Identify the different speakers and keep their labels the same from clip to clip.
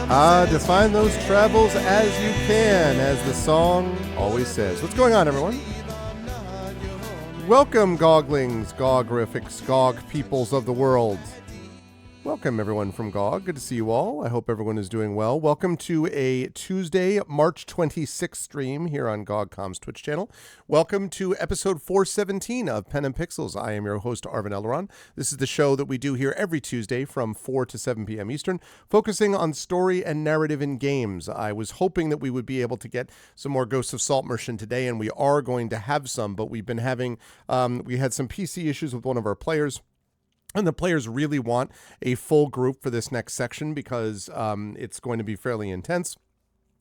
Speaker 1: Define those travels as you can, as the song always says. What's going on, everyone? Welcome, Goglings, Gogrifics, Gog peoples of the world. Welcome, everyone from GOG. Good to see you all. I hope everyone is doing well. Welcome to a Tuesday, March 26th stream here on GOG.com's Twitch channel. Welcome to episode 417 of Pen and Pixels. I am your host, Arvin Elleron. This is the show that we do here every Tuesday from 4 to 7 p.m. Eastern, focusing on story and narrative in games. I was hoping that we would be able to get some more Ghosts of Saltmarsh today, and we are going to have some, but we've been having, we had some PC issues with one of our players. And the players really want a full group for this next section because it's going to be fairly intense.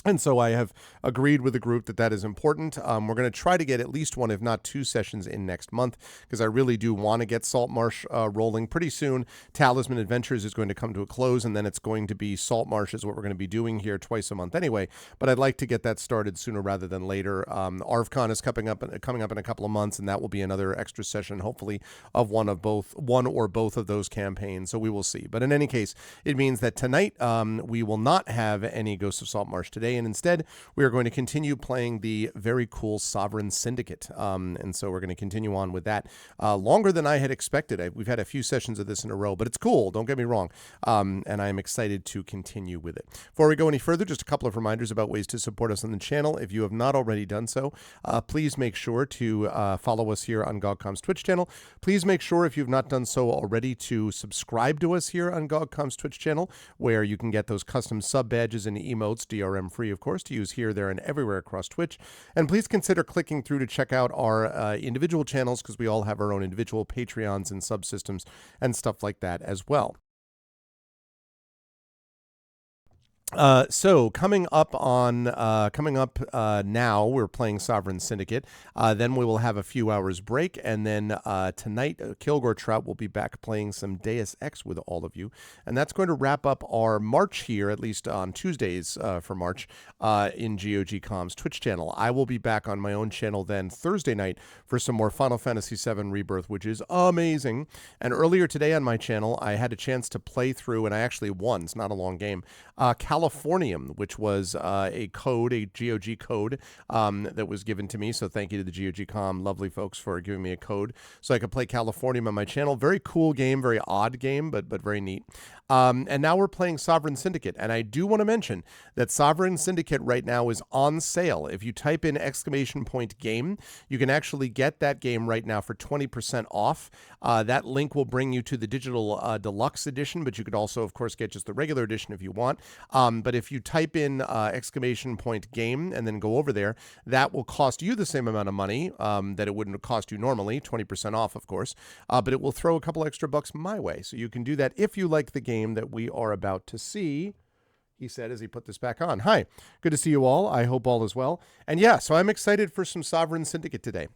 Speaker 1: And so I have agreed with the group that is important. We're going to try to get at least one, if not two sessions in next month, because I really do want to get Saltmarsh rolling pretty soon. Talisman Adventures is going to come to a close, and then it's going to be Saltmarsh is what we're going to be doing here twice a month anyway. But I'd like to get that started sooner rather than later. ArvCon is coming up in a couple of months, and that will be another extra session, hopefully, of one or both of those campaigns. So we will see. But in any case, it means that tonight we will not have any Ghosts of Saltmarsh today. And instead, we are going to continue playing the very cool Sovereign Syndicate. And so we're going to continue on with that longer than I had expected. We've had a few sessions of this in a row, but it's cool. Don't get me wrong. And I'm excited to continue with it. Before we go any further, just a couple of reminders about ways to support us on the channel. If you have not already done so, please make sure to follow us here on GOG.com's Twitch channel. Please make sure, if you've not done so already, to subscribe to us here on GOG.com's Twitch channel, where you can get those custom sub badges and emotes, DRM free, of course, to use here, there, and everywhere across Twitch. And please consider clicking through to check out our individual channels, because we all have our own individual Patreons and subsystems and stuff like that as well. So coming up now, we're playing Sovereign Syndicate. Then we will have a few hours break, and then tonight, Kilgore Trout will be back playing some Deus Ex with all of you, and that's going to wrap up our March here, at least on Tuesdays for March, in GOG.com's Twitch channel. I will be back on my own channel then Thursday night for some more Final Fantasy VII Rebirth, which is amazing. And earlier today on my channel, I had a chance to play through, and I actually won. It's not a long game. Californium, which was a GOG code that was given to me. So thank you to the GOG.com lovely folks for giving me a code so I could play Californium on my channel. Very cool game, very odd game, but very neat. And now we're playing Sovereign Syndicate. And I do want to mention that Sovereign Syndicate right now is on sale. If you type in !game, you can actually get that game right now for 20% off. That link will bring you to the digital deluxe edition, but you could also, of course, get just the regular edition if you want. But if you type in !game and then go over there, that will cost you the same amount of money that it wouldn't cost you normally, 20% off, of course. But it will throw a couple extra bucks my way. So you can do that if you like the game that we are about to see, he said as he put this back on. Hi, good to see you all. I hope all is well. And yeah, so I'm excited for some Sovereign Syndicate today.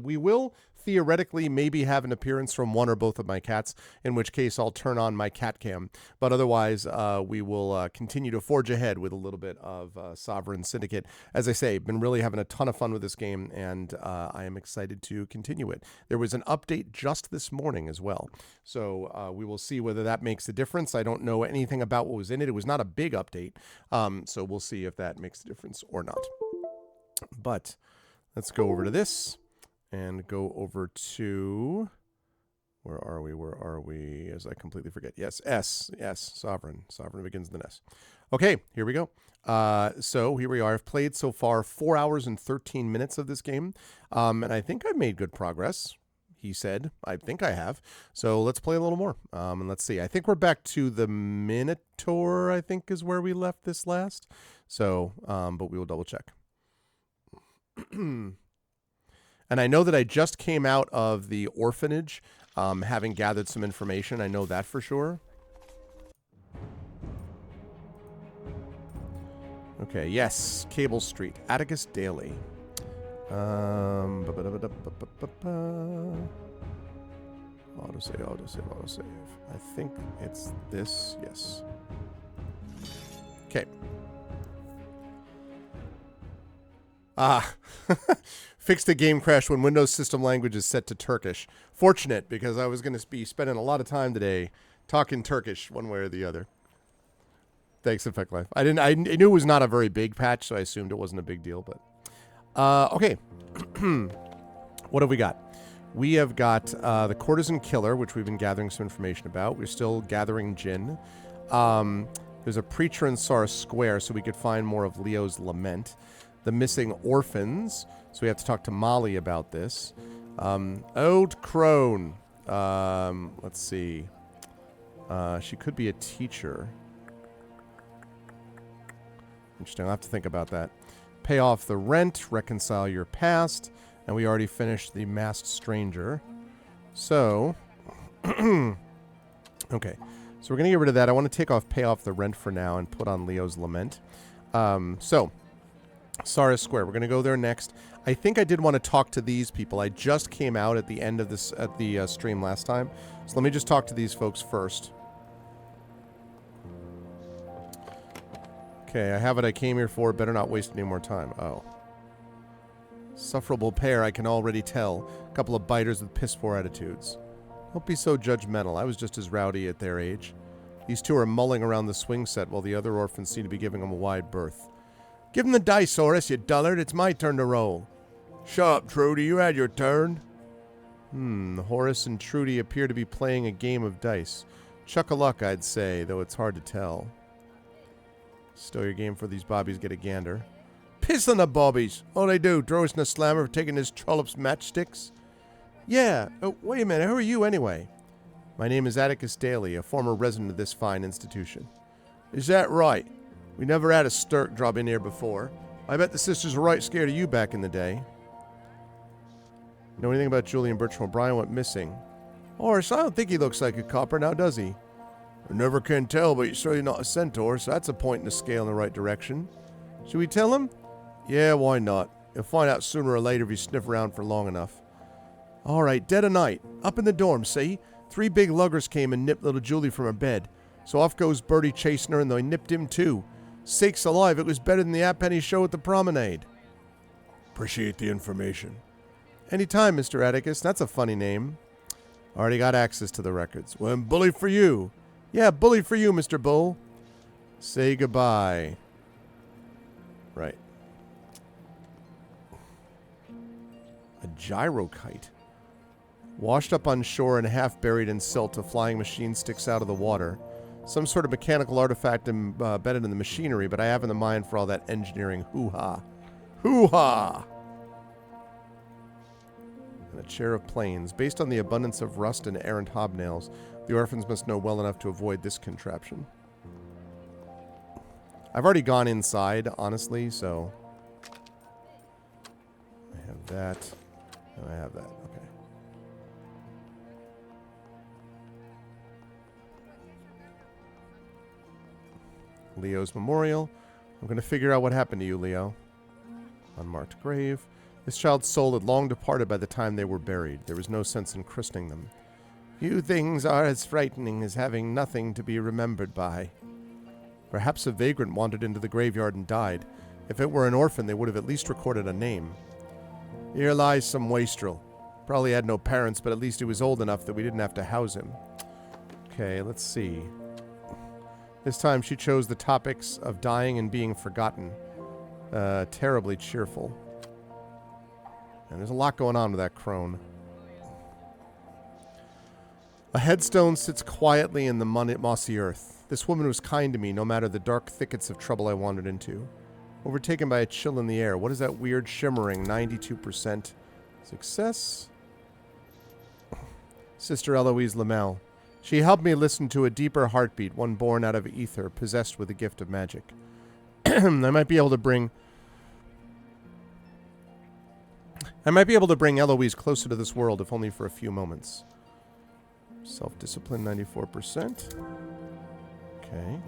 Speaker 1: We will theoretically maybe have an appearance from one or both of my cats, in which case I'll turn on my cat cam. But otherwise, we will continue to forge ahead with a little bit of Sovereign Syndicate. As I say, been really having a ton of fun with this game, and I am excited to continue it. There was an update just this morning as well. So we will see whether that makes a difference. I don't know anything about what was in it. It was not a big update. So we'll see if that makes a difference or not. But let's go over to this. And go over to, where are we? As I completely forget. Yes, S, Sovereign. Sovereign begins with an S. Okay, here we go. So here we are. I've played so far 4 hours and 13 minutes of this game. And I think I've made good progress, he said. I think I have. So let's play a little more. And let's see. I think we're back to the Minotaur, I think is where we left this last. So, but we will double check. And I know that I just came out of the orphanage, having gathered some information. I know that for sure. Okay, yes, Cable Street, Atticus Daily. Autosave. I think it's this, yes. Okay. Fixed a game crash when Windows system language is set to Turkish. Fortunate, because I was going to be spending a lot of time today talking Turkish one way or the other. Thanks, Effect Life. I knew it was not a very big patch, so I assumed it wasn't a big deal. But okay, what have we got? We have got the Courtesan Killer, which we've been gathering some information about. We're still gathering Jinn. There's a Preacher in Sara Square, so we could find more of Leo's lament. The Missing Orphans, so we have to talk to Molly about this. Old Crone. Let's see. She could be a teacher. Interesting. I'll have to think about that. Pay off the rent, reconcile your past, and we already finished the Masked Stranger. So, okay. So we're going to get rid of that. I want to take off pay off the rent for now and put on Leo's lament. So, Sara Square. We're going to go there next. I think I did want to talk to these people. I just came out at the end of this at the stream last time. So let me just talk to these folks first. Okay, I have what I came here for. Better not waste any more time. Oh. Sufferable pair, I can already tell. A couple of biters with piss-poor attitudes. Don't be so judgmental. I was just as rowdy at their age. These two are mulling around the swing set while the other orphans seem to be giving them a wide berth. Give them the dice, Horace, you dullard. It's my turn to roll. Shut up, Trudy. You had your turn. Horace and Trudy appear to be playing a game of dice. Chuck-a-luck, I'd say, though it's hard to tell. Stow your game for these bobbies get a gander. Piss on the bobbies. All they do, throw us in a slammer for taking his trollop's matchsticks. Yeah. Oh, wait a minute. Who are you, anyway? My name is Atticus Daly, a former resident of this fine institution. Is that right? We never had a stirk drop in here before. I bet the sisters were right scared of you back in the day. Know anything about Julian Bertram O'Brien went missing? Horace, I don't think he looks like a copper now, does he? I never can tell, but you're certainly not a centaur, so that's a point in the scale in the right direction. Should we tell him? Yeah, why not? You'll find out sooner or later if you sniff around for long enough. All right, dead of night. Up in the dorm, see? 3 big luggers came and nipped little Julie from her bed. So off goes Bertie chasing her, and they nipped him too. Sakes alive, it was better than the halfpenny show at the promenade. Appreciate the information. Anytime, Mr. Atticus. That's a funny name. Already got access to the records. Well, bully for you. Yeah, bully for you, Mr. Bull. Say goodbye. Right. A gyrokite. Washed up on shore and half buried in silt, a flying machine sticks out of the water. Some sort of mechanical artifact embedded in the machinery, but I haven't the mind for all that engineering hoo-ha. Hoo-ha! And a chair of planes. Based on the abundance of rust and errant hobnails, the orphans must know well enough to avoid this contraption. I've already gone inside, honestly, so... I have that, and I have that. Okay. Leo's memorial. I'm going to figure out what happened to you, Leo. Unmarked grave. This child's soul had long departed by the time they were buried. There was no sense in christening them. Few things are as frightening as having nothing to be remembered by. Perhaps a vagrant wandered into the graveyard and died. If it were an orphan, they would have at least recorded a name. Here lies some wastrel. Probably had no parents, but at least he was old enough that we didn't have to house him. Okay, let's see. This time she chose the topics of dying and being forgotten. Terribly cheerful. And there's a lot going on with that crone. A headstone sits quietly in the mossy earth. This woman was kind to me, no matter the dark thickets of trouble I wandered into. Overtaken by a chill in the air. What is that weird shimmering? 92% success. Sister Eloise Lamel. She helped me listen to a deeper heartbeat, one born out of ether, possessed with the gift of magic. I might be able to bring Eloise closer to this world, if only for a few moments. Self-discipline, 94%. Okay.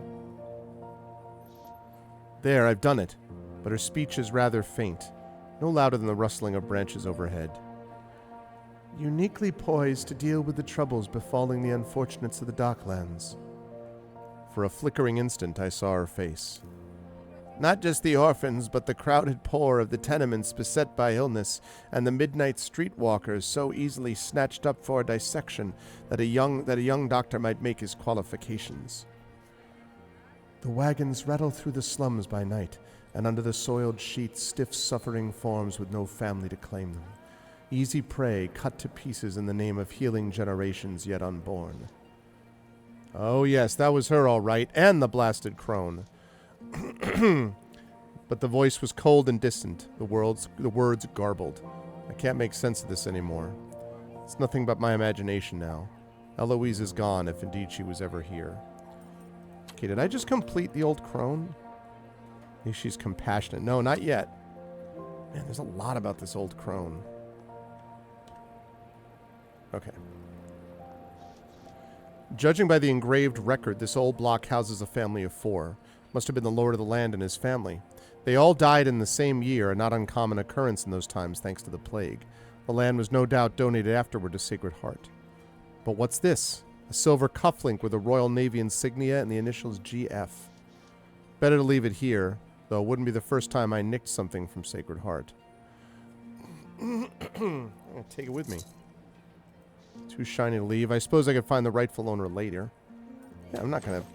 Speaker 1: There, I've done it. But her speech is rather faint, no louder than the rustling of branches overhead. Uniquely poised to deal with the troubles befalling the unfortunates of the Docklands. For a flickering instant, I saw her face. Not just the orphans, but the crowded poor of the tenements beset by illness, and the midnight streetwalkers so easily snatched up for a dissection that a young doctor might make his qualifications. The wagons rattle through the slums by night, and under the soiled sheets, stiff, suffering forms with no family to claim them. Easy prey cut to pieces in the name of healing generations yet unborn. Oh yes, that was her all right, and the blasted crone. But the voice was cold and distant, the words garbled. I can't make sense of this anymore. It's nothing but my imagination now. Eloise is gone, if indeed she was ever here. Okay, did I just complete the old crone? I think she's compassionate. No, not yet. Man, there's a lot about this old crone. Okay. Judging by the engraved record, this old block houses a family of 4. Must have been the lord of the land and his family. They all died in the same year, a not uncommon occurrence in those times thanks to the plague. The land was no doubt donated afterward to Sacred Heart. But what's this? A silver cufflink with a Royal Navy insignia and the initials GF. Better to leave it here, though it wouldn't be the first time I nicked something from Sacred Heart. I'm going to take it with me. Too shiny to leave. I suppose I could find the rightful owner later. Yeah, I'm not going to...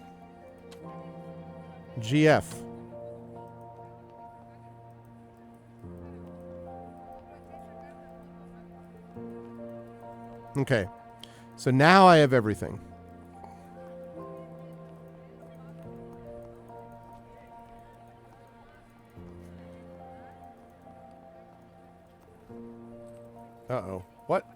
Speaker 1: GF. Okay. So now I have everything. Uh-oh. What?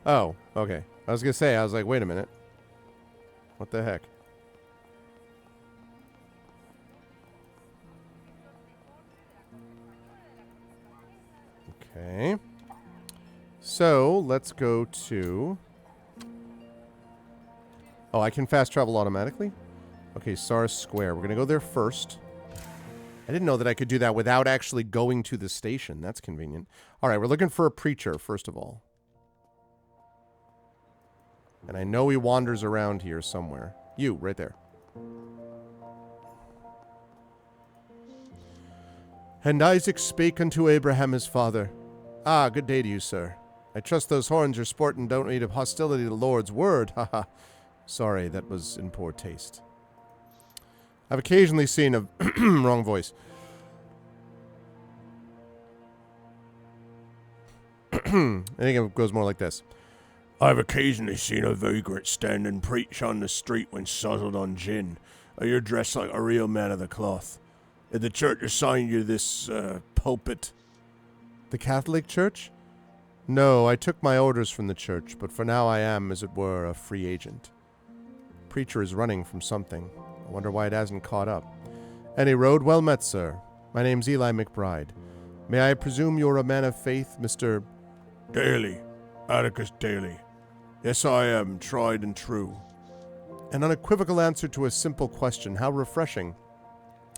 Speaker 1: Oh, okay. I was going to say, I was like, wait a minute. What the heck? Okay. So, let's go to... Oh, I can fast travel automatically? Okay, Sars Square. We're going to go there first. I didn't know that I could do that without actually going to the station. That's convenient. All right, we're looking for a preacher, first of all. And I know he wanders around here somewhere. You, right there. And Isaac spake unto Abraham his father. Ah, good day to you, sir. I trust those horns you're sporting don't read of hostility to the Lord's word. Haha. Sorry, that was in poor taste. I've occasionally seen a... wrong voice. I think it goes more like this. I've occasionally seen a vagrant stand and preach on the street when sozzled on gin. You're dressed like a real man of the cloth. Did the church assign you this, pulpit? The Catholic Church? No, I took my orders from the church, but for now I am, as it were, a free agent. Preacher is running from something. I wonder why it hasn't caught up. Any road, well met, sir. My name's Eli McBride. May I presume you're a man of faith, Mr. Daly. Atticus Daly. Yes, I am, tried and true. An unequivocal answer to a simple question. How refreshing.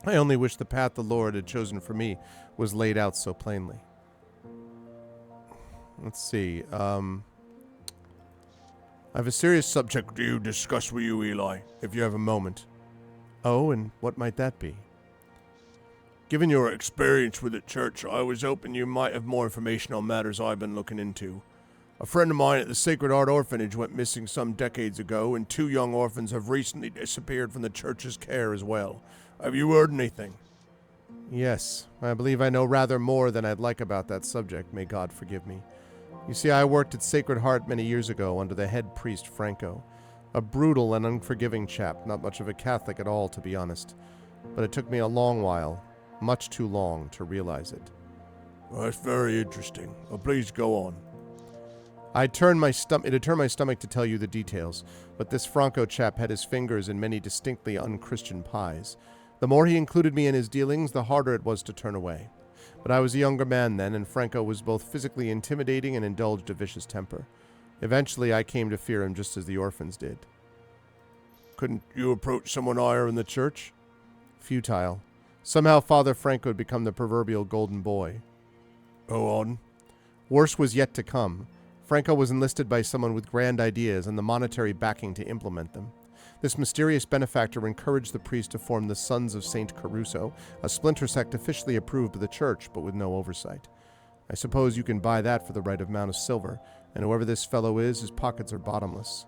Speaker 1: I only wish the path the Lord had chosen for me was laid out so plainly. Let's see. I have a serious subject to discuss with you, Eli, if you have a moment. Oh, and what might that be? Given your experience with the church, I was hoping you might have more information on matters I've been looking into. A friend of mine at the Sacred Heart Orphanage went missing some decades ago, and 2 young orphans have recently disappeared from the church's care as well. Have you heard anything? Yes, I believe I know rather more than I'd like about that subject, may God forgive me. You see, I worked at Sacred Heart many years ago under the head priest Franco. A brutal and unforgiving chap, not much of a Catholic at all, to be honest. But it took me a long while, much too long, to realize it. Well, that's very interesting. Well, please go on. It'd turn my stomach to tell you the details, but this Franco chap had his fingers in many distinctly unchristian pies. The more he included me in his dealings, the harder it was to turn away. But I was a younger man then, and Franco was both physically intimidating and indulged a vicious temper. Eventually, I came to fear him just as the orphans did. Couldn't you approach someone higher in the church? Futile. Somehow Father Franco had become the proverbial golden boy. Go on. Worse was yet to come. Franco was enlisted by someone with grand ideas and the monetary backing to implement them. This mysterious benefactor encouraged the priest to form the Sons of St. Caruso, a splinter sect officially approved by the church, but with no oversight. I suppose you can buy that for the right amount of silver, and whoever this fellow is, his pockets are bottomless.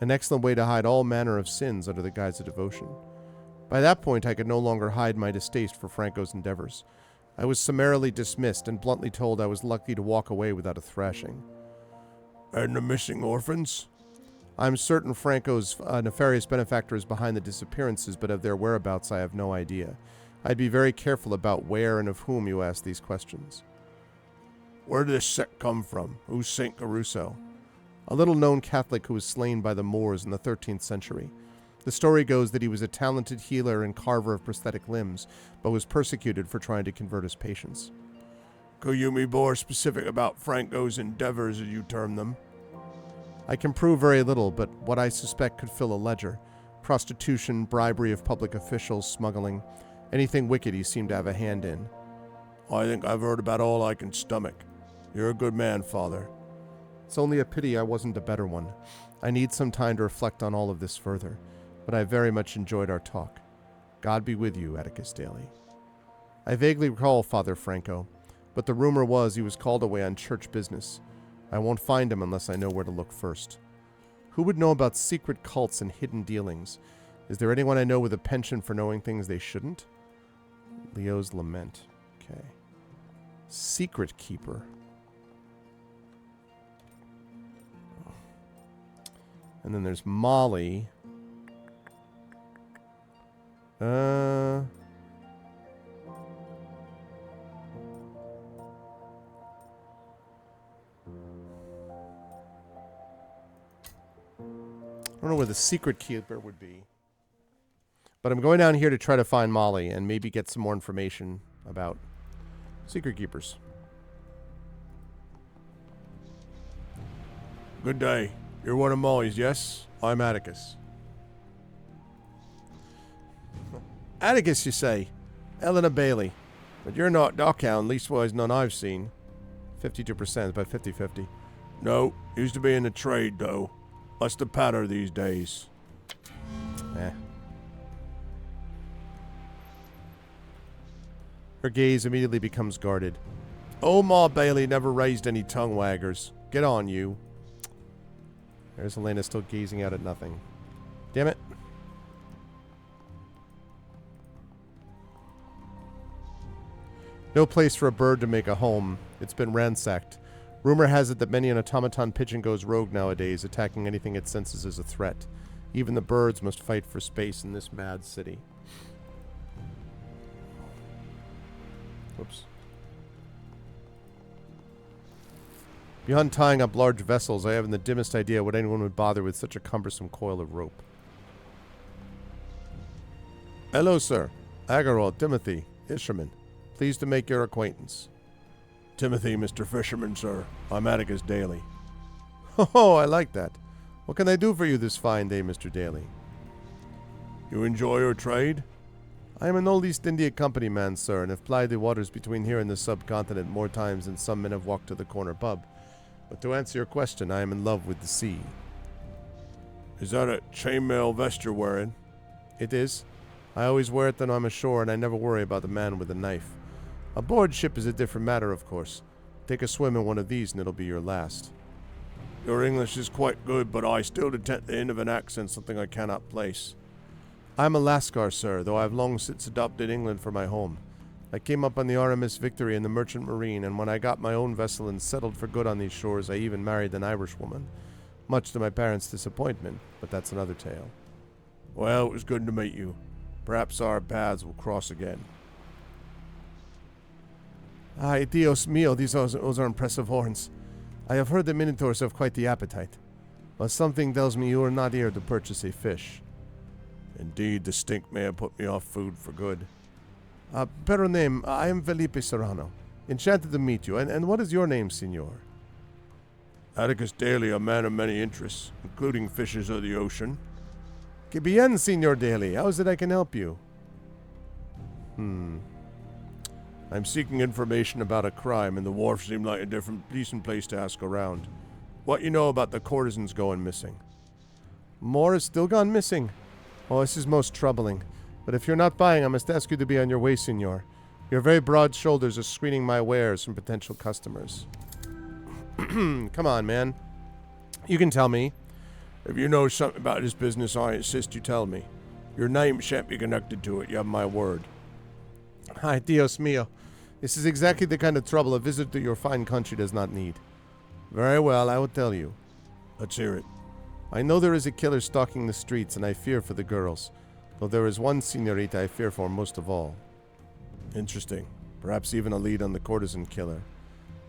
Speaker 1: An excellent way to hide all manner of sins under the guise of devotion. By that point, I could no longer hide my distaste for Franco's endeavors. I was summarily dismissed and bluntly told I was lucky to walk away without a thrashing. And the missing orphans? I'm certain Franco's nefarious benefactor is behind the disappearances, but of their whereabouts I have no idea. I'd be very careful about where and of whom you ask these questions. Where did this sect come from? Who's St. Caruso? A little-known Catholic who was slain by the Moors in the 13th century. The story goes that he was a talented healer and carver of prosthetic limbs, but was persecuted for trying to convert his patients. Could you be more specific about Franco's endeavors, as you term them? I can prove very little, but what I suspect could fill a ledger. Prostitution, bribery of public officials, smuggling, anything wicked he seemed to have a hand in. I think I've heard about all I can stomach. You're a good man, Father. It's only a pity I wasn't a better one. I need some time to reflect on all of this further, but I very much enjoyed our talk. God be with you, Atticus Daly. I vaguely recall Father Franco, but the rumor was he was called away on church business. I won't find him unless I know where to look first. Who would know about secret cults and hidden dealings? Is there anyone I know with a penchant for knowing things they shouldn't? Leo's Lament. Okay. Secret Keeper. And then there's Molly. I don't know where the secret keeper would be. But I'm going down here to try to find Molly and maybe get some more information about secret keepers. Good day. You're one of Molly's, yes? I'm Atticus. Atticus, you say? Eleanor Bailey. But you're not Dockhound, leastwise none I've seen. 52%, about 50-50. No, used to be in the trade, though. What's the patter these days? Her gaze immediately becomes guarded. Omar Bailey never raised any tongue waggers. Get on, you. There's Elena still gazing out at nothing. Damn it. No place for a bird to make a home. It's been ransacked. Rumor has it that many an automaton pigeon goes rogue nowadays, attacking anything it senses as a threat. Even the birds must fight for space in this mad city. Whoops. Beyond tying up large vessels, I haven't the dimmest idea what anyone would bother with such a cumbersome coil of rope. Hello, sir. Agarol, Timothy, Fisherman. Pleased to make your acquaintance. Timothy, Mr. Fisherman, sir. I'm Atticus Daly. Oh, I like that. What can I do for you this fine day, Mr. Daly? You enjoy your trade? I am an old East India Company man, sir, and have plied the waters between here and the subcontinent more times than some men have walked to the corner pub. But to answer your question, I am in love with the sea. Is that a chainmail vest you're wearing? It is. I always wear it when I'm ashore, and I never worry about the man with a knife. Aboard ship is a different matter, of course. Take a swim in one of these, and it'll be your last. Your English is quite good, but I still detect the end of an accent, something I cannot place. I am a Lascar, sir, though I have long since adopted England for my home. I came up on the RMS Victory in the Merchant Marine, and when I got my own vessel and settled for good on these shores, I even married an Irishwoman. Much to my parents' disappointment, but that's another tale. Well, it was good to meet you. Perhaps our paths will cross again. Ay, Dios mío, those are impressive horns. I have heard the Minotaurs have quite the appetite, but something tells me you are not here to purchase a fish. Indeed, the stink may have put me off food for good. Per name, I am Felipe Serrano. Enchanted to meet you. And what is your name, senor? Atticus Daly, a man of many interests, including fishes of the ocean. Que bien, Senor Daly. How is it I can help you? I'm seeking information about a crime, and the wharf seemed like a decent place to ask around. What you know about the courtesans going missing? More has still gone missing. Oh, this is most troubling. But if you're not buying, I must ask you to be on your way, senor. Your very broad shoulders are screening my wares from potential customers. Come on, man. You can tell me.
Speaker 2: If you know something about this business, I insist you tell me. Your name shan't be connected to it, you have my word.
Speaker 1: Ay, Dios mío. This is exactly the kind of trouble a visit to your fine country does not need. Very well, I will tell you.
Speaker 2: Let's hear it.
Speaker 1: I know there is a killer stalking the streets, and I fear for the girls. Though there is one señorita I fear for most of all.
Speaker 2: Interesting. Perhaps even a lead on the courtesan killer.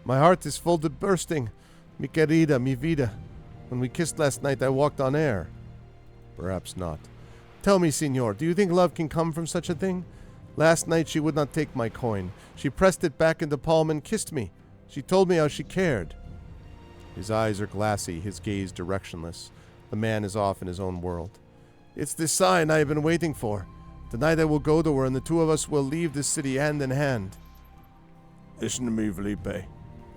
Speaker 1: My heart is full to bursting. Mi querida, mi vida. When we kissed last night, I walked on air.
Speaker 2: Perhaps not.
Speaker 1: Tell me, senor, do you think love can come from such a thing? Last night she would not take my coin. She pressed it back in the palm and kissed me. She told me how she cared. His eyes are glassy, his gaze directionless. The man is off in his own world. It's the sign I have been waiting for. Tonight I will go to her, and the two of us will leave this city hand in hand.
Speaker 2: Listen to me, Felipe.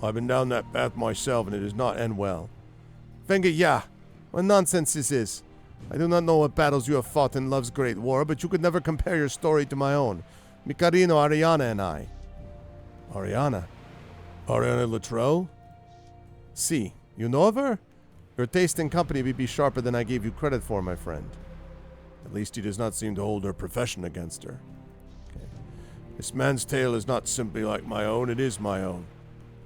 Speaker 2: I've been down that path myself, and it does not end well.
Speaker 1: Venga ya! What nonsense this is! I do not know what battles you have fought in love's great war, but you could never compare your story to my own. Mi carino Ariana and I.
Speaker 2: Ariana? Ariana Luttrell?
Speaker 1: Si. You know of her? Your taste in company may be sharper than I gave you credit for, my friend.
Speaker 2: At least he does not seem to hold her profession against her. Okay. This man's tale is not simply like my own, it is my own.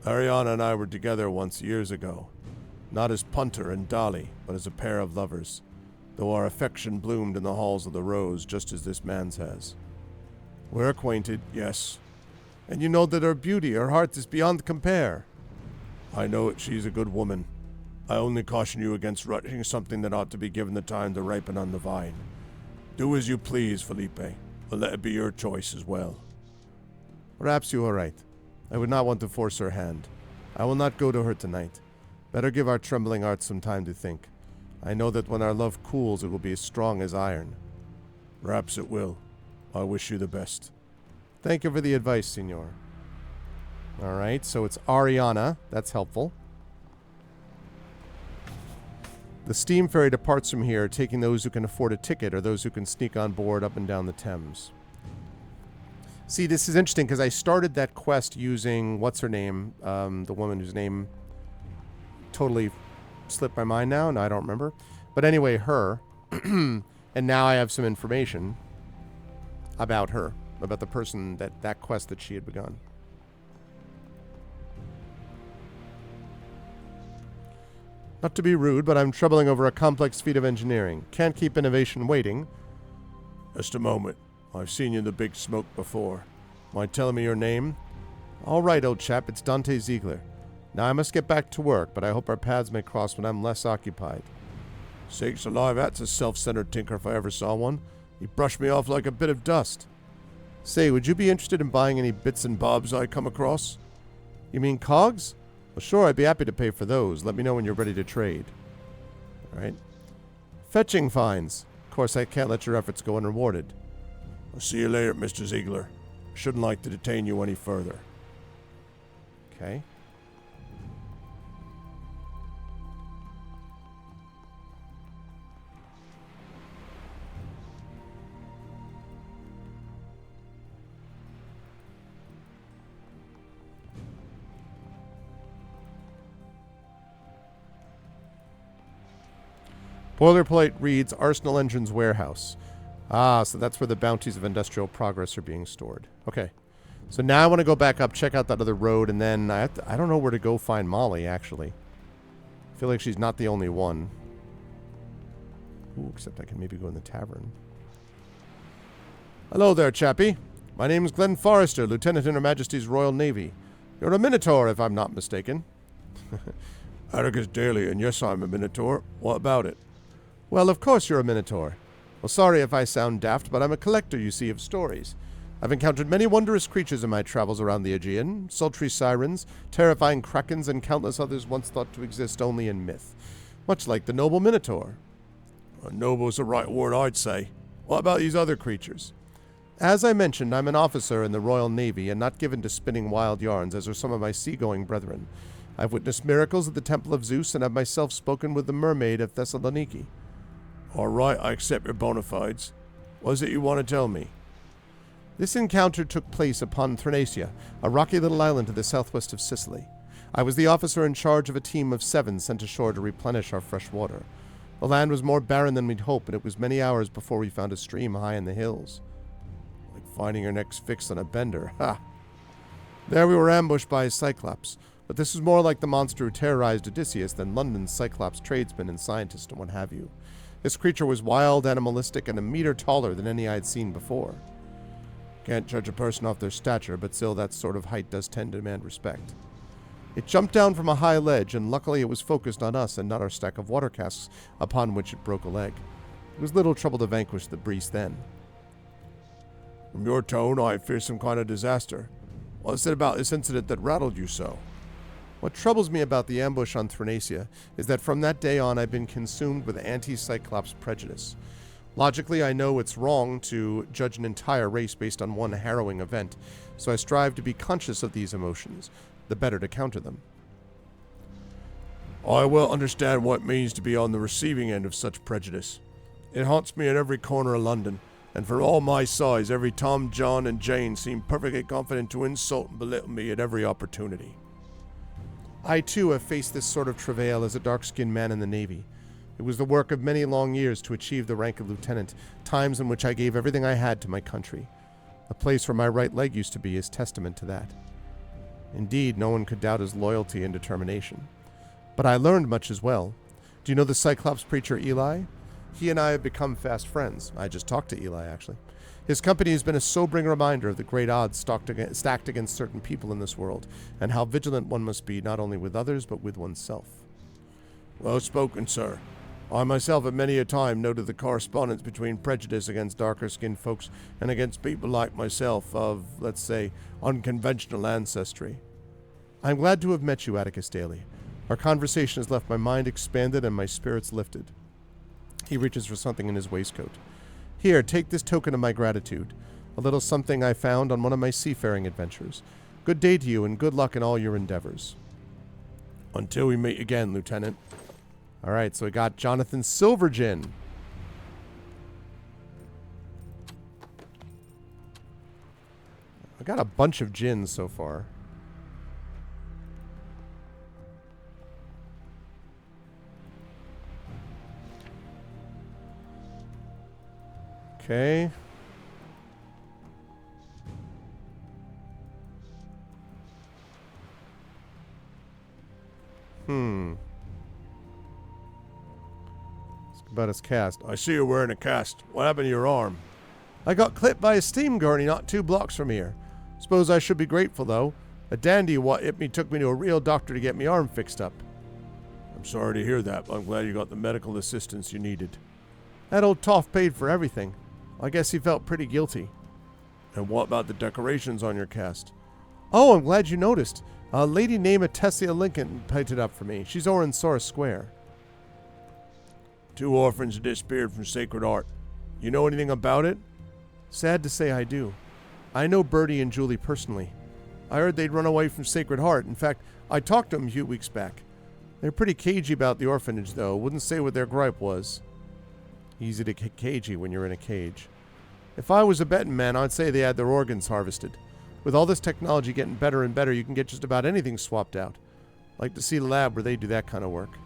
Speaker 2: Ariana and I were together once years ago. Not as punter and dolly, but as a pair of lovers. Though our affection bloomed in the halls of the rose, just as this man's has. We're acquainted, yes.
Speaker 1: And you know that her beauty, her heart is beyond compare.
Speaker 2: I know it, she's a good woman. I only caution you against rushing something that ought to be given the time to ripen on the vine. Do as you please, Felipe, but let it be your choice as well.
Speaker 1: Perhaps you are right. I would not want to force her hand. I will not go to her tonight. Better give our trembling hearts some time to think. I know that when our love cools, it will be as strong as iron.
Speaker 2: Perhaps it will. I wish you the best.
Speaker 1: Thank you for the advice, senor. All right, so it's Ariana. That's helpful. The steam ferry departs from here, taking those who can afford a ticket or those who can sneak on board up and down the Thames. See, this is interesting because I started that quest using, what's her name? The woman whose name totally slipped my mind now. No, I don't remember. But anyway, her. And now I have some information about her, about the person, that quest that she had begun. Not to be rude, but I'm troubling over a complex feat of engineering. Can't keep innovation waiting.
Speaker 2: Just a moment. I've seen you in the big smoke before. Mind telling me your name?
Speaker 1: All right, old chap, it's Dante Ziegler. Now I must get back to work, but I hope our paths may cross when I'm less occupied.
Speaker 2: Sakes alive, that's a self-centered tinker if I ever saw one. He brushed me off like a bit of dust.
Speaker 1: Say, would you be interested in buying any bits and bobs I come across? You mean cogs? Well, sure, I'd be happy to pay for those. Let me know when you're ready to trade. All right. Fetching fines. Of course, I can't let your efforts go unrewarded.
Speaker 2: I'll see you later, Mr. Ziegler. Shouldn't like to detain you any further.
Speaker 1: Okay. Boilerplate reads Arsenal Engines Warehouse. Ah, so that's where the bounties of industrial progress are being stored. Okay. So now I want to go back up, check out that other road, and then I don't know where to go find Molly, actually. I feel like she's not the only one. Ooh, except I can maybe go in the tavern. Hello there, chappie. My name's Glenn Forrester, Lieutenant in Her Majesty's Royal Navy. You're a Minotaur, if I'm not mistaken.
Speaker 2: Atticus Daly, and yes, I'm a Minotaur. What about it?
Speaker 1: Well, of course you're a Minotaur. Well, sorry if I sound daft, but I'm a collector, you see, of stories. I've encountered many wondrous creatures in my travels around the Aegean, sultry sirens, terrifying krakens, and countless others once thought to exist only in myth. Much like the noble Minotaur.
Speaker 2: Noble's the right word, I'd say. What about these other creatures?
Speaker 1: As I mentioned, I'm an officer in the Royal Navy and not given to spinning wild yarns, as are some of my seagoing brethren. I've witnessed miracles at the Temple of Zeus and have myself spoken with the mermaid of Thessaloniki.
Speaker 2: All right, I accept your bona fides. What is it you want to tell me?
Speaker 1: This encounter took place upon Thrinacia, a rocky little island to the southwest of Sicily. I was the officer in charge of a team of 7 sent ashore to replenish our fresh water. The land was more barren than we'd hoped, and it was many hours before we found a stream high in the hills. Like finding your next fix on a bender, ha! There we were ambushed by a Cyclops, but this was more like the monster who terrorized Odysseus than London's Cyclops tradesmen and scientists and what have you. This creature was wild, animalistic, and a meter taller than any I had seen before. Can't judge a person off their stature, but still that sort of height does tend to demand respect. It jumped down from a high ledge, and luckily it was focused on us and not our stack of water casks upon which it broke a leg. It was little trouble to vanquish the beast then.
Speaker 2: From your tone, I fear some kind of disaster. What is it about this incident that rattled you so?
Speaker 1: What troubles me about the ambush on Thrinacia is that from that day on I've been consumed with anti-Cyclops prejudice. Logically, I know it's wrong to judge an entire race based on one harrowing event, so I strive to be conscious of these emotions, the better to counter them.
Speaker 2: I well understand what it means to be on the receiving end of such prejudice. It haunts me in every corner of London, and for all my size, every Tom, John, and Jane seem perfectly confident to insult and belittle me at every opportunity.
Speaker 1: I, too, have faced this sort of travail as a dark-skinned man in the Navy. It was the work of many long years to achieve the rank of lieutenant, times in which I gave everything I had to my country. The place where my right leg used to be is testament to that. Indeed, no one could doubt his loyalty and determination. But I learned much as well. Do you know the Cyclops preacher Eli? He and I have become fast friends. I just talked to Eli, actually. His company has been a sobering reminder of the great odds stacked against certain people in this world, and how vigilant one must be not only with others, but with oneself.
Speaker 2: Well spoken, sir. I myself have many a time noted the correspondence between prejudice against darker-skinned folks and against people like myself of, let's say, unconventional ancestry.
Speaker 1: I'm glad to have met you, Atticus Daly. Our conversation has left my mind expanded and my spirits lifted. He reaches for something in his waistcoat. Here, take this token of my gratitude. A little something I found on one of my seafaring adventures. Good day to you and good luck in all your endeavors.
Speaker 2: Until we meet again, Lieutenant.
Speaker 1: All right, so we got Jonathan Silvergin. I got a bunch of gins so far. Okay. About his cast.
Speaker 2: I see you're wearing a cast. What happened to your arm?
Speaker 1: I got clipped by a steam gurney not 2 blocks from here. Suppose I should be grateful, though. A dandy what hit me took me to a real doctor to get me arm fixed up.
Speaker 2: I'm sorry to hear that, but I'm glad you got the medical assistance you needed.
Speaker 1: That old toff paid for everything. I guess he felt pretty guilty.
Speaker 2: And what about the decorations on your cast?
Speaker 1: Oh, I'm glad you noticed. A lady named Tessia Lincoln painted up for me. She's over in Sora Square.
Speaker 2: 2 orphans disappeared from Sacred Heart. You know anything about it?
Speaker 1: Sad to say I do. I know Bertie and Julie personally. I heard they'd run away from Sacred Heart. In fact, I talked to them a few weeks back. They're pretty cagey about the orphanage, though. Wouldn't say what their gripe was. Easy to get cagey when you're in a cage. If I was a betting man, I'd say they had their organs harvested. With all this technology getting better and better, you can get just about anything swapped out. Like to see the lab where they do that kind of work.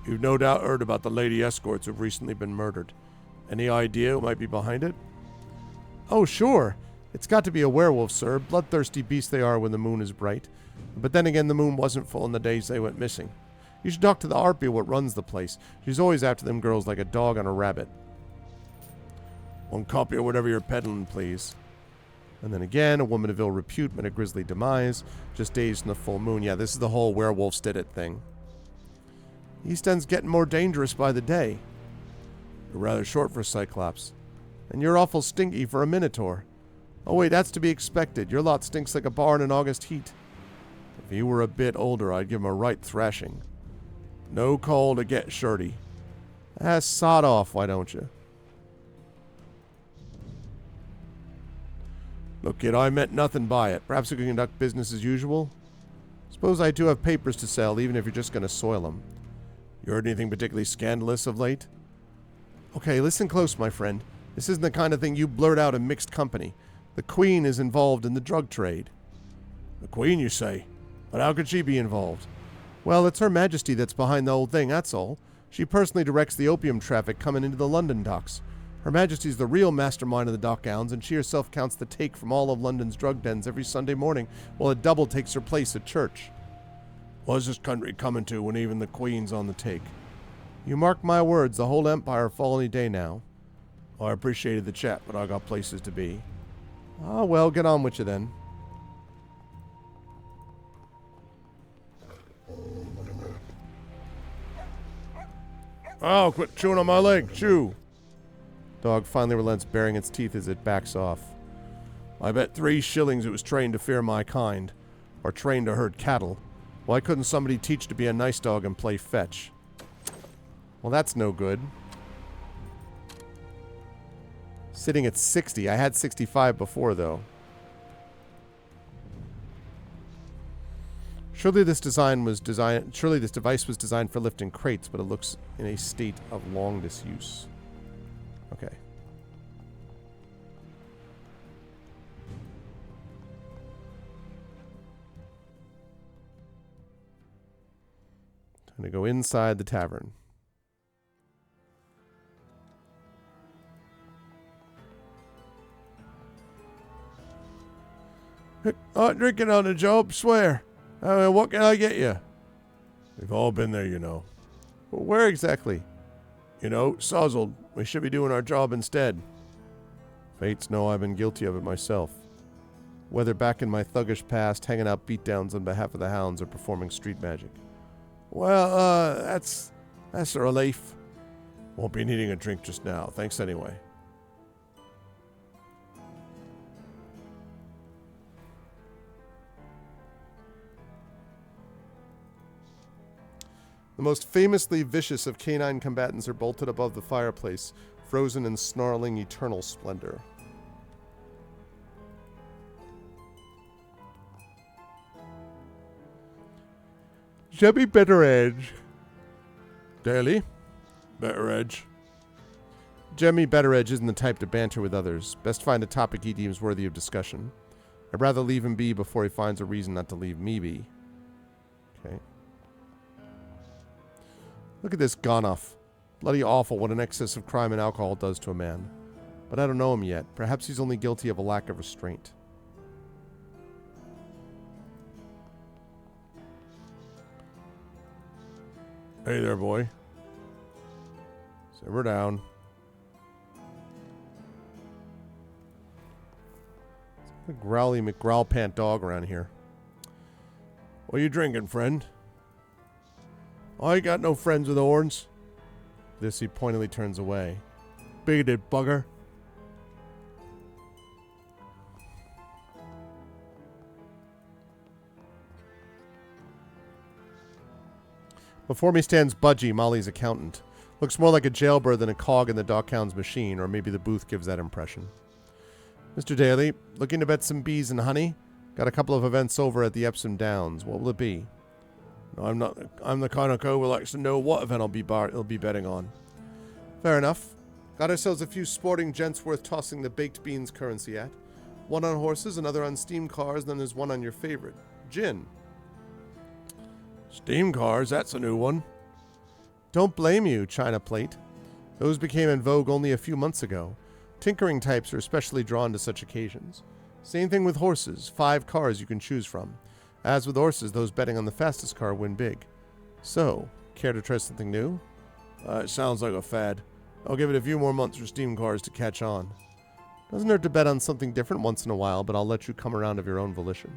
Speaker 2: You've no doubt heard about the lady escorts who've recently been murdered. Any idea who might be behind it?
Speaker 1: Oh, sure. It's got to be a werewolf, sir. Bloodthirsty beasts they are when the moon is bright. But then again, the moon wasn't full in the days they went missing. You should talk to the harpy what runs the place. She's always after them girls like a dog on a rabbit.
Speaker 2: 1 copy of whatever you're peddling, please.
Speaker 1: And then again, a woman of ill repute met a grisly demise, just days from the full moon. Yeah, this is the whole werewolves did it thing. East End's getting more dangerous by the day.
Speaker 2: You're rather short for a Cyclops.
Speaker 1: And you're awful stinky for a Minotaur. Oh wait, that's to be expected. Your lot stinks like a bar in an August heat. If you were a bit older, I'd give him a right thrashing.
Speaker 2: No call to get shirty.
Speaker 1: Sod off, why don't you?
Speaker 2: Look, kid, I meant nothing by it.
Speaker 1: Perhaps we can conduct business as usual? Suppose I do have papers to sell, even if you're just going to soil them.
Speaker 2: You heard anything particularly scandalous of late?
Speaker 1: Okay, listen close, my friend. This isn't the kind of thing you blurt out in mixed company. The Queen is involved in the drug trade.
Speaker 2: The Queen, you say? But how could she be involved?
Speaker 1: Well, it's Her Majesty that's behind the whole thing, that's all. She personally directs the opium traffic coming into the London docks. Her Majesty's the real mastermind of the dock gowns, and she herself counts the take from all of London's drug dens every Sunday morning, while a double takes her place at church.
Speaker 2: What's this country coming to when even the Queen's on the take?
Speaker 1: You mark my words, the whole empire fall any day now.
Speaker 2: I appreciated the chat, but I got places to be.
Speaker 1: Ah, well, get on with you then.
Speaker 2: Oh, quit chewing on my leg. Chew.
Speaker 1: Dog finally relents, baring its teeth as it backs off.
Speaker 2: I bet 3 shillings it was trained to fear my kind. Or trained to herd cattle. Why couldn't somebody teach to be a nice dog and play fetch?
Speaker 1: Well, that's no good. Sitting at 60. I had 65 before, though. Surely this device was designed for lifting crates, but it looks in a state of long disuse. Okay. Time to go inside the tavern.
Speaker 2: Drinking on the job, swear. What can I get you? We've all been there, you know.
Speaker 1: Well, where exactly?
Speaker 2: You know, sozzled. We should be doing our job instead.
Speaker 1: Fates know I've been guilty of it myself. Whether back in my thuggish past, hanging out beatdowns on behalf of the hounds, or performing street magic.
Speaker 2: Well, that's a relief. Won't be needing a drink just now. Thanks anyway.
Speaker 1: The most famously vicious of canine combatants are bolted above the fireplace, frozen in snarling eternal splendor. Jemmy Betteredge.
Speaker 2: Daily? Betteredge.
Speaker 1: Jemmy Betteredge isn't the type to banter with others. Best find a topic he deems worthy of discussion. I'd rather leave him be before he finds a reason not to leave me be. Okay. Look at this Gonoff. Bloody awful what an excess of crime and alcohol does to a man. But I don't know him yet. Perhaps he's only guilty of a lack of restraint.
Speaker 2: Hey there, boy.
Speaker 1: Simmer down. It's a growly McGrowlpant dog around here.
Speaker 2: What are you drinking, friend? I ain't got no friends with horns.
Speaker 1: This he pointedly turns away.
Speaker 2: Bigoted bugger.
Speaker 1: Before me stands Budgie, Molly's accountant. Looks more like a jailbird than a cog in the Dockhound's machine, or maybe the booth gives that impression. Mr. Daly, looking to bet some bees and honey? Got a couple of events over at the Epsom Downs. What will it be?
Speaker 2: No, I'm the kind of co who likes to know what event I'll be betting on.
Speaker 1: Fair enough. Got ourselves a few sporting gents worth tossing the baked beans currency at. One on horses, another on steam cars, and then there's one on your favorite, gin.
Speaker 2: Steam cars, that's a new one.
Speaker 1: Don't blame you, China Plate. Those became in vogue only a few months ago. Tinkering types are especially drawn to such occasions. Same thing with horses, 5 cars you can choose from. As with horses, those betting on the fastest car win big. So, care to try something new?
Speaker 2: It sounds like a fad. I'll give it a few more months for steam cars to catch on.
Speaker 1: Doesn't hurt to bet on something different once in a while, but I'll let you come around of your own volition.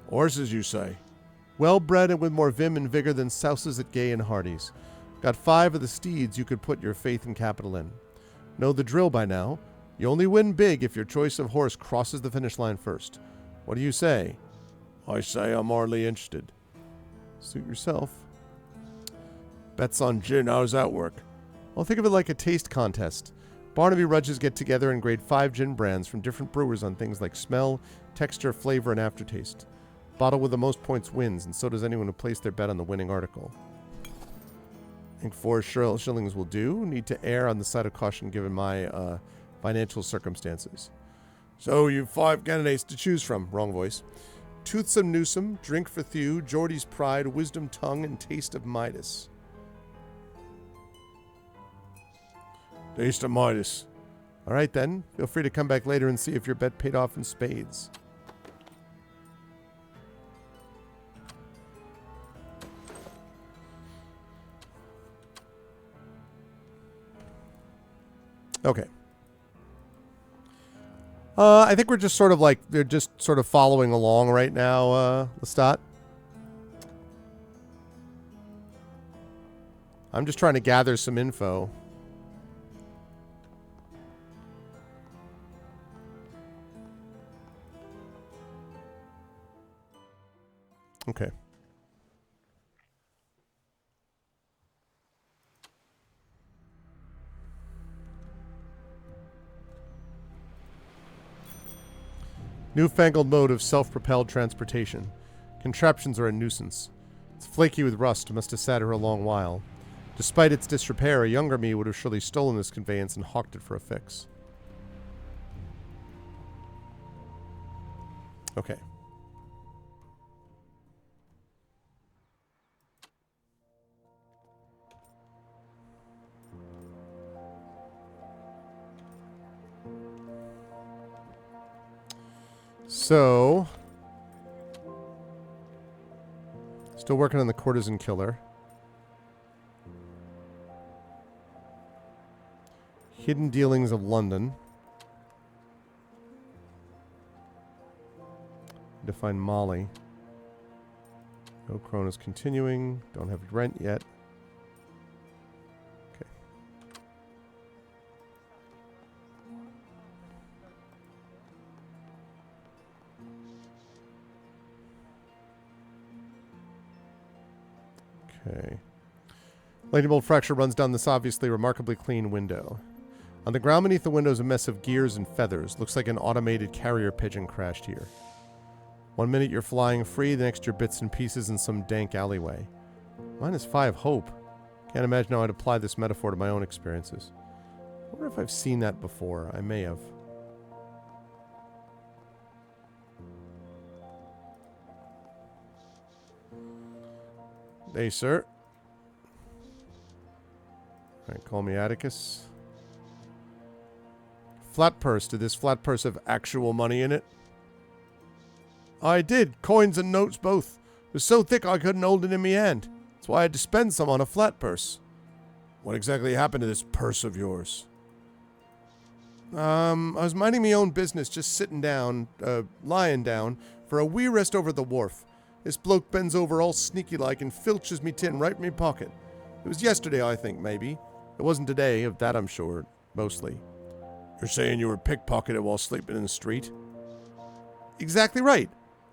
Speaker 2: Horses, you say?
Speaker 1: Well-bred and with more vim and vigor than souses at Gay and Hardy's. Got 5 of the steeds you could put your faith and capital in. Know the drill by now. You only win big if your choice of horse crosses the finish line first. What do you say?
Speaker 2: I say I'm hardly interested.
Speaker 1: Suit yourself.
Speaker 2: Bets on gin, how does that work?
Speaker 1: Well, think of it like a taste contest. Barnaby Rudges get together and grade 5 gin brands from different brewers on things like smell, texture, flavor, and aftertaste. Bottle with the most points wins, and so does anyone who placed their bet on the winning article.
Speaker 2: I think 4 shillings will do. Need to err on the side of caution given my financial circumstances. So you've 5 candidates to choose from. Wrong voice. Toothsome Newsome, Drink for Thew, Geordie's Pride, Wisdom Tongue, and Taste of Midas. Taste of Midas. All right, then. Feel free to come back later and see if your bet paid off in spades. Okay. I think we're just sort of like, they're just sort of following along right now, Lestat. I'm just trying to gather some info. Okay. Newfangled mode of self-propelled transportation. Contraptions are a nuisance. It's flaky with rust, must have sat here a long while. Despite its disrepair, a younger me would have surely stolen this conveyance and hawked it for a fix. Okay. So, still working on the courtesan killer. Hidden dealings of London. Need to find Molly. No Kronos continuing. Don't have rent yet. Okay. Okay. Lightning bolt fracture runs down this obviously remarkably clean window. On the ground beneath the window is a mess of gears and feathers. Looks like an automated carrier pigeon crashed here. 1 minute you're flying free, the next you're bits and pieces in some dank alleyway. -5 hope. Can't imagine how I'd apply this metaphor to my own experiences. I wonder if I've seen that before. I may have. Hey, sir. Alright, call me Atticus. Flat purse. Did this flat purse have actual money in it? I did. Coins and notes both. It was so thick I couldn't hold it in my hand. That's why I had to spend some on a flat purse. What exactly happened to this purse of yours? I was minding my own business, just sitting down, lying down, for a wee rest over the wharf. This bloke bends over all sneaky-like and filches me tin right in me pocket. It was yesterday, I think, maybe. It wasn't today, of that I'm sure, mostly. You're saying you were pickpocketed while sleeping in the street? Exactly right.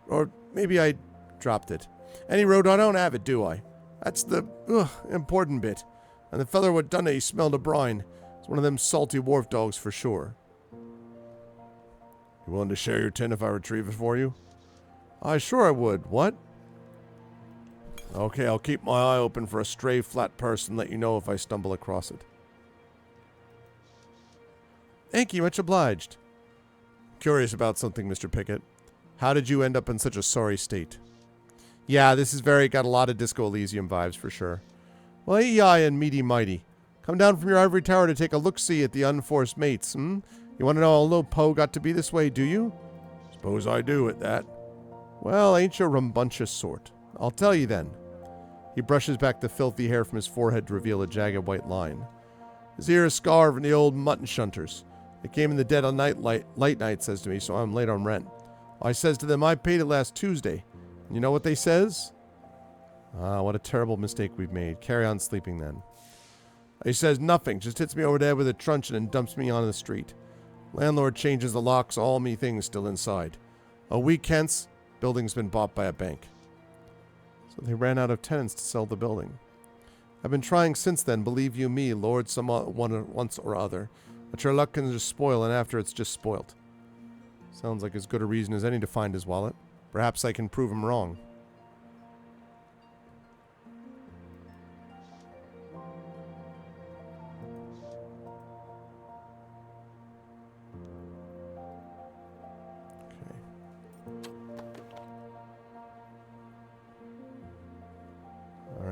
Speaker 2: Or maybe I dropped it. Any road I don't have it, do I? That's the important bit. And the feller what done it, he smelled of brine. It's one of them salty wharf dogs for sure. You willing to share your tin if I retrieve it for you? Sure I would. What? Okay, I'll keep my eye open for a stray flat purse and let you know if I stumble across it. Thank you, much obliged. Curious about something, Mr. Pickett. How did you end up in such a sorry state? Yeah, this is got a lot of Disco Elysium vibes for sure. Well, ei and meaty mighty. Come down from your ivory tower to take a look-see at the unforced mates, You want to know how little Poe got to be this way, do you? Suppose I do at that. Well, ain't you a rambunctious sort. I'll tell you then. He brushes back the filthy hair from his forehead to reveal a jagged white line. This here is Scarve and the old mutton shunters. They came in the dead of night, light night, says to me, so I'm late on rent. I says to them, I paid it last Tuesday. And you know what they says? What a terrible mistake we've made. Carry on sleeping then. He says nothing, just hits me over the head with a truncheon and dumps me on the street. Landlord changes the locks, all me things still inside. A week hence, building's been bought by a bank. So they ran out of tenants to sell the building. I've been trying since then, believe you me, Lord, once or other. But your luck can just spoil, and after it's just spoilt. Sounds like as good a reason as any to find his wallet. Perhaps I can prove him wrong.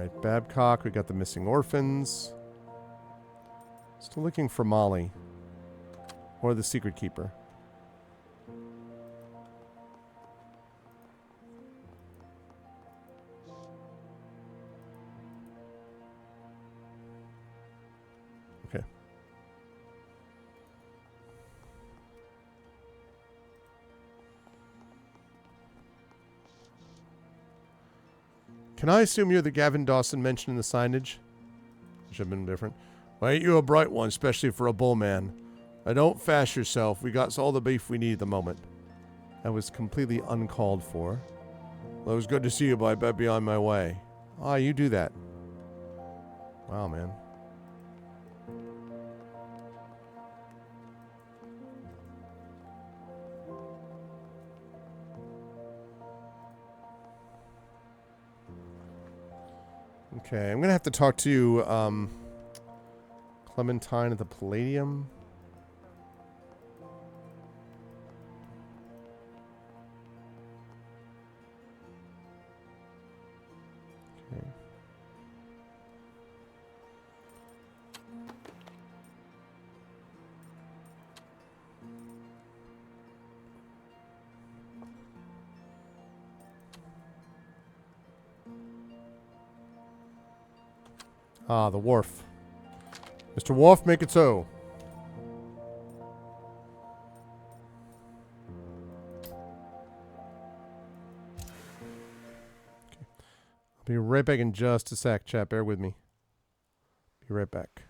Speaker 1: Alright, Babcock, we got the missing orphans. Still looking for Molly. Or the Secret Keeper. Okay. Can I assume you're the Gavin Dawson mentioned in the signage? Should have been different. Well, ain't you a bright one, especially for a bullman? Don't fash yourself. We got all the beef we need at the moment. That was completely uncalled for. Well, it was good to see you, but I better be on my way. Ah, you do that. Wow, man. Okay, I'm going to have to talk to Clementine at the Palladium. Okay. Ah, the wharf. Mr. Wharf, make it so. Okay. I'll be right back in just a sec, chat. Bear with me. Be right back.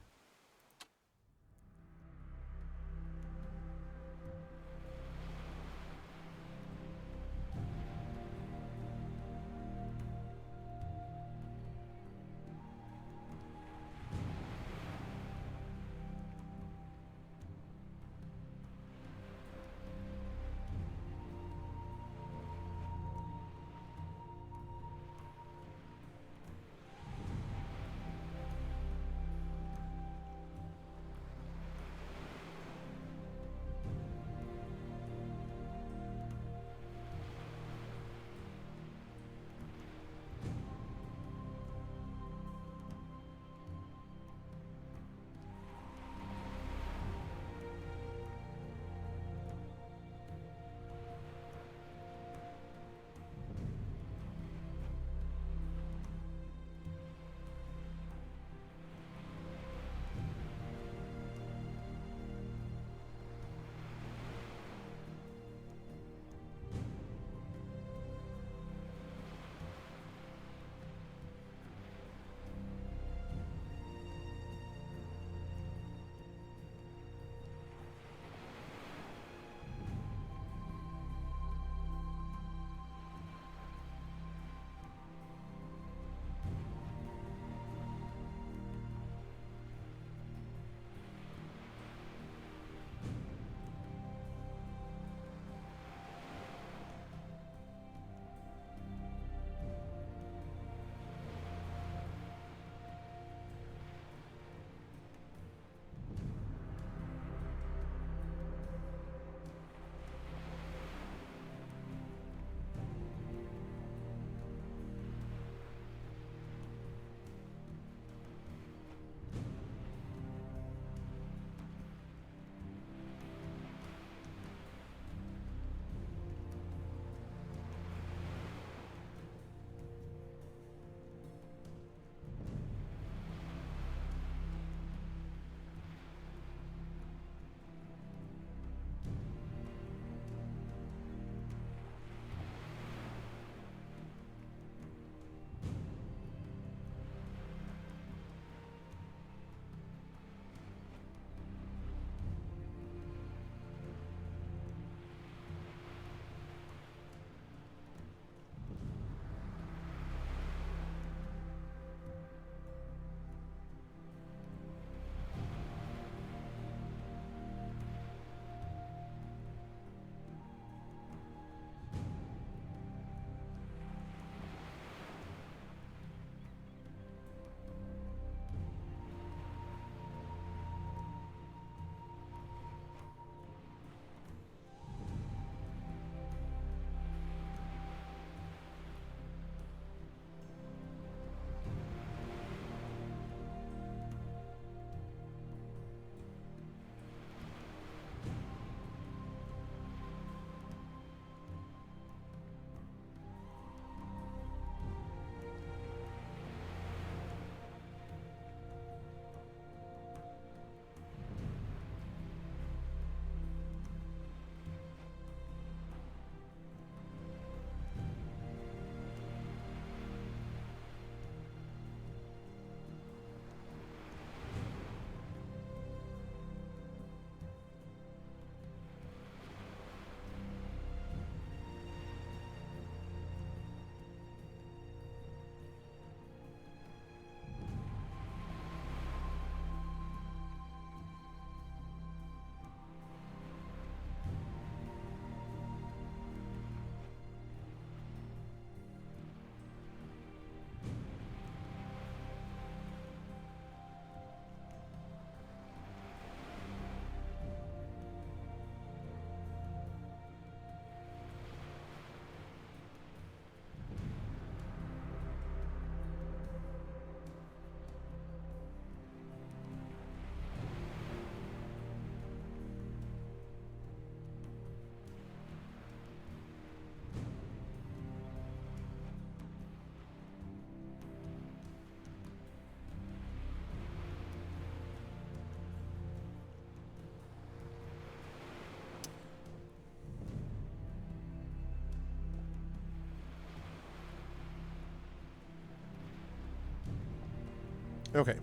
Speaker 1: Okay.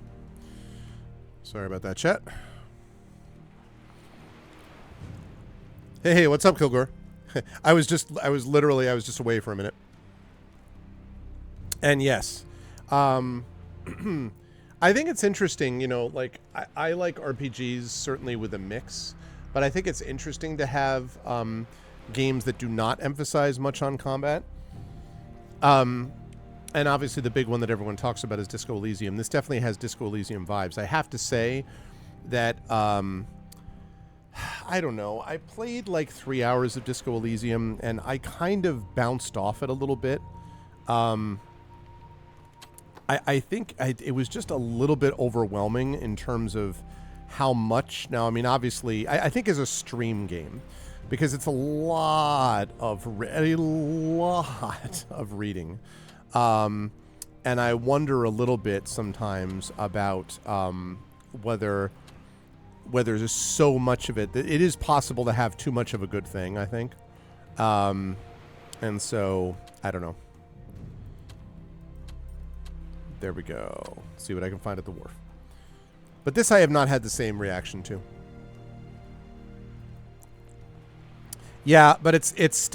Speaker 1: Sorry about that, chat. Hey, what's up, Kilgore? I was just away for a minute. And yes, I think it's interesting, you know, like I like RPGs certainly with a mix, but I think it's interesting to have games that do not emphasize much on combat. And obviously the big one that everyone talks about is Disco Elysium. This definitely has Disco Elysium vibes. I have to say that I don't know. I played like 3 hours of Disco Elysium and I kind of bounced off it a little bit. I think it was just a little bit overwhelming in terms of how much. Now, I mean, obviously, I think as a stream game, because it's a lot of reading, and I wonder a little bit sometimes about whether there's so much of it that it is possible to have too much of a good thing. I think, and so I don't know. There we go. See what I can find at the wharf. But this I have not had the same reaction to. Yeah, but it's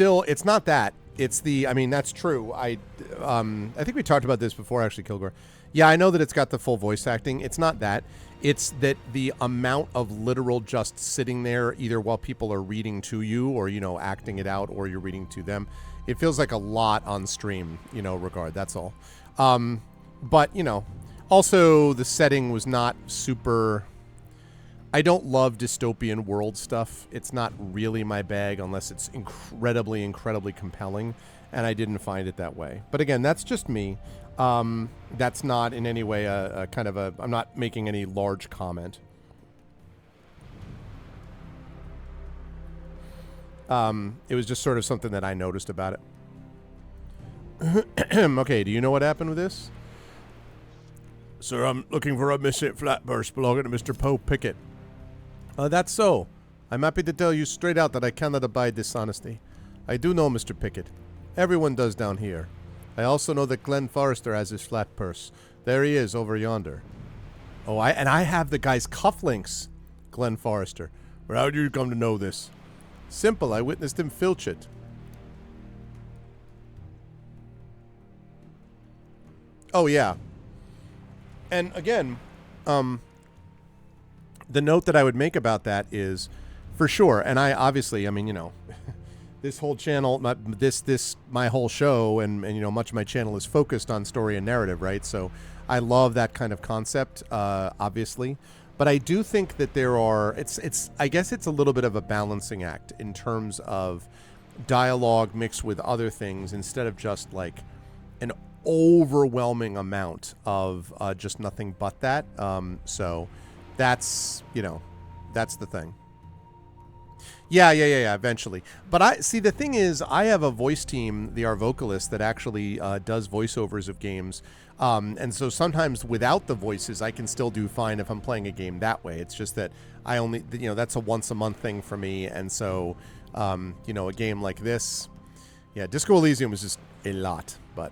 Speaker 1: not that. It's the, I mean, that's true. I think we talked about this before, actually, Kilgore. Yeah, I know that it's got the full voice acting. It's not that. It's that the amount of literal just sitting there, either while people are reading to you or, you know, acting it out, or you're reading to them. It feels like a lot on stream, you know, regard. That's all. But, you know, also the setting was not super... I don't love dystopian world stuff. It's not really my bag unless it's incredibly, incredibly compelling, and I didn't find it that way. But again, that's just me. That's not in any way a kind of a... I'm not making any large comment. It was just sort of something that I noticed about it. Okay, do you know what happened with this?
Speaker 2: Sir, I'm looking for a missing flatburst belonging to Mr. Poe Pickett.
Speaker 1: That's so. I'm happy to tell you straight out that I cannot abide dishonesty. I do know Mr. Pickett. Everyone does down here. I also know that Glenn Forrester has his flat purse. There he is, over yonder. Oh, I have the guy's cufflinks, Glenn Forrester.
Speaker 2: But how did you come to know this?
Speaker 1: Simple. I witnessed him filch it. Oh, yeah. And again, the note that I would make about that is, for sure, and I obviously, I mean, you know, this whole channel, my whole show, and you know, much of my channel is focused on story and narrative, right? So I love that kind of concept, obviously. But I do think that there are, I guess it's a little bit of a balancing act in terms of dialogue mixed with other things instead of just like an overwhelming amount of just nothing but that. So that's, you know, that's the thing. Yeah, eventually. But I see, the thing is, I have a voice team, the Our Vocalist, that actually does voiceovers of games. And so sometimes without the voices, I can still do fine if I'm playing a game that way. It's just that I only, you know, that's a once a month thing for me. And so, you know, a game like this, yeah, Disco Elysium was just a lot, but...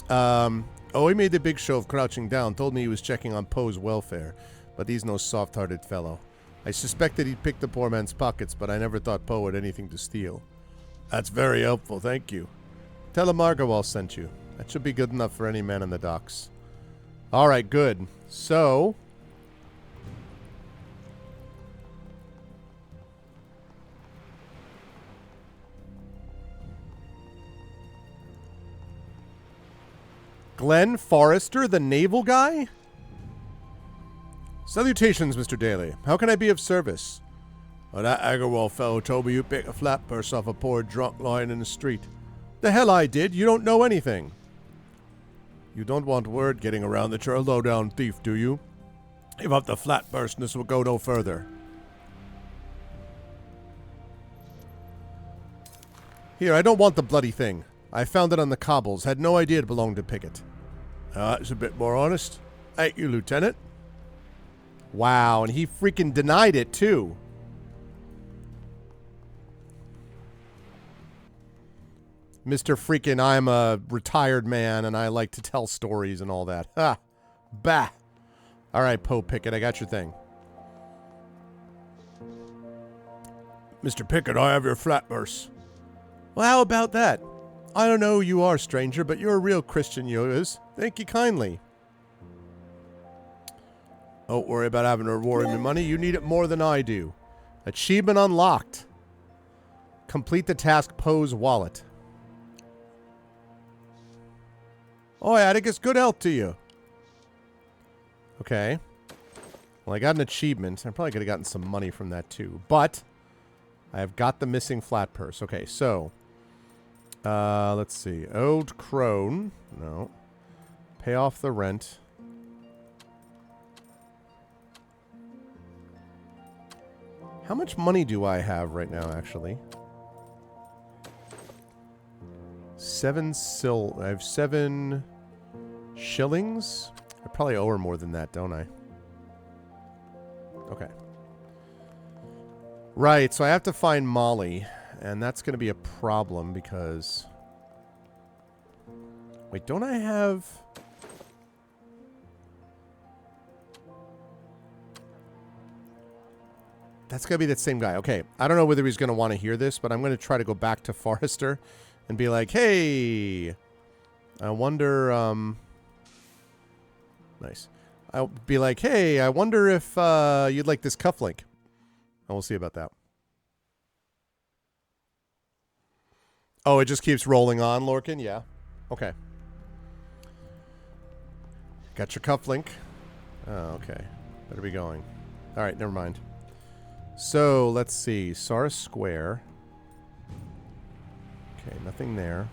Speaker 1: Oh, he made the big show of crouching down, told me he was checking on Poe's welfare, but he's no soft-hearted fellow. I suspected he'd pick the poor man's pockets, but I never thought Poe had anything to steal.
Speaker 2: That's very helpful, thank you.
Speaker 1: Tell him Margawal sent you. That should be good enough for any man in the docks. All right, good. So... Glenn Forrester, the naval guy? Salutations, Mr. Daly. How can I be of service?
Speaker 2: Well, that Agarwal fellow told me you picked a flat purse off a poor drunk lying in the street.
Speaker 1: The hell I did. You don't know anything.
Speaker 2: You don't want word getting around that you're a low-down thief, do you? Give up the flat purse and this will go no further.
Speaker 1: Here, I don't want the bloody thing. I found it on the cobbles. Had no idea it belonged to Pickett.
Speaker 2: That's a bit more honest. Thank you, Lieutenant.
Speaker 1: Wow, and he freaking denied it, too. Mr. Freaking, I'm a retired man, and I like to tell stories and all that. Ha! Bah. All right, Poe Pickett, I got your thing.
Speaker 2: Mr. Pickett, I have your flatburs.
Speaker 1: Well, how about that? I don't know who you are, stranger, but you're a real Christian, you is. Thank you kindly. Don't worry about having to reward me money. You need it more than I do. Achievement unlocked. Complete the task Poe's wallet. Oh, Atticus, good health to you. Okay. Well, I got an achievement. I probably could have gotten some money from that too. But I have got the missing flat purse. Okay, so let's see. Old crone. No. Pay off the rent. How much money do I have right now, actually? I have 7 shillings. I probably owe her more than that, don't I? Okay. Right, so I have to find Molly, and that's going to be a problem because... Wait, don't I have... That's going to be that same guy. Okay, I don't know whether he's going to want to hear this, but I'm going to try to go back to Forrester and be like, hey, I wonder, nice. I'll be like, hey, I wonder if you'd like this cufflink. And we'll see about that. Oh, it just keeps rolling on, Lorcan? Yeah. Okay. Got your cufflink. Oh, okay. Better be going. All right, never mind. So, let's see. Saris Square. Okay, nothing there.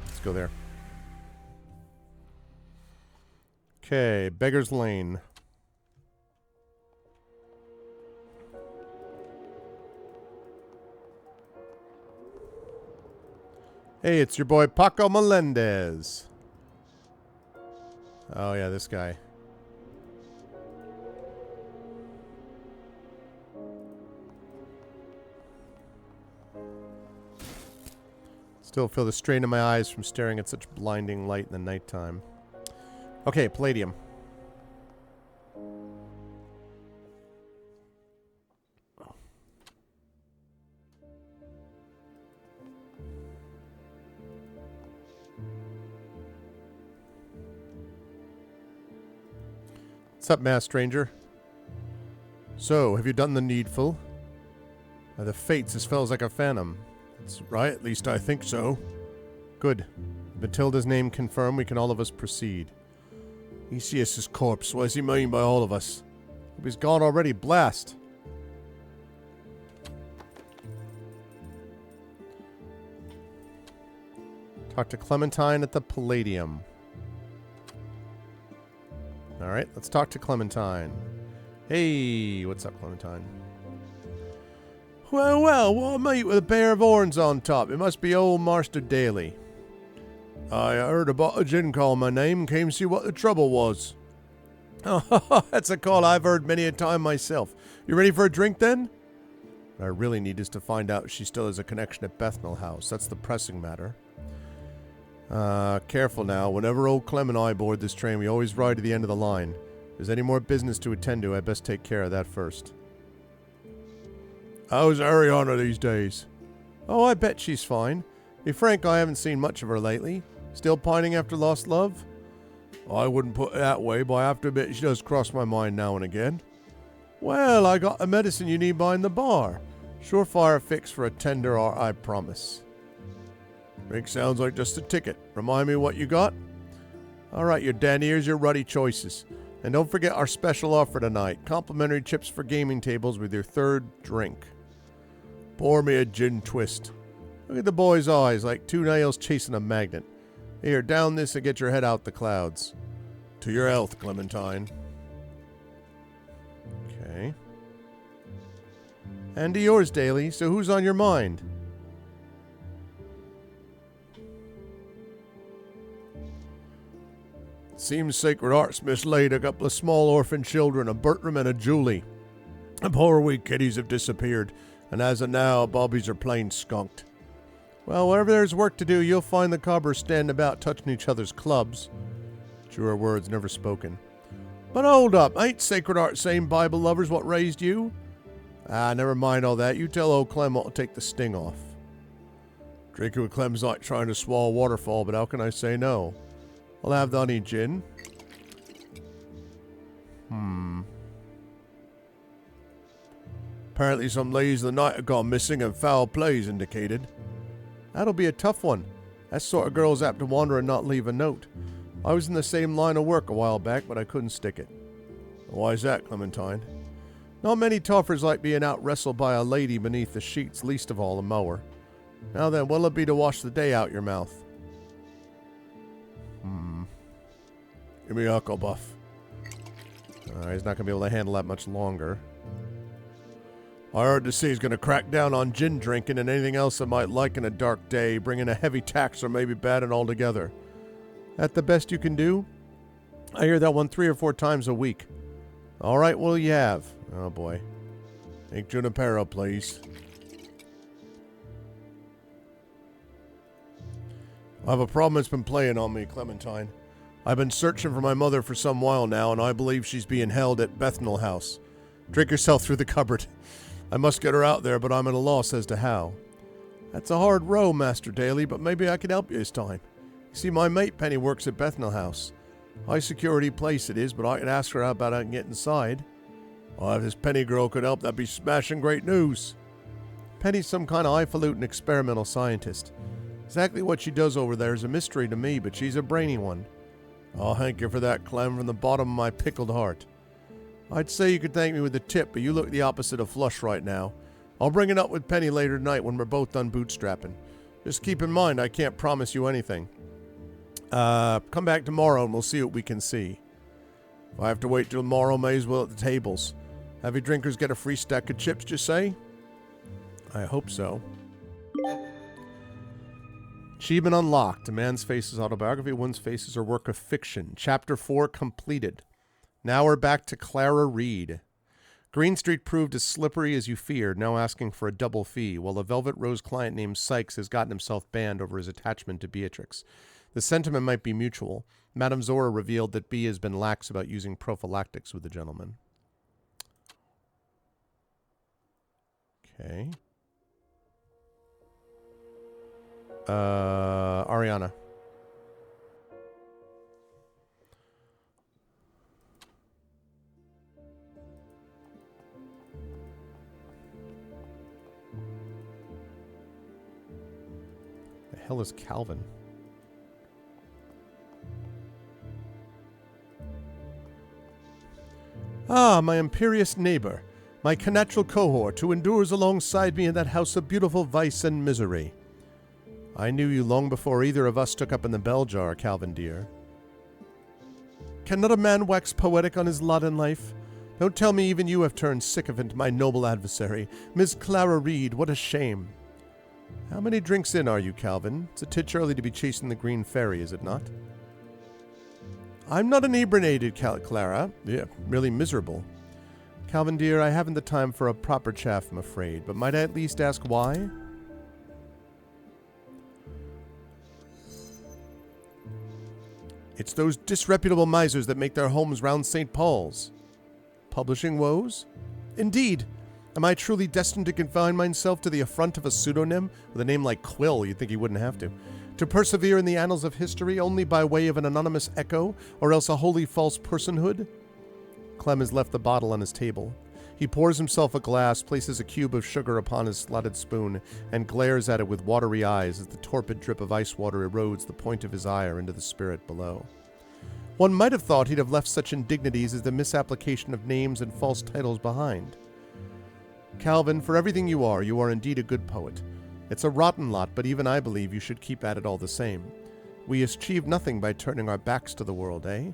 Speaker 1: Let's go there. Okay, Beggar's Lane. Hey, it's your boy Paco Melendez. Oh, yeah, this guy. Still feel the strain in my eyes from staring at such blinding light in the nighttime. Okay, Palladium. What's up, masked stranger? So, have you done the needful? By the fates, this feels like a phantom.
Speaker 2: That's right, at least I think so.
Speaker 1: Good. Matilda's name confirmed, we can all of us proceed.
Speaker 2: Theseus' corpse, what does he mean by all of us?
Speaker 1: Hope he's gone already, blast. Talk to Clementine at the Palladium. Alright, let's talk to Clementine. Hey, what's up, Clementine? Well, what a mate with a pair of horns on top. It must be old Master Daly.
Speaker 2: I heard about a gin call my name and came to see what the trouble was.
Speaker 1: Oh, that's a call I've heard many a time myself. You ready for a drink, then? What I really need is to find out if she still has a connection at Bethnal House. That's the pressing matter. Careful now. Whenever old Clem and I board this train, we always ride to the end of the line. If there's any more business to attend to, I'd best take care of that first.
Speaker 2: How's Ariana these days?
Speaker 1: Oh, I bet she's fine. To be frank, I haven't seen much of her lately. Still pining after lost love?
Speaker 2: I wouldn't put it that way, but I have to admit she does cross my mind now and again.
Speaker 1: Well, I got the medicine you need behind the bar. Surefire fix for a tender heart, I promise.
Speaker 2: Drink sounds like just a ticket. Remind me what you got?
Speaker 1: All right, you dandy, here's your ruddy choices. And don't forget our special offer tonight. Complimentary chips for gaming tables with your third drink.
Speaker 2: Pour me a gin twist.
Speaker 1: Look at the boy's eyes, like 2 nails chasing a magnet. Here, down this and get your head out the clouds.
Speaker 2: To your health, Clementine.
Speaker 1: Okay. And to yours, Daly. So who's on your mind?
Speaker 2: Seems Sacred Heart's mislaid a couple of small orphan children, a Bertram and a Julie. The poor wee kiddies have disappeared, and as of now, bobbies are plain skunked.
Speaker 1: Well, wherever there's work to do, you'll find the cobbers standing about touching each other's clubs. Truer words never spoken.
Speaker 2: But hold up, ain't Sacred Heart same Bible lovers what raised you?
Speaker 1: Ah, never mind all that. You tell old Clem I'll take the sting off.
Speaker 2: Drinking with Clem's like trying to swallow a waterfall, but how can I say no? I'll have the honey gin. Apparently some ladies of the night have gone missing and foul plays indicated.
Speaker 1: That'll be a tough one. That sort of girl's apt to wander and not leave a note. I was in the same line of work a while back, but I couldn't stick it.
Speaker 2: Why's that, Clementine?
Speaker 1: Not many toffers like being out-wrestled by a lady beneath the sheets, least of all a mower. Now then, what'll it be to wash the day out your mouth?
Speaker 2: Give me Hucklebuff.
Speaker 1: He's not going to be able to handle that much longer.
Speaker 2: I heard the sea's going to crack down on gin drinking and anything else that might like in a dark day, bringing a heavy tax or maybe bad and altogether.
Speaker 1: That the best you can do? I hear that one 3 or 4 times a week. All right, what'll you have? Oh, boy.
Speaker 2: Ink Junipero, please. I have a problem that's been playing on me, Clementine. I've been searching for my mother for some while now, and I believe she's being held at Bethnal House.
Speaker 1: Drink yourself through the cupboard.
Speaker 2: I must get her out there, but I'm at a loss as to how.
Speaker 1: That's a hard row, Master Daly, but maybe I can help you this time. You see, my mate Penny works at Bethnal House. High security place it is, but I can ask her how about I can get inside.
Speaker 2: Well, if this Penny girl could help, that'd be smashing great news.
Speaker 1: Penny's some kind of highfalutin experimental scientist. Exactly what she does over there is a mystery to me, but she's a brainy one.
Speaker 2: I'll thank you for that, Clem, from the bottom of my pickled heart.
Speaker 1: I'd say you could thank me with a tip, but you look the opposite of flush right now. I'll bring it up with Penny later tonight when we're both done bootstrapping. Just keep in mind, I can't promise you anything. Come back tomorrow and we'll see what we can see.
Speaker 2: If I have to wait till tomorrow, may as well at the tables. Heavy drinkers get a free stack of chips, you say?
Speaker 1: I hope so. Achievement unlocked. A man's face is autobiography. One's face is a work of fiction. Chapter 4 completed. Now we're back to Clara Reed. Green Street proved as slippery as you feared, now asking for a double fee, while a Velvet Rose client named Sykes has gotten himself banned over his attachment to Beatrix. The sentiment might be mutual. Madame Zora revealed that B has been lax about using prophylactics with the gentleman. Okay. Ariana. The hell is Calvin? Ah, my imperious neighbor, my connatural cohort who endures alongside me in that house of beautiful vice and misery. I knew you long before either of us took up in the bell jar, Calvin dear. Cannot a man wax poetic on his lot in life? Don't tell me even you have turned sycophant, my noble adversary. Miss Clara Reed, what a shame. How many drinks in are you, Calvin? It's a titch early to be chasing the green fairy, is it not? I'm not inebriated, Clara. Yeah, really miserable. Calvin dear, I haven't the time for a proper chaff, I'm afraid, but might I at least ask why? It's those disreputable misers that make their homes round St. Paul's. Publishing woes? Indeed. Am I truly destined to confine myself to the affront of a pseudonym? With a name like Quill, you'd think he wouldn't have to. To persevere in the annals of history only by way of an anonymous echo, or else a wholly false personhood? Clem has left the bottle on his table. He pours himself a glass, places a cube of sugar upon his slotted spoon, and glares at it with watery eyes as the torpid drip of ice water erodes the point of his ire into the spirit below. One might have thought he'd have left such indignities as the misapplication of names and false titles behind. Calvin, for everything you are indeed a good poet. It's a rotten lot, but even I believe you should keep at it all the same. We achieve nothing by turning our backs to the world, eh?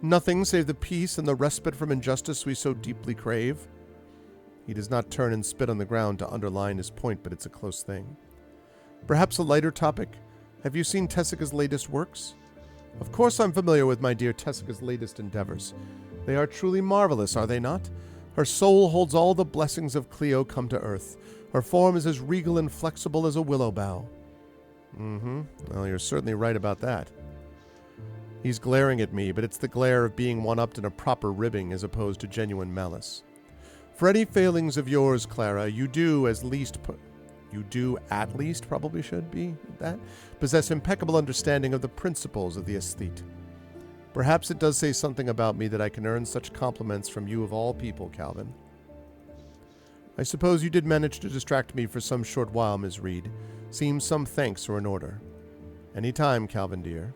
Speaker 1: Nothing save the peace and the respite from injustice we so deeply crave. He does not turn and spit on the ground to underline his point, but it's a close thing. Perhaps a lighter topic. Have you seen Tessica's latest works? Of course I'm familiar with my dear Tessica's latest endeavors. They are truly marvelous, are they not? Her soul holds all the blessings of Cleo come to earth. Her form is as regal and flexible as a willow bough. Mm-hmm. Well, you're certainly right about that. He's glaring at me, but it's the glare of being one-upped in a proper ribbing as opposed to genuine malice. For any failings of yours, Clara, you do at least probably should be that, possess impeccable understanding of the principles of the aesthete. Perhaps it does say something about me that I can earn such compliments from you of all people, Calvin. I suppose you did manage to distract me for some short while, Ms. Reed. Seems some thanks are in order. Any time, Calvin dear.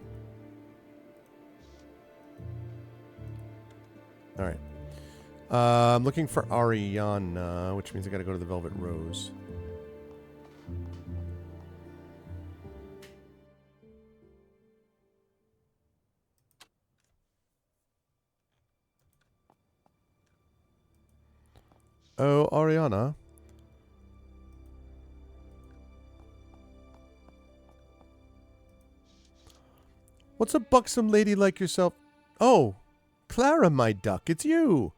Speaker 1: All right. I'm looking for Ariana, which means I gotta go to the Velvet Rose. Oh, Ariana. What's a buxom lady like yourself? Oh, Clara, my duck, it's you.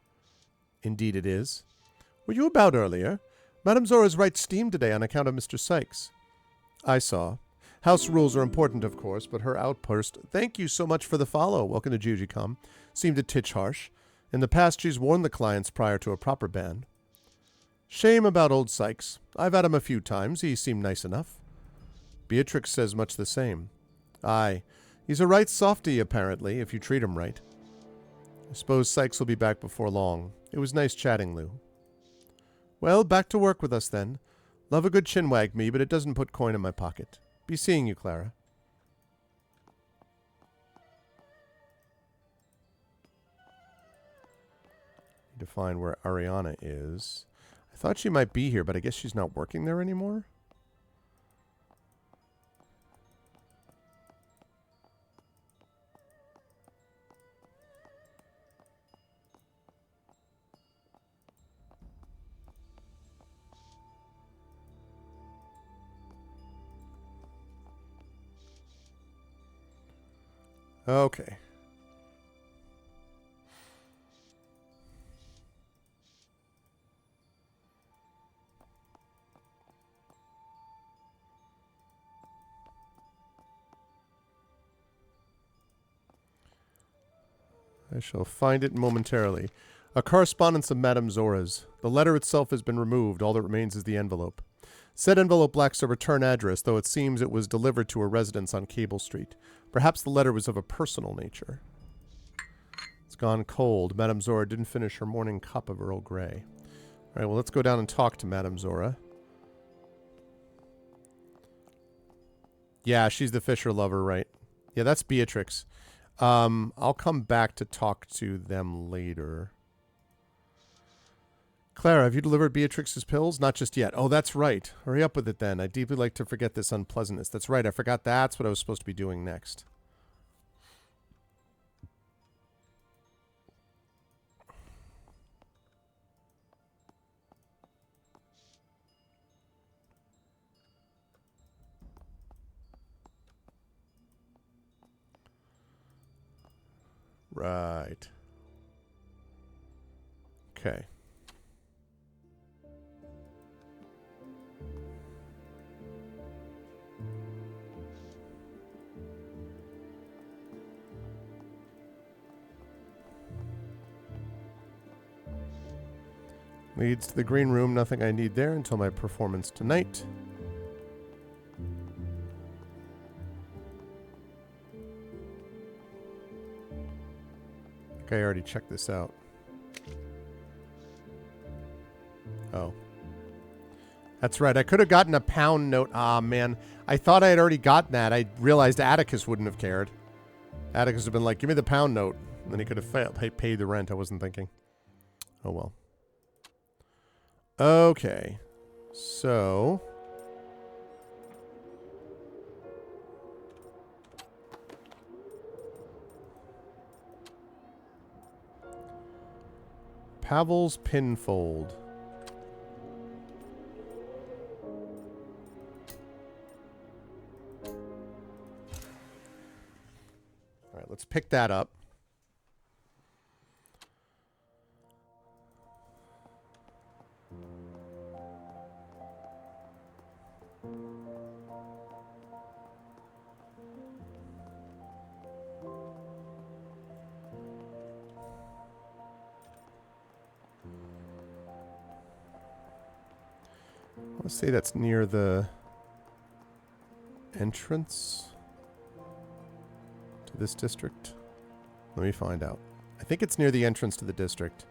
Speaker 1: Indeed it is. Were you about earlier? Madame Zora's right steamed today on account of Mr. Sykes. I saw. House rules are important, of course, but her outburst, thank you so much for the follow, welcome to Jujicom, seemed a titch harsh. In the past, she's warned the clients prior to a proper ban. Shame about old Sykes. I've had him a few times. He seemed nice enough. Beatrix says much the same. Aye. He's a right softy, apparently, if you treat him right. I suppose Sykes will be back before long. It was nice chatting, Lou. Well, back to work with us, then. Love a good chinwag me, but it doesn't put coin in my pocket. Be seeing you, Clara. Need to find where Ariana is. I thought she might be here, but I guess she's not working there anymore? Okay. I shall find it momentarily. A correspondence of Madame Zora's. The letter itself has been removed. All that remains is the envelope. Said envelope lacks a return address, though it seems it was delivered to a residence on Cable Street. Perhaps the letter was of a personal nature. It's gone cold. Madame Zora didn't finish her morning cup of Earl Grey. All right, well, let's go down and talk to Madame Zora. Yeah, she's the Fisher lover, right? Yeah, that's Beatrix. I'll come back to talk to them later. Clara, have you delivered Beatrix's pills? Not just yet. Oh, that's right. Hurry up with it then. I'd deeply like to forget this unpleasantness. That's right. I forgot that's what I was supposed to be doing next. Right. Okay. Leads to the green room. Nothing I need there until my performance tonight. I already checked this out. Oh. That's right. I could have gotten a pound note. Ah, man. I thought I had already gotten that. I realized Atticus wouldn't have cared. Atticus would have been like, give me the pound note. And then he could have paid the rent. I wasn't thinking. Oh, well. Okay. So... Pavel's Pinfold. All right, let's pick that up. Let's say that's near the entrance to this district. Let me find out. I think it's near the entrance to the district.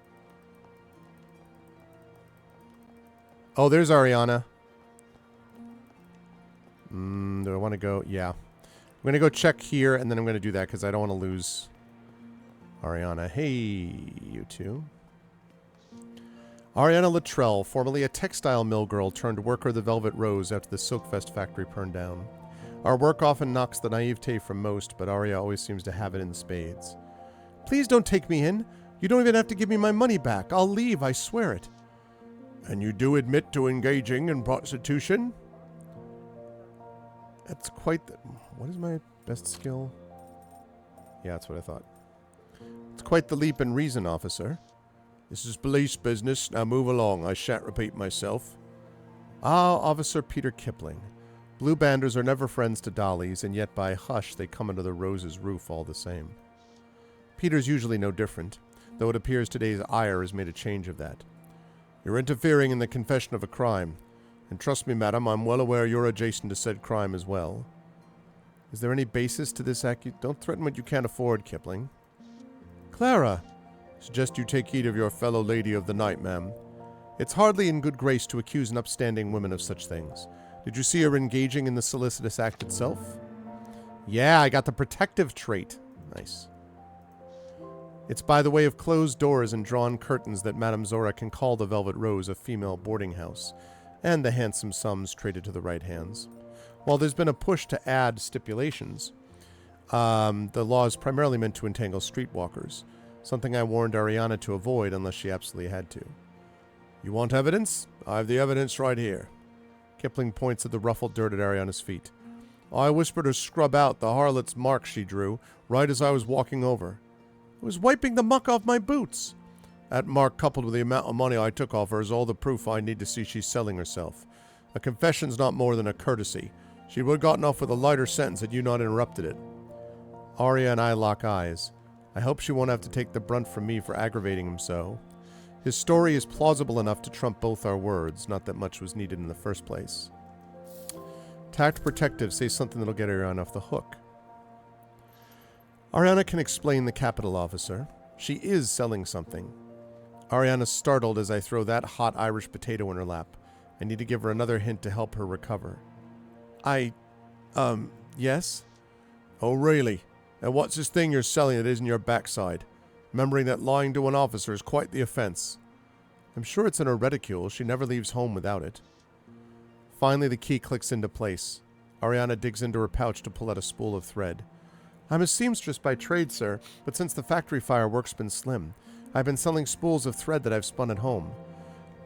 Speaker 1: Oh, there's Ariana. Do I want to go? Yeah. I'm going to go check here, and then I'm going to do that because I don't want to lose Ariana. Hey, you two. Ariana Luttrell, formerly a textile mill girl turned worker of the Velvet Rose after the Silkfest factory burned down. Our work often knocks the naivete from most, but Aria always seems to have it in spades. Please don't take me in. You don't even have to give me my money back. I'll leave, I swear it.
Speaker 2: And you do admit to engaging in prostitution?
Speaker 1: That's quite the... What is my best skill? Yeah, that's what I thought. It's quite the leap in reason, officer.
Speaker 2: This is police business. Now move along. I shan't repeat myself.
Speaker 1: Ah, Officer Peter Kipling. Blue banders are never friends to dollies, and yet by hush they come under the Rose's roof all the same. Peter's usually no different, though it appears today's ire has made a change of that.
Speaker 2: You're interfering in the confession of a crime. And trust me, madam, I'm well aware you're adjacent to said crime as well.
Speaker 1: Is there any basis to this Don't threaten what you can't afford, Kipling.
Speaker 2: Clara! Suggest you take heed of your fellow lady of the night, ma'am.
Speaker 1: It's hardly in good grace to accuse an upstanding woman of such things. Did you see her engaging in the solicitous act itself? Yeah, I got the protective trait. Nice. It's by the way of closed doors and drawn curtains that Madame Zora can call the Velvet Rose a female boarding house, and the handsome sums traded to the right hands. While there's been a push to add stipulations, the law is primarily meant to entangle streetwalkers, something I warned Ariana to avoid unless she absolutely had to.
Speaker 2: You want evidence? I have the evidence right here.
Speaker 1: Kipling points at the ruffled dirt at Ariana's feet.
Speaker 2: I whispered her scrub out the harlot's mark she drew, right as I was walking over.
Speaker 1: I was wiping the muck off my boots.
Speaker 2: That mark, coupled with the amount of money I took off her, is all the proof I need to see she's selling herself. A confession's not more than a courtesy. She would have gotten off with a lighter sentence had you not interrupted it.
Speaker 1: Arya and I lock eyes. I hope she won't have to take the brunt from me for aggravating him so. His story is plausible enough to trump both our words, not that much was needed in the first place. Tact Protective says something that'll get Ariana off the hook. Ariana can explain the capital officer. She is selling something. Ariana's startled as I throw that hot Irish potato in her lap. I need to give her another hint to help her recover. Yes?
Speaker 2: Oh, really? And what's this thing you're selling that isn't your backside? Remembering that lying to an officer is quite the offense.
Speaker 1: I'm sure it's in her reticule. She never leaves home without it. Finally, the key clicks into place. Ariana digs into her pouch to pull out a spool of thread. I'm a seamstress by trade, sir, but since the factory fire, work's been slim. I've been selling spools of thread that I've spun at home.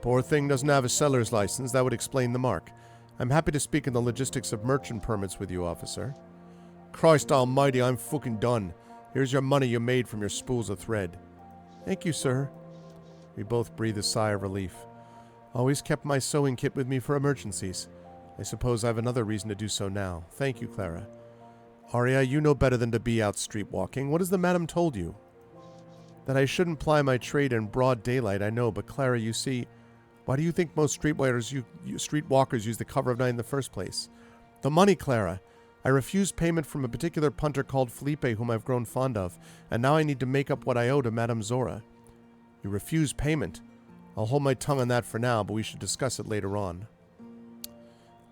Speaker 2: Poor thing doesn't have a seller's license.
Speaker 1: That would explain the mark. I'm happy to speak in the logistics of merchant permits with you, officer.
Speaker 2: Christ almighty, I'm fucking done. Here's your money you made from your spools of thread.
Speaker 1: Thank you, sir. We both breathe a sigh of relief. Always kept my sewing kit with me for emergencies. I suppose I have another reason to do so now. Thank you, Clara. Arya, you know better than to be out street walking. What has the madam told you? That I shouldn't ply my trade in broad daylight, I know, but Clara, you see, why do you think most streetwalkers use the cover of night in the first place? The money, Clara. I refused payment from a particular punter called Felipe, whom I've grown fond of, and now I need to make up what I owe to Madame Zora. You refuse payment? I'll hold my tongue on that for now, but we should discuss it later on.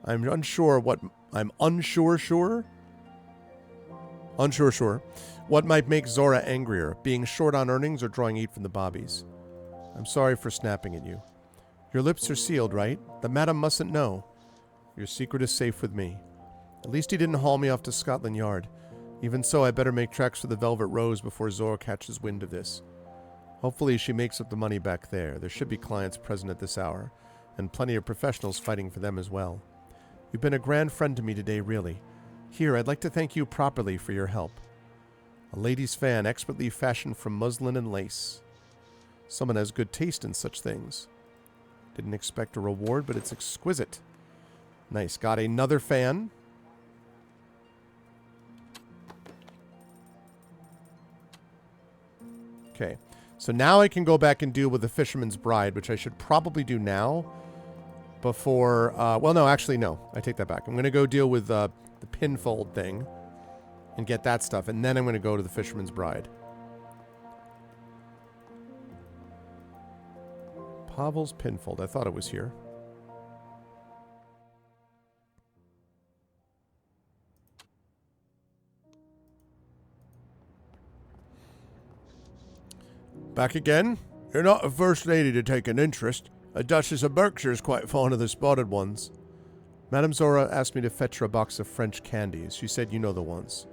Speaker 1: Unsure what might make Zora angrier, being short on earnings or drawing heat from the bobbies. I'm sorry for snapping at you. Your lips are sealed, right? The madam mustn't know. Your secret is safe with me. At least he didn't haul me off to Scotland Yard. Even so, I better make tracks for the Velvet Rose before Zora catches wind of this. Hopefully she makes up the money back there. There should be clients present at this hour, and plenty of professionals fighting for them as well. You've been a grand friend to me today, really. Here, I'd like to thank you properly for your help. A lady's fan expertly fashioned from muslin and lace. Someone has good taste in such things. Didn't expect a reward, but it's exquisite. Nice. Got another fan. Okay. So now I can go back and deal with the Fisherman's Bride, which I should probably do now. before... well, no, actually, no. I take that back. I'm going to go deal with the pinfold thing and get that stuff, and then I'm going to go to the Fisherman's Bride. Pavel's pinfold. I thought it was here.
Speaker 2: Back again? You're not a first lady to take an interest. A Duchess of Berkshire's quite fond of the spotted ones.
Speaker 1: Madame Zora asked me to fetch her a box of French candies. She said you know the ones.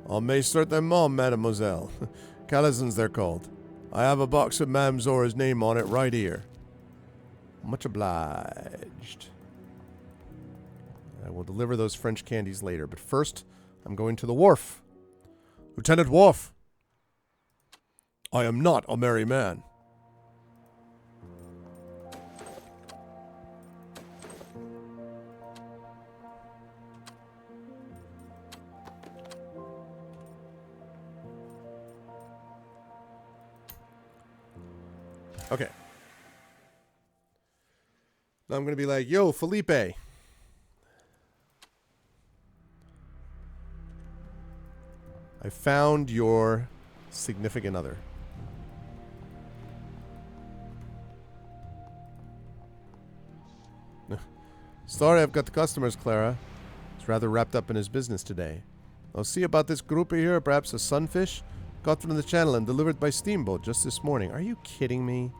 Speaker 2: I may sort them on, mademoiselle. Calazans they're called. I have a box with Madame Zora's name on it right here.
Speaker 1: Much obliged. I will deliver those French candies later, but first, I'm going to the wharf.
Speaker 2: Lieutenant Worf, I am not a merry man.
Speaker 1: Okay. Now I'm going to be like, yo, Felipe. I found your significant other. Sorry, I've got the customers, Clara. He's rather wrapped up in his business today. I'll see about this groupie here, perhaps a sunfish. Got from the channel and delivered by steamboat just this morning. Are you kidding me?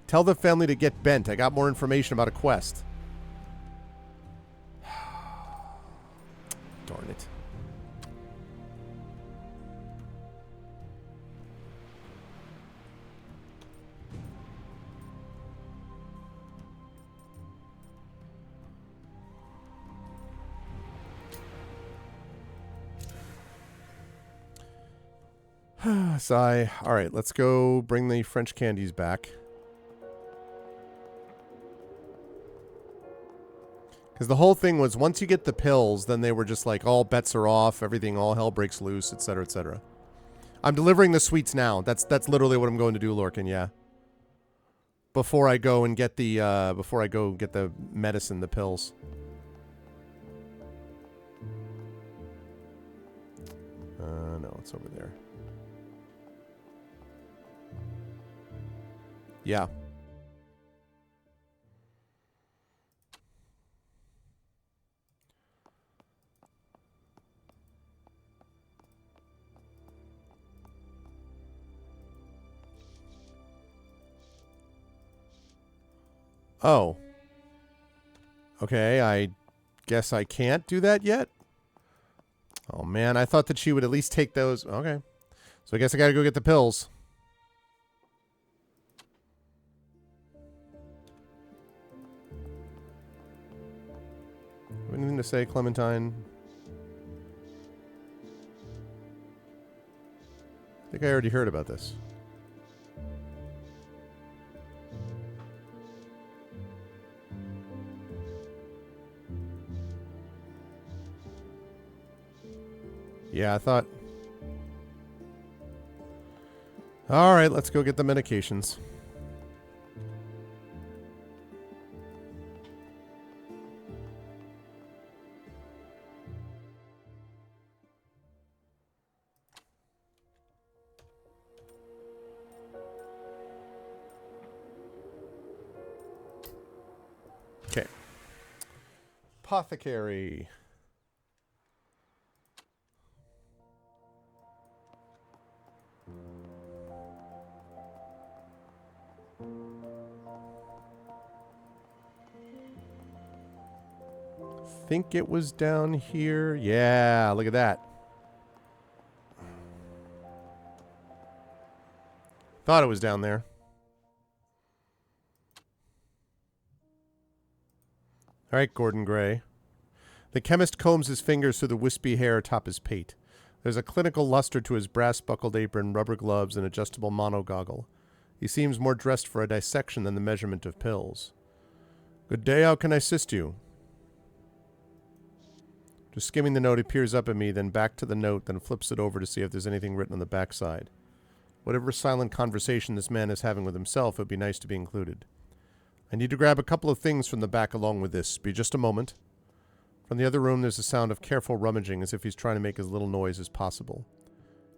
Speaker 1: Tell the family to get bent. I got more information about a quest. Darn it. Sigh. All right, let's go bring the French candies back. Because the whole thing was once you get the pills, then they were just like all bets are off, everything, all hell breaks loose, etc., etc. I'm delivering the sweets now. That's literally what I'm going to do, Lorcan. Yeah. Before I go and get the medicine, the pills. No, it's over there. Yeah. Oh. Okay, I guess I can't do that yet? Oh, man, I thought that she would at least take those. Okay. So I guess I gotta go get the pills. Anything to say, Clementine? I think I already heard about this. Yeah, I thought... Alright, let's go get the medications. Okay. Apothecary. Think it was down here. Yeah, look at that. Thought it was down there. All right, Gordon Gray. The chemist combs his fingers through the wispy hair atop his pate. There's a clinical luster to his brass-buckled apron, rubber gloves, and adjustable monogoggle. He seems more dressed for a dissection than the measurement of pills. Good day, how can I assist you? Just skimming the note, he peers up at me, then back to the note, then flips it over to see if there's anything written on the backside. Whatever silent conversation this man is having with himself, it would be nice to be included. I need to grab a couple of things from the back along with this. Be just a moment. From the other room, there's a sound of careful rummaging as if he's trying to make as little noise as possible.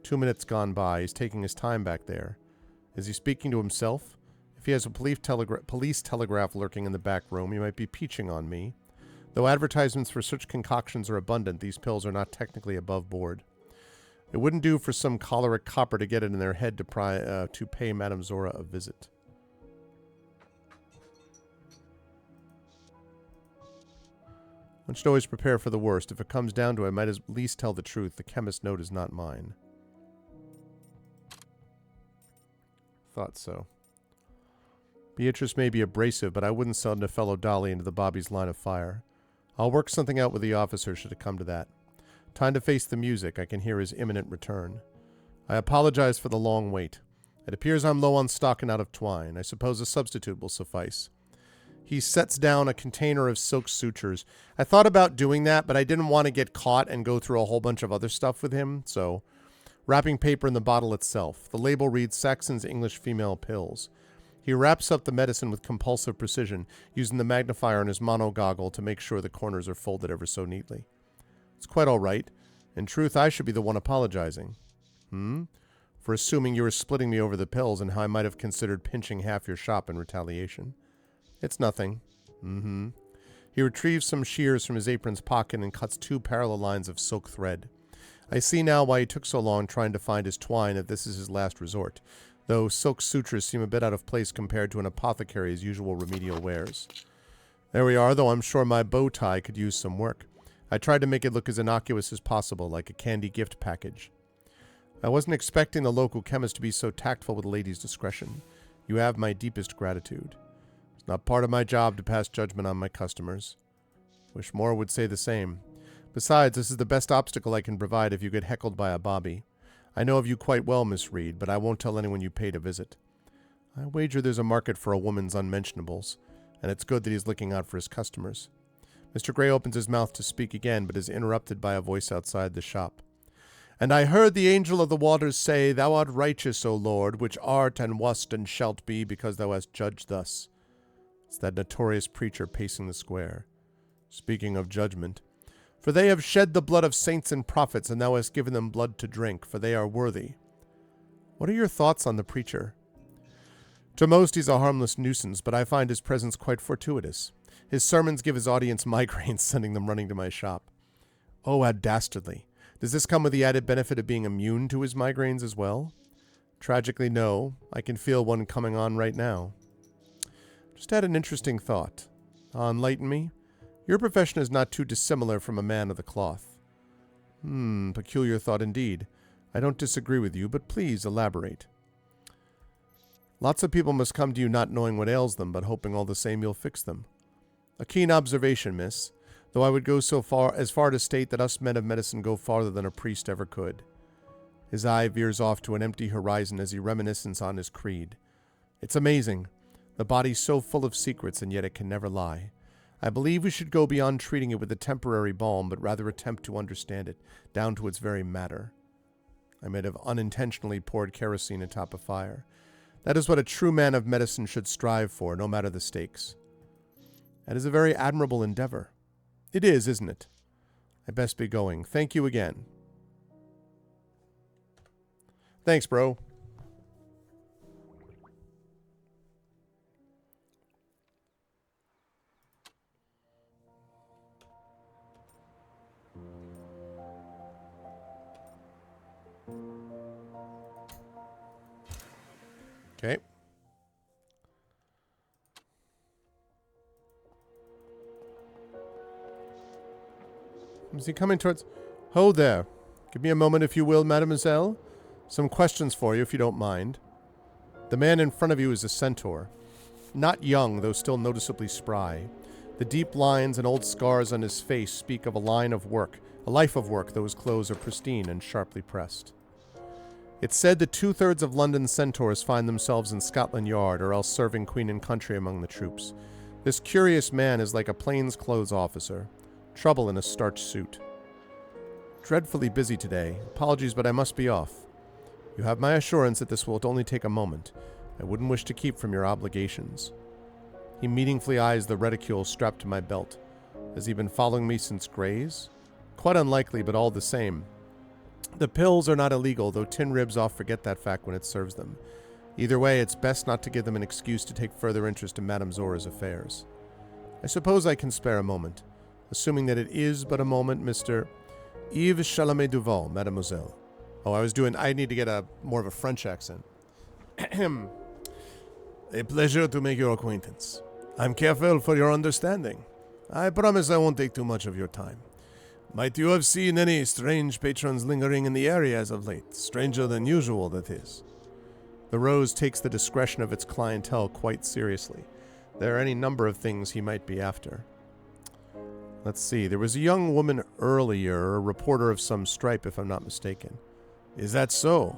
Speaker 1: 2 minutes gone by. He's taking his time back there. Is he speaking to himself? If he has a police telegraph lurking in the back room, he might be peaching on me. Though advertisements for such concoctions are abundant, these pills are not technically above board. It wouldn't do for some choleric copper to get it in their head to pay Madame Zora a visit. One should always prepare for the worst. If it comes down to it, I might at least tell the truth. The chemist's note is not mine. Thought so. Beatrice may be abrasive, but I wouldn't send a fellow dolly into the Bobby's line of fire. I'll work something out with the officer should it come to that. Time to face the music. I can hear his imminent return. I apologize for the long wait. It appears I'm low on stock and out of twine. I suppose a substitute will suffice. He sets down a container of silk sutures. I thought about doing that, but I didn't want to get caught and go through a whole bunch of other stuff with him, so... Wrapping paper in the bottle itself. The label reads Saxon's English Female Pills. He wraps up the medicine with compulsive precision, using the magnifier on his monogoggle to make sure the corners are folded ever so neatly. It's quite all right. In truth, I should be the one apologizing. For assuming you were splitting me over the pills and how I might have considered pinching half your shop in retaliation. It's nothing. He retrieves some shears from his apron's pocket and cuts 2 parallel lines of silk thread. I see now why he took so long trying to find his twine, that this is his last resort, though silk sutures seem a bit out of place compared to an apothecary's usual remedial wares. There we are, though I'm sure my bow tie could use some work. I tried to make it look as innocuous as possible, like a candy gift package. I wasn't expecting the local chemist to be so tactful with a lady's discretion. You have my deepest gratitude. It's not part of my job to pass judgment on my customers. Wish more would say the same. Besides, this is the best obstacle I can provide if you get heckled by a bobby. I know of you quite well, Miss Reed, but I won't tell anyone you paid a visit. I wager there's a market for a woman's unmentionables, and it's good that he's looking out for his customers. Mr. Gray opens his mouth to speak again, but is interrupted by a voice outside the shop. And I heard the angel of the waters say, Thou art righteous, O Lord, which art and wast and shalt be, because thou hast judged thus. It's that notorious preacher pacing the square. Speaking of judgment, for they have shed the blood of saints and prophets, and thou hast given them blood to drink, for they are worthy. What are your thoughts on the preacher? To most he's a harmless nuisance, but I find his presence quite fortuitous. His sermons give his audience migraines, sending them running to my shop. Oh, how dastardly. Does this come with the added benefit of being immune to his migraines as well? Tragically, no. I can feel one coming on right now. Just had an interesting thought. Enlighten me. Your profession is not too dissimilar from a man of the cloth. Peculiar thought indeed. I don't disagree with you, but please elaborate. Lots of people must come to you not knowing what ails them, but hoping all the same you'll fix them. A keen observation, miss, though I would go as far to state that us men of medicine go farther than a priest ever could. His eye veers off to an empty horizon as he reminisces on his creed. It's amazing. The body's so full of secrets, and yet it can never lie. I believe we should go beyond treating it with a temporary balm, but rather attempt to understand it, down to its very matter. I might have unintentionally poured kerosene atop a fire. That is what a true man of medicine should strive for, no matter the stakes. That is a very admirable endeavor. It is, isn't it? I best be going. Thank you again. Thanks, bro. Okay. Is he coming towards... Ho there. Give me a moment, if you will, mademoiselle. Some questions for you, if you don't mind. The man in front of you is a centaur. Not young, though still noticeably spry. The deep lines and old scars on his face speak of a life of work, though his clothes are pristine and sharply pressed. It's said that 2/3 of London's centaurs find themselves in Scotland Yard, or else serving Queen and Country among the troops. This curious man is like a plainclothes officer. Trouble in a starched suit. Dreadfully busy today. Apologies, but I must be off. You have my assurance that this will only take a moment. I wouldn't wish to keep from your obligations. He meaningfully eyes the reticule strapped to my belt. Has he been following me since Gray's? Quite unlikely, but all the same. The pills are not illegal, though tin ribs often forget that fact when it serves them. Either way, it's best not to give them an excuse to take further interest in Madame Zora's affairs. I suppose I can spare a moment, assuming that it is but a moment, Mr. Yves Chalamet Duval, mademoiselle. Oh, I need to get more of a French accent.
Speaker 2: A pleasure to make your acquaintance. I'm careful for your understanding. I promise I won't take too much of your time. Might you have seen any strange patrons lingering in the area as of late? Stranger than usual, that is.
Speaker 1: The Rose takes the discretion of its clientele quite seriously. There are any number of things he might be after. Let's see. There was a young woman earlier, a reporter of some stripe, if I'm not mistaken.
Speaker 2: Is that so?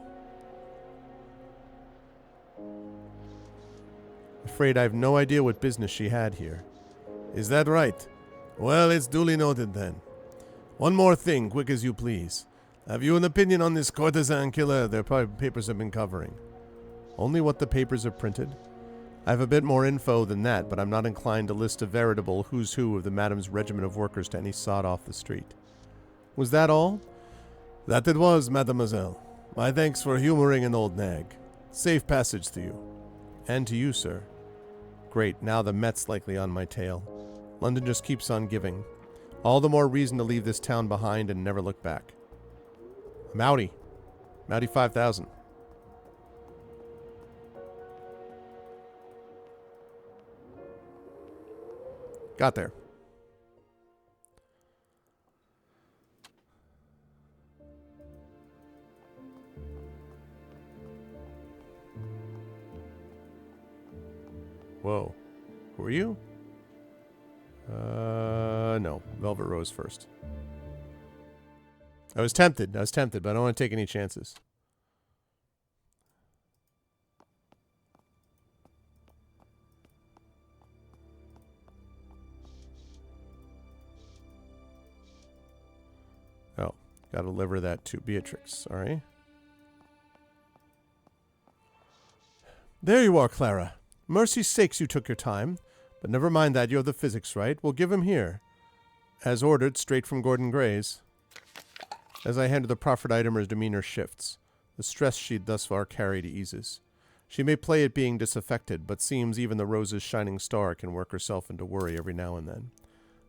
Speaker 1: Afraid I have no idea what business she had here.
Speaker 2: Is that right? Well, it's duly noted then. One more thing, quick as you please. Have you an opinion on this courtesan killer their papers have been covering?
Speaker 1: Only what the papers have printed. I have a bit more info than that, but I'm not inclined to list a veritable who's who of the Madame's regiment of workers to any sod off the street. Was that all?
Speaker 2: That it was, mademoiselle. My thanks for humoring an old nag. Safe passage to you.
Speaker 1: And to you, sir. Great, now the Met's likely on my tail. London just keeps on giving. All the more reason to leave this town behind and never look back. I'm outie. Outie 5000. Got there. Whoa. Who are you? No. Velvet Rose first. I was tempted, but I don't want to take any chances. Oh, gotta deliver that to Beatrix, sorry. There you are, Clara. Mercy's sakes you took your time. But never mind that, you have the physics right. We'll give him here. As ordered, straight from Gordon Gray's. As I hand her the proffered item, her demeanor shifts. The stress she'd thus far carried eases. She may play at being disaffected, but seems even the Rose's shining star can work herself into worry every now and then.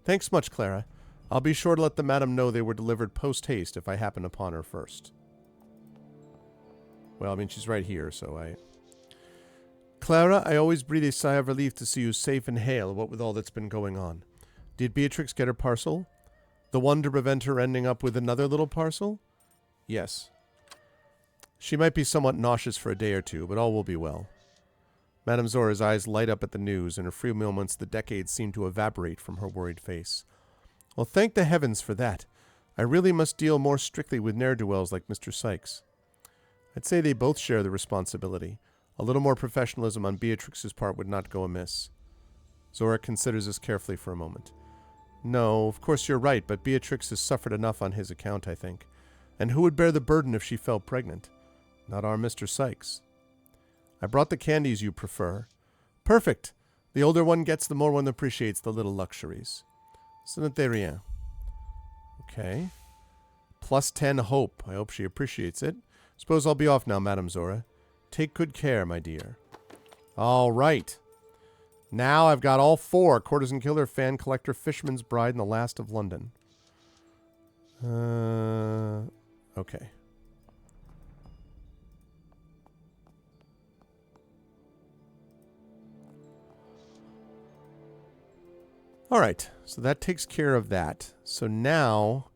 Speaker 1: Thanks much, Clara. I'll be sure to let the madam know they were delivered post-haste if I happen upon her first. Well, I mean, she's right here, so I... Clara, I always breathe a sigh of relief to see you safe and hale, what with all that's been going on. Did Beatrix get her parcel? The one to prevent her ending up with another little parcel? Yes. She might be somewhat nauseous for a day or two, but all will be well. Madame Zora's eyes light up at the news, and in a few moments the decades seem to evaporate from her worried face. Well, thank the heavens for that. I really must deal more strictly with ne'er-do-wells like Mr. Sykes. I'd say they both share the responsibility. A little more professionalism on Beatrix's part would not go amiss. Zora considers this carefully for a moment. No, of course you're right, but Beatrix has suffered enough on his account, I think. And who would bear the burden if she fell pregnant? Not our Mr. Sykes. I brought the candies you prefer. Perfect. The older one gets, the more one appreciates the little luxuries. Ce n'est rien. Okay. Plus 10 hope. I hope she appreciates it. Suppose I'll be off now, Madame Zora. Take good care, my dear. All right. Now I've got all four. Courtesan Killer, Fan Collector, Fisherman's Bride, and The Last of London. Okay. All right. So that takes care of that. So now...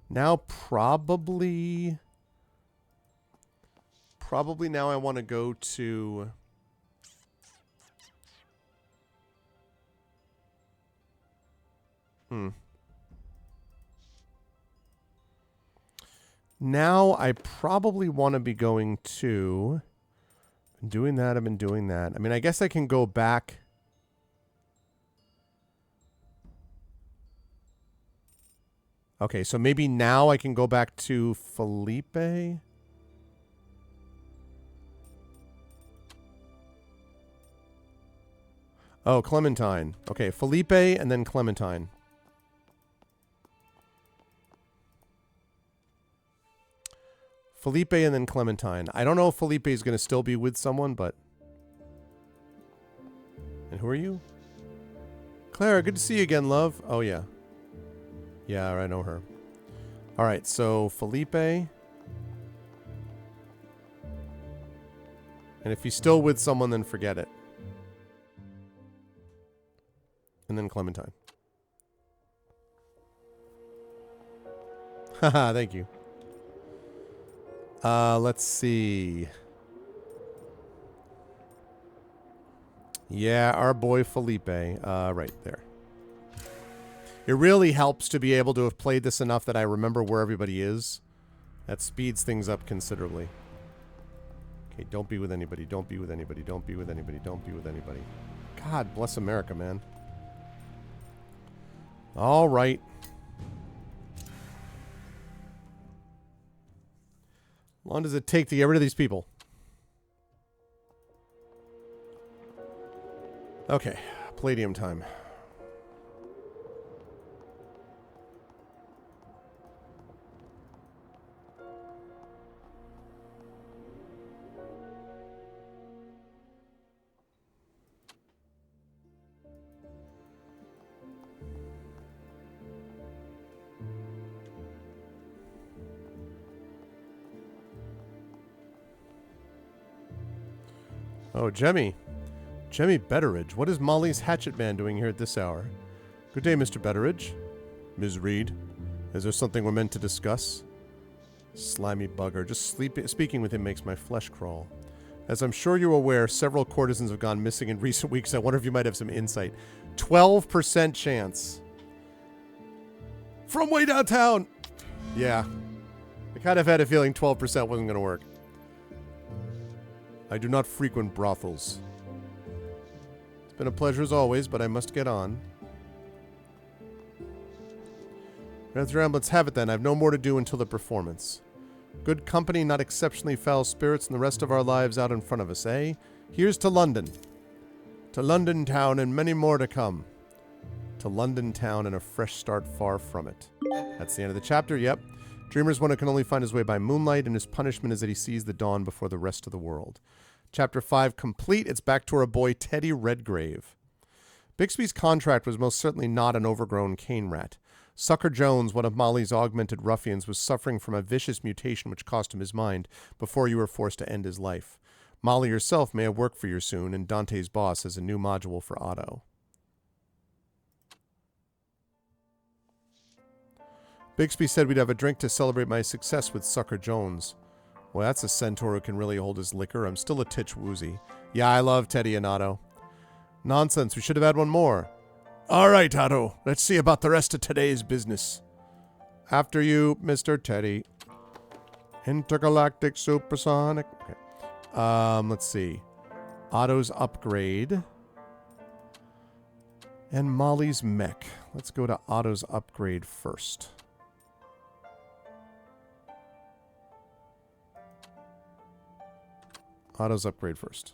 Speaker 1: Now probably now I want to go to... Now I probably want to be going to... I've been doing that. I mean, I guess I can go back... Okay, so maybe now I can go back to Felipe. Oh, Clementine. Okay, Felipe and then Clementine. Felipe and then Clementine. I don't know if Felipe is going to still be with someone, but... And who are you? Clara, good to see you again, love. Oh, yeah. Yeah, I know her. All right, so Felipe. And if he's still with someone, then forget it. And then Clementine. Haha, thank you. Let's see. Yeah, our boy Felipe. Right there. It really helps to be able to have played this enough that I remember where everybody is. That speeds things up considerably. Okay, don't be with anybody. Don't be with anybody. Don't be with anybody. Don't be with anybody. God bless America, man. All right. How long does it take to get rid of these people? Okay, Palladium time. Oh, Jemmy. Jemmy Betteridge. What is Molly's hatchet man doing here at this hour? Good day, Mr. Betteridge. Ms. Reed. Is there something we're meant to discuss? Slimy bugger. Just speaking with him makes my flesh crawl. As I'm sure you're aware, several courtesans have gone missing in recent weeks. I wonder if you might have some insight. 12% chance. From way downtown! Yeah. I kind of had a feeling 12% wasn't going to work. I do not frequent brothels. It's been a pleasure as always, but I must get on. Let's have it then. I have no more to do until the performance. Good company, not exceptionally foul spirits, and the rest of our lives out in front of us, eh? Here's to London. To London town and many more to come. To London town and a fresh start far from it. That's the end of the chapter, yep. Dreamer's one who can only find his way by moonlight, and his punishment is that he sees the dawn before the rest of the world. Chapter 5 complete. It's back to our boy Teddy Redgrave. Bixby's contract was most certainly not an overgrown cane rat. Sucker Jones, one of Molly's augmented ruffians, was suffering from a vicious mutation which cost him his mind before you were forced to end his life. Molly herself may have work for you soon, and Dante's boss has a new module for Otto. Bixby said we'd have a drink to celebrate my success with Sucker Jones. Well, that's a centaur who can really hold his liquor. I'm still a titch woozy. Yeah, I love Teddy and Otto. Nonsense, we should have had one more.
Speaker 2: All right, Otto. Let's see about the rest of today's business.
Speaker 1: After you, Mr. Teddy. Intergalactic supersonic. Okay. Let's see. Otto's upgrade. And Molly's mech. Let's go to Otto's upgrade first. Otto's upgrade first.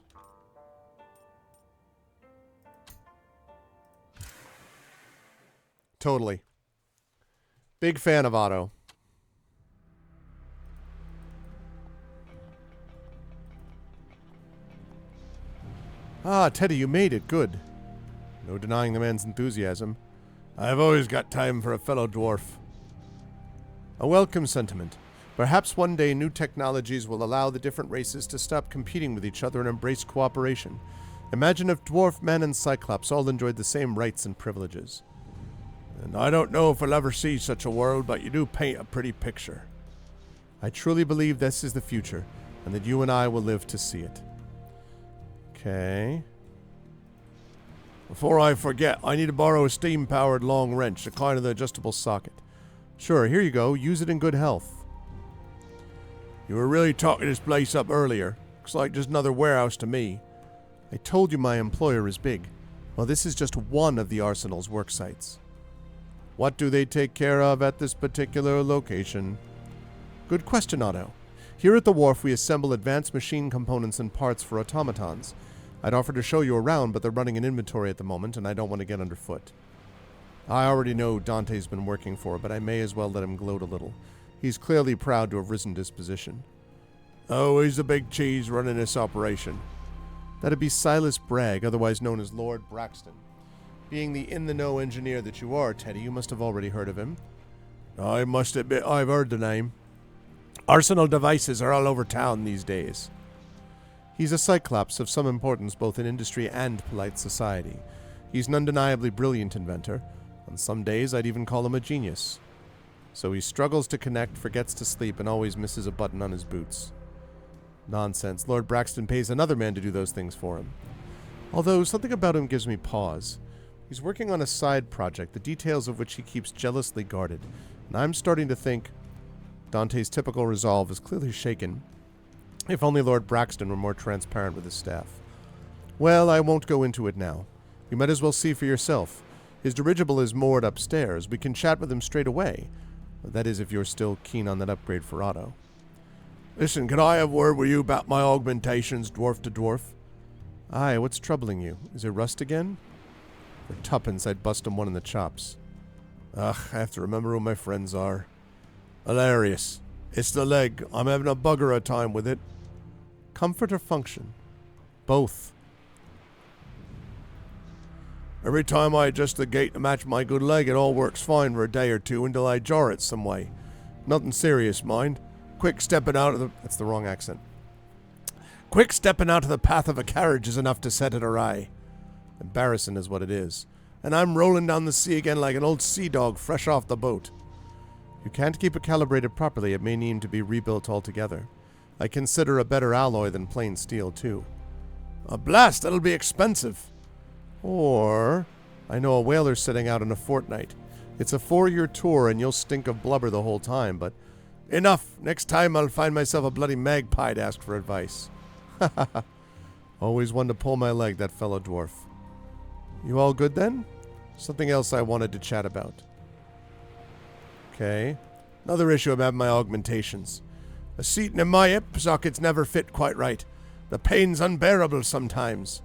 Speaker 1: Totally. Big fan of Otto. Ah, Teddy, you made it. Good. No denying the man's enthusiasm.
Speaker 2: I've always got time for a fellow dwarf.
Speaker 1: A welcome sentiment. Perhaps one day new technologies will allow the different races to stop competing with each other and embrace cooperation. Imagine if dwarf men and cyclops all enjoyed the same rights and privileges.
Speaker 2: And I don't know if we'll ever see such a world, but you do paint a pretty picture.
Speaker 1: I truly believe this is the future, and that you and I will live to see it. Okay.
Speaker 2: Before I forget, I need to borrow a steam-powered long wrench, the kind of the adjustable socket.
Speaker 1: Sure, here you go. Use it in good health.
Speaker 2: You were really talking this place up earlier. Looks like just another warehouse to me.
Speaker 1: I told you my employer is big. Well, this is just one of the Arsenal's work sites. What do they take care of at this particular location? Good question, Otto. Here at the wharf, we assemble advanced machine components and parts for automatons. I'd offer to show you around, but they're running an inventory at the moment, and I don't want to get underfoot. I already know Dante's been working for, but I may as well let him gloat a little. He's clearly proud to have risen to his position.
Speaker 2: Oh, he's the big cheese running this operation.
Speaker 1: That'd be Silas Bragg, otherwise known as Lord Braxton. Being the in-the-know engineer that you are, Teddy, you must have already heard of him.
Speaker 2: I must admit I've heard the name. Arsenal devices are all over town these days.
Speaker 1: He's a cyclops of some importance both in industry and polite society. He's an undeniably brilliant inventor. On some days, I'd even call him a genius. So he struggles to connect, forgets to sleep, and always misses a button on his boots. Nonsense. Lord Braxton pays another man to do those things for him. Although, something about him gives me pause. He's working on a side project, the details of which he keeps jealously guarded, and I'm starting to think Dante's typical resolve is clearly shaken. If only Lord Braxton were more transparent with his staff. Well, I won't go into it now. You might as well see for yourself. His dirigible is moored upstairs. We can chat with him straight away. That is, if you're still keen on that upgrade for Otto.
Speaker 2: Listen, can I have a word with you about my augmentations, dwarf to dwarf?
Speaker 1: Aye, what's troubling you? Is it rust again? For tuppence, I'd bust him one in the chops.
Speaker 2: Ugh, I have to remember who my friends are. Hilarious. It's the leg. I'm having a bugger of time with it.
Speaker 1: Comfort or function? Both.
Speaker 2: Every time I adjust the gate to match my good leg, it all works fine for a day or two until I jar it some way. Nothing serious, mind. Quick stepping out of the...
Speaker 1: That's the wrong accent.
Speaker 2: Quick stepping out of the path of a carriage is enough to set it awry.
Speaker 1: Embarrassing is what it is.
Speaker 2: And I'm rolling down the sea again like an old sea dog fresh off the boat.
Speaker 1: You can't keep it calibrated properly. It may need to be rebuilt altogether. I consider a better alloy than plain steel, too.
Speaker 2: A blast! That'll be expensive.
Speaker 1: Or, I know a whaler's setting out in a fortnight. It's a 4-year tour and you'll stink of blubber the whole time, but...
Speaker 2: Enough! Next time I'll find myself a bloody magpie to ask for advice.
Speaker 1: Always one to pull my leg, that fellow dwarf. You all good then? Something else I wanted to chat about. Okay.
Speaker 2: Another issue about my augmentations. The seating in my hip sockets never fit quite right. The pain's unbearable sometimes.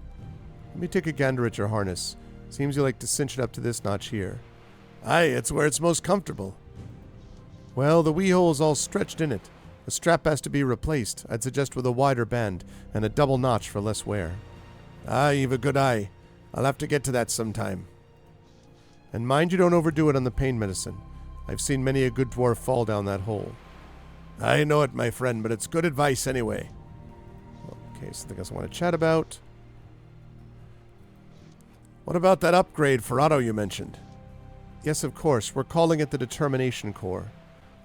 Speaker 1: Let me take a gander at your harness. Seems you like to cinch it up to this notch here.
Speaker 2: Aye, it's where it's most comfortable.
Speaker 1: Well, the wee hole's all stretched in it. The strap has to be replaced. I'd suggest with a wider band and a double notch for less wear.
Speaker 2: Ah, you've a good eye. I'll have to get to that sometime.
Speaker 1: And mind you don't overdo it on the pain medicine. I've seen many a good dwarf fall down that hole.
Speaker 2: I know it, my friend, but it's good advice anyway.
Speaker 1: Okay, something else I want to chat about.
Speaker 2: What about that upgrade for Otto you mentioned?
Speaker 1: Yes, of course. We're calling it the Determination Core.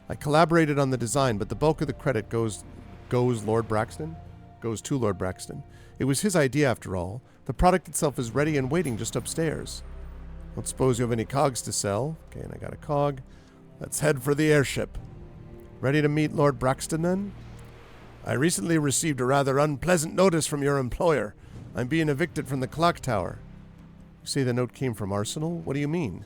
Speaker 1: I collaborated on the design, but the bulk of the credit goes to Lord Braxton. It was his idea, after all. The product itself is ready and waiting just upstairs. Don't suppose you have any cogs to sell. Okay, and I got a cog.
Speaker 2: Let's head for the airship.
Speaker 1: Ready to meet Lord Braxton, then?
Speaker 2: I recently received a rather unpleasant notice from your employer. I'm being evicted from the clock tower.
Speaker 1: You say the note came from Arsenal? What do you mean?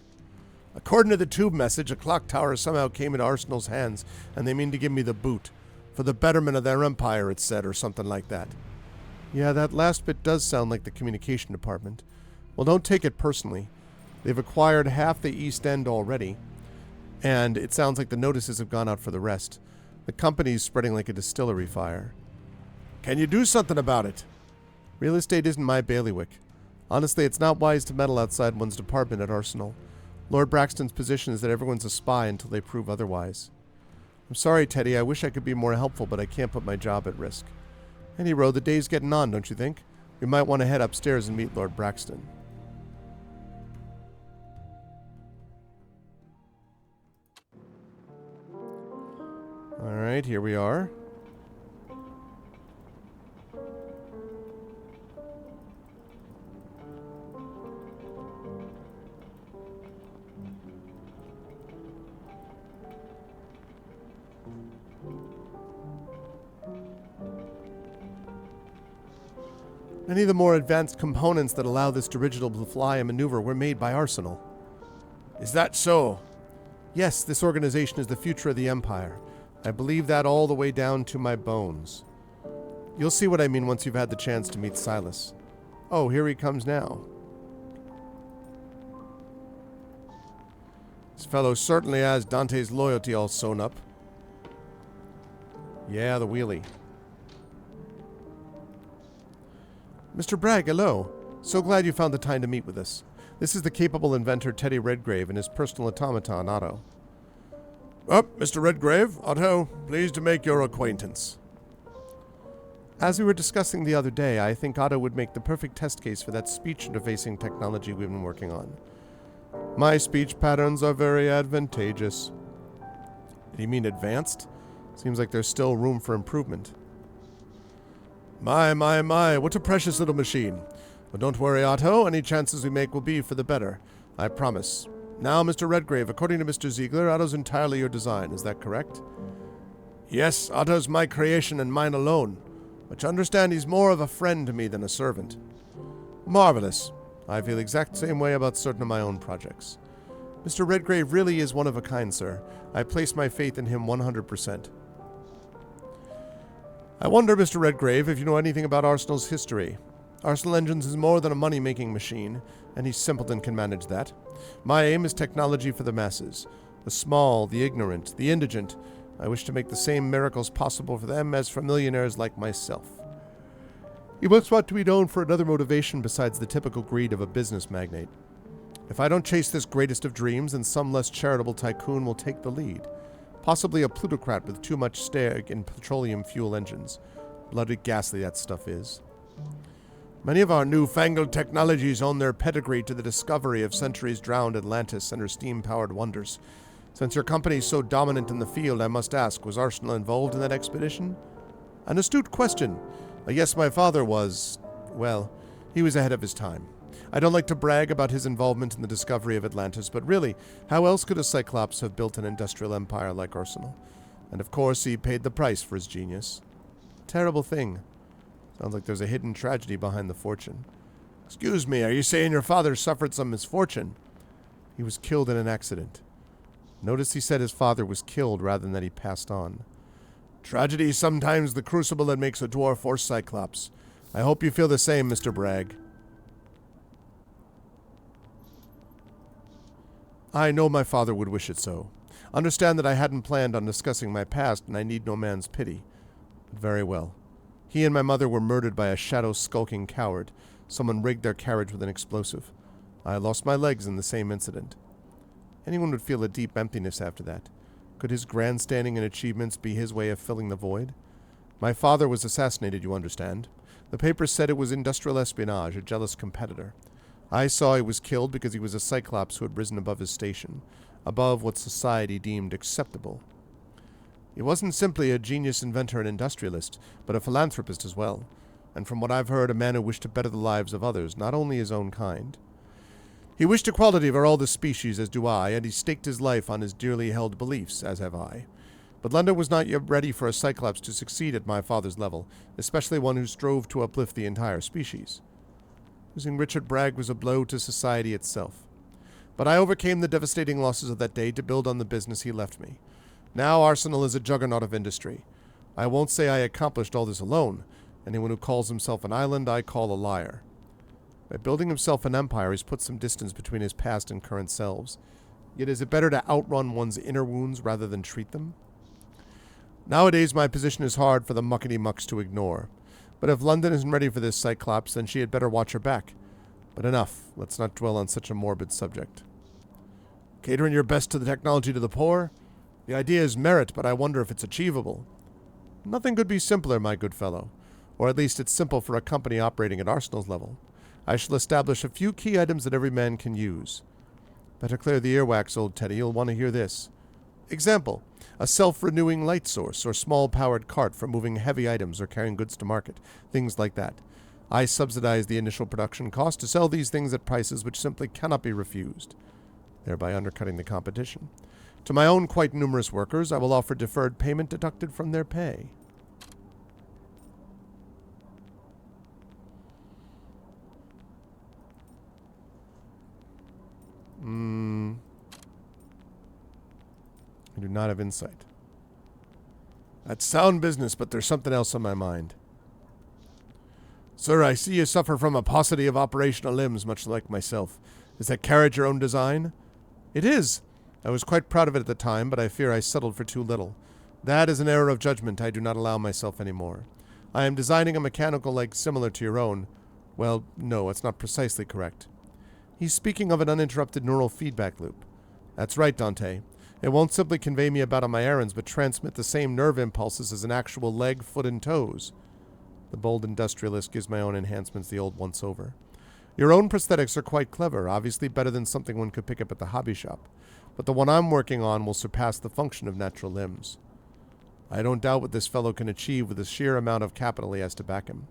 Speaker 2: According to the tube message, a clock tower somehow came into Arsenal's hands, and they mean to give me the boot. For the betterment of their empire, it said, or something like that.
Speaker 1: Yeah, that last bit does sound like the communication department. Well, don't take it personally. They've acquired half the East End already, and it sounds like the notices have gone out for the rest. The company's spreading like a distillery fire.
Speaker 2: Can you do something about it?
Speaker 1: Real estate isn't my bailiwick. Honestly, it's not wise to meddle outside one's department at Arsenal. Lord Braxton's position is that everyone's a spy until they prove otherwise. I'm sorry, Teddy. I wish I could be more helpful, but I can't put my job at risk. Anyway, the day's getting on, don't you think? We might want to head upstairs and meet Lord Braxton. Alright, here we are. Many of the more advanced components that allow this dirigible to fly and maneuver were made by Arsenal.
Speaker 2: Is that so?
Speaker 1: Yes, this organization is the future of the Empire. I believe that all the way down to my bones. You'll see what I mean once you've had the chance to meet Silas. Oh, here he comes now.
Speaker 2: This fellow certainly has Dante's loyalty all sewn up.
Speaker 1: Yeah, the wheelie.
Speaker 2: Mr. Bragg, hello. So glad you found the time to meet with us.
Speaker 1: This is the capable inventor Teddy Redgrave and his personal automaton, Otto.
Speaker 2: Oh, Mr. Redgrave, Otto, pleased to make your acquaintance.
Speaker 1: As we were discussing the other day, I think Otto would make the perfect test case for that speech interfacing technology we've been working on.
Speaker 2: My speech patterns are very advantageous.
Speaker 1: Do you mean advanced? Seems like there's still room for improvement.
Speaker 2: My, what a precious little machine. But don't worry, Otto, any chances we make will be for the better. I promise. Now, Mr. Redgrave, according to Mr. Ziegler, Otto's entirely your design, is that correct? Yes, Otto's my creation and mine alone. But you understand he's more of a friend to me than a servant. Marvelous.
Speaker 1: I feel the exact same way about certain of my own projects. Mr. Redgrave really is one of a kind, sir. I place my faith in him 100%.
Speaker 2: I wonder, Mr. Redgrave, if you know anything about Arsenal's history. Arsenal Engines is more than a money-making machine. Any simpleton can manage that. My aim is technology for the masses. The small, the ignorant, the indigent. I wish to make the same miracles possible for them as for millionaires like myself.
Speaker 1: You must want to be known for another motivation besides the typical greed of a business magnate. If I don't chase this greatest of dreams, then some less charitable tycoon will take the lead. Possibly a plutocrat with too much stake in petroleum fuel engines. Bloody ghastly that stuff is.
Speaker 2: Many of our newfangled technologies owe their pedigree to the discovery of centuries-drowned Atlantis and her steam-powered wonders. Since your company is so dominant in the field, I must ask, was Arsenal involved in that expedition? An astute question. Yes, my father was... well, he was ahead of his time. I don't like to brag about his involvement in the discovery of Atlantis, but really, how else could a Cyclops have built an industrial empire like Arsenal? And of course, he paid the price for his genius. Terrible thing. Sounds like there's a hidden tragedy behind the fortune. Excuse me, are you saying your father suffered some misfortune?
Speaker 1: He was killed in an accident. Notice he said his father was killed rather than that he passed on.
Speaker 2: Tragedy is sometimes the crucible that makes a dwarf or Cyclops. I hope you feel the same, Mr. Bragg.
Speaker 1: I know my father would wish it so. Understand that I hadn't planned on discussing my past, and I need no man's pity. But very well. He and my mother were murdered by a shadow-skulking coward. Someone rigged their carriage with an explosive. I lost my legs in the same incident. Anyone would feel a deep emptiness after that. Could his grandstanding and achievements be his way of filling the void? My father was assassinated, you understand. The papers said it was industrial espionage, a jealous competitor. I saw he was killed because he was a Cyclops who had risen above his station, above what society deemed acceptable. He wasn't simply a genius inventor and industrialist, but a philanthropist as well, and from what I've heard, a man who wished to better the lives of others, not only his own kind. He wished equality for all the species, as do I, and he staked his life on his dearly held beliefs, as have I. But London was not yet ready for a Cyclops to succeed at my father's level, especially one who strove to uplift the entire species. Losing Richard Bragg was a blow to society itself. But I overcame the devastating losses of that day to build on the business he left me. Now Arsenal is a juggernaut of industry. I won't say I accomplished all this alone. Anyone who calls himself an island, I call a liar. By building himself an empire, he's put some distance between his past and current selves. Yet is it better to outrun one's inner wounds rather than treat them? Nowadays, my position is hard for the muckety-mucks to ignore. But if London isn't ready for this Cyclops, then she had better watch her back. But enough. Let's not dwell on such a morbid subject. Catering your best to the technology to the poor? The idea is merit, but I wonder if it's achievable. Nothing could be simpler, my good fellow. Or at least it's simple for a company operating at Arsenal's level. I shall establish a few key items that every man can use. Better clear the earwax, old Teddy. You'll want to hear this. Example, a self-renewing light source or small-powered cart for moving heavy items or carrying goods to market. Things like that. I subsidize the initial production cost to sell these things at prices which simply cannot be refused, thereby undercutting the competition. To my own quite numerous workers, I will offer deferred payment deducted from their pay. I do not have insight. That's sound business, but there's something else on my mind.
Speaker 2: Sir, I see you suffer from a paucity of operational limbs, much like myself. Is that carriage your own design?
Speaker 1: It is. I was quite proud of it at the time, but I fear I settled for too little. That is an error of judgment I do not allow myself anymore. I am designing a mechanical leg similar to your own. Well, no, it's not precisely correct. He's speaking of an uninterrupted neural feedback loop. That's right, Dante. It won't simply convey me about on my errands, but transmit the same nerve impulses as an actual leg, foot, and toes. The bold industrialist gives my own enhancements the old once-over. Your own prosthetics are quite clever, obviously better than something one could pick up at the hobby shop. But the one I'm working on will surpass the function of natural limbs. I don't doubt what this fellow can achieve with the sheer amount of capital he has to back him.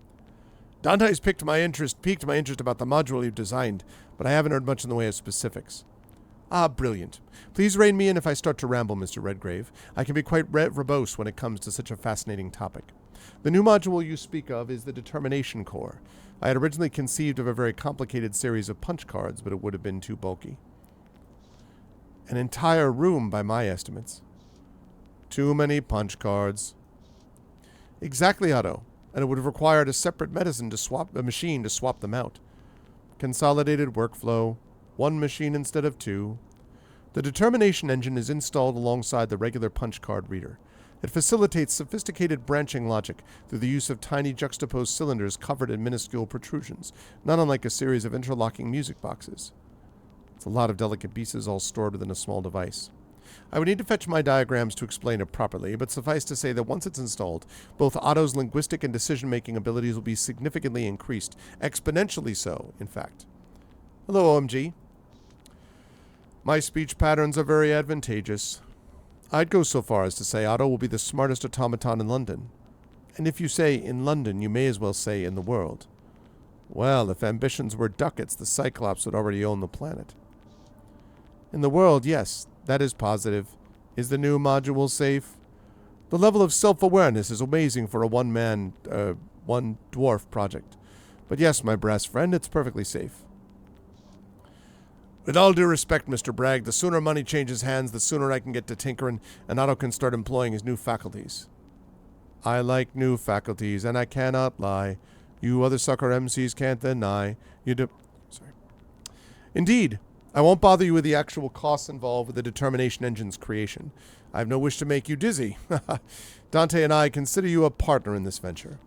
Speaker 2: Dante's piqued my interest about the module you've designed, but I haven't heard much in the way of specifics.
Speaker 1: Ah, brilliant. Please rein me in if I start to ramble, Mr. Redgrave. I can be quite verbose when it comes to such a fascinating topic. The new module you speak of is the Determination Core. I had originally conceived of a very complicated series of punch cards, but it would have been too bulky. An entire room, by my estimates. Too many punch cards. Exactly, Otto. And it would have required a separate machine to swap them out. Consolidated workflow. One machine instead of two. The determination engine is installed alongside the regular punch card reader. It facilitates sophisticated branching logic through the use of tiny juxtaposed cylinders covered in minuscule protrusions, not unlike a series of interlocking music boxes. It's a lot of delicate pieces all stored within a small device. I would need to fetch my diagrams to explain it properly, but suffice to say that once it's installed, both Otto's linguistic and decision-making abilities will be significantly increased, exponentially so, in fact. Hello, OMG. My speech patterns are very advantageous. I'd go so far as to say Otto will be the smartest automaton in London. And if you say in London, you may as well say in the world. Well, if ambitions were ducats, the Cyclops would already own the planet. In the world, yes, that is positive. Is the new module safe? The level of self-awareness is amazing for a one dwarf project. But yes, my brass friend, it's perfectly safe.
Speaker 2: With all due respect, Mr. Bragg, the sooner money changes hands, the sooner I can get to tinkering, and Otto can start employing his new faculties.
Speaker 1: I like new faculties, and I cannot lie. You other sucker MCs can't deny. Sorry. Indeed, I won't bother you with the actual costs involved with the determination engine's creation. I have no wish to make you dizzy. Dante and I consider you a partner in this venture.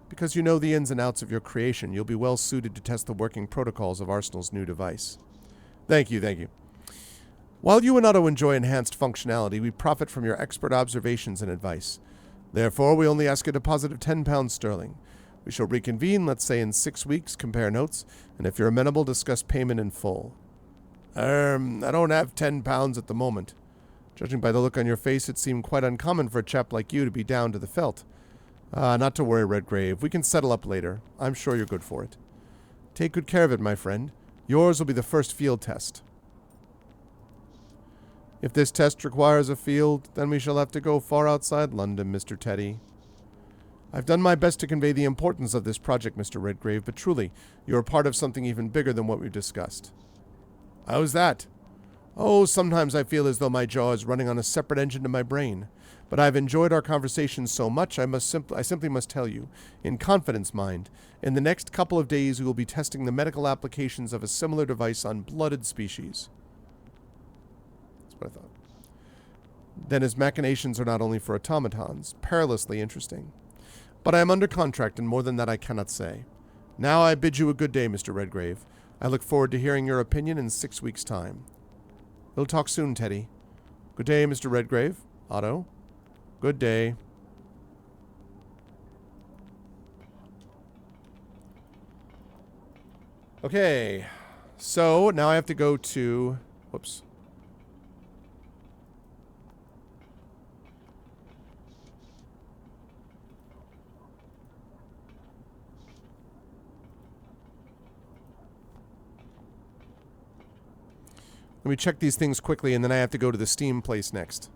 Speaker 1: Because you know the ins and outs of your creation, you'll be well suited to test the working protocols of Arsenal's new device. Thank you, thank you. While you and Otto enjoy enhanced functionality, we profit from your expert observations and advice. Therefore, we only ask a deposit of £10 sterling. We shall reconvene, let's say in 6 weeks, compare notes, and if you're amenable, discuss payment in full.
Speaker 2: I don't have £10 at the moment.
Speaker 1: Judging by the look on your face, it seemed quite uncommon for a chap like you to be down to the felt. Not to worry, Redgrave. We can settle up later. I'm sure you're good for it. Take good care of it, my friend. Yours will be the first field test. If this test requires a field, then we shall have to go far outside London, Mr. Teddy. I've done my best to convey the importance of this project, Mr. Redgrave, but truly, you are part of something even bigger than what we've discussed.
Speaker 2: How's that?
Speaker 1: Oh, sometimes I feel as though my jaw is running on a separate engine to my brain. But I've enjoyed our conversation so much, I simply must tell you, in confidence, mind, in the next couple of days we will be testing the medical applications of a similar device on blooded species. That's what I thought. Then his machinations are not only for automatons, perilously interesting. But I am under contract, and more than that I cannot say. Now I bid you a good day, Mr. Redgrave. I look forward to hearing your opinion in 6 weeks' time. We'll talk soon, Teddy. Good day, Mr. Redgrave. Otto. Good day. Okay. So, now I have to go to... Whoops. Let me check these things quickly, and then I have to go to the Steam place next.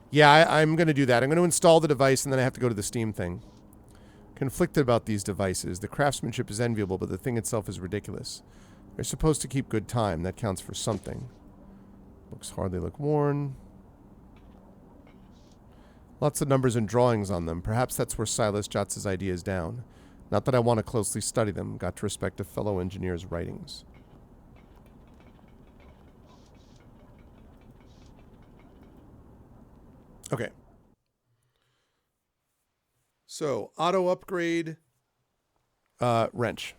Speaker 1: Yeah, I'm going to do that. I'm going to install the device, and then I have to go to the Steam thing. Conflicted about these devices. The craftsmanship is enviable, but the thing itself is ridiculous. They're supposed to keep good time. That counts for something. Books hardly look worn. Lots of numbers and drawings on them. Perhaps that's where Silas jots his ideas down. Not that I want to closely study them. Got to respect a fellow engineer's writings. Okay. So, auto upgrade, wrench.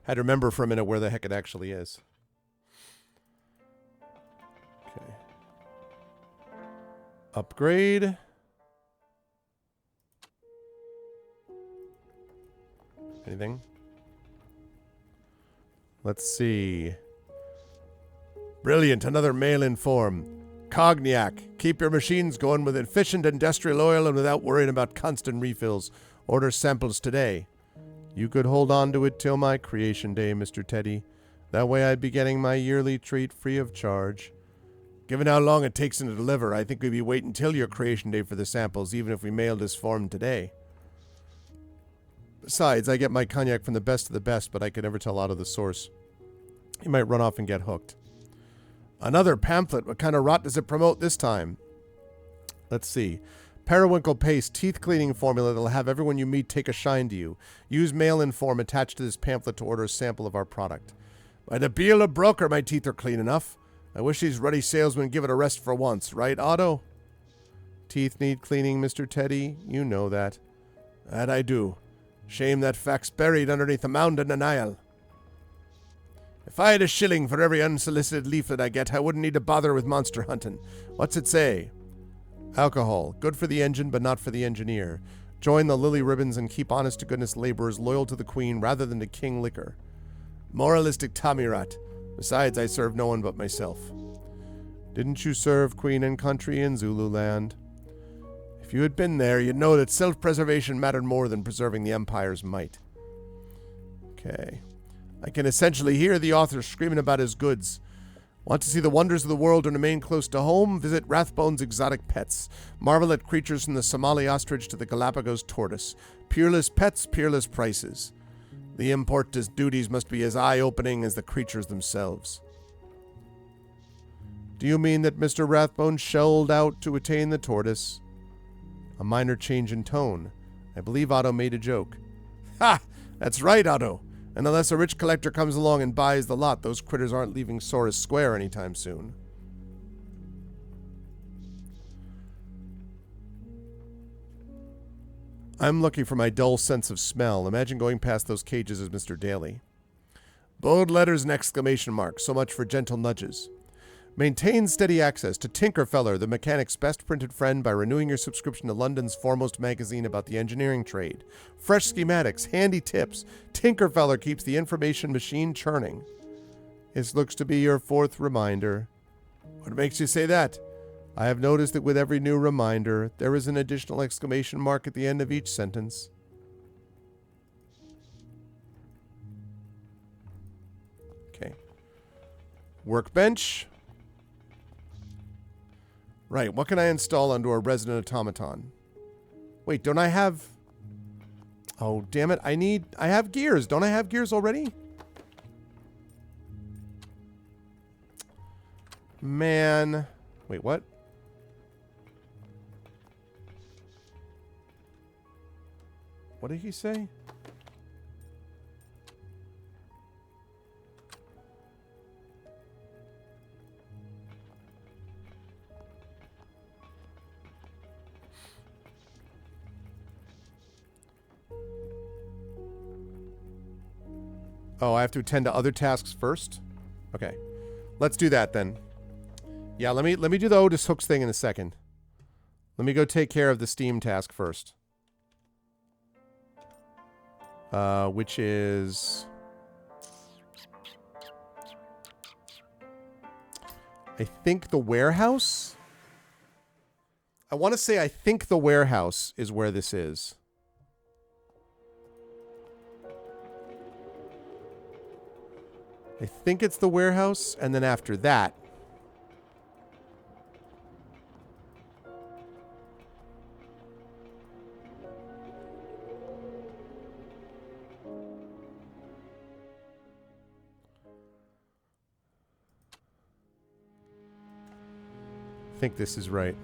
Speaker 1: Had to remember for a minute where the heck it actually is. Okay. Upgrade. Anything? Let's see. Brilliant. Another mail-in form. Cognac. Keep your machines going with efficient industrial oil and without worrying about constant refills. Order samples today. You could hold on to it till my creation day, Mr. Teddy. That way I'd be getting my yearly treat free of charge. Given how long it takes them to deliver, I think we'd be waiting till your creation day for the samples, even if we mailed this form today. Besides, I get my cognac from the best of the best, but I can never tell out of the source. You might run off and get hooked. Another pamphlet. What kind of rot does it promote this time? Let's see. Periwinkle paste teeth cleaning formula that'll have everyone you meet take a shine to you. Use mail-in form attached to this pamphlet to order a sample of our product. By the beal of broker, my teeth are clean enough. I wish these ruddy salesmen give it a rest for once, right, Otto? Teeth need cleaning, Mr. Teddy. You know that. That I do. Shame that fact's buried underneath a mound of denial. If I had a shilling for every unsolicited leaflet I get, I wouldn't need to bother with monster hunting. What's it say? Alcohol. Good for the engine, but not for the engineer. Join the Lily Ribbons and keep honest-to-goodness laborers loyal to the Queen rather than to King Liquor. Moralistic Tommyrot. Besides, I serve no one but myself. Didn't you serve Queen and Country in Zululand? If you had been there, you'd know that self-preservation mattered more than preserving the Empire's might. Okay. I can essentially hear the author screaming about his goods. Want to see the wonders of the world and remain close to home? Visit Rathbone's Exotic Pets. Marvel at creatures from the Somali ostrich to the Galapagos tortoise. Peerless pets, peerless prices. The import duties must be as eye-opening as the creatures themselves. Do you mean that Mr. Rathbone shelled out to attain the tortoise? A minor change in tone. I believe Otto made a joke. Ha! That's right, Otto. And unless a rich collector comes along and buys the lot, those critters aren't leaving Sora's Square anytime soon. I'm looking for my dull sense of smell. Imagine going past those cages as Mr. Daly. Bold letters and exclamation marks. So much for gentle nudges. Maintain steady access to Tinkerfeller, the mechanic's best printed friend, by renewing your subscription to London's foremost magazine about the engineering trade. Fresh schematics, handy tips. Tinkerfeller keeps the information machine churning. This looks to be your fourth reminder. What makes you say that? I have noticed that with every new reminder, there is an additional exclamation mark at the end of each sentence. Okay. Workbench. Right, what can I install onto a resident automaton? Wait, don't I have... Oh, damn it, I have gears. Don't I have gears already? Man. Wait, what? What did he say? Oh, I have to attend to other tasks first? Okay. Let's do that then. Yeah, let me do the Otis Hooks thing in a second. Let me go take care of the Steam task first. Which is... I think the warehouse? I want to say I think the warehouse is where this is. I think it's the warehouse, and then after that... I think this is right.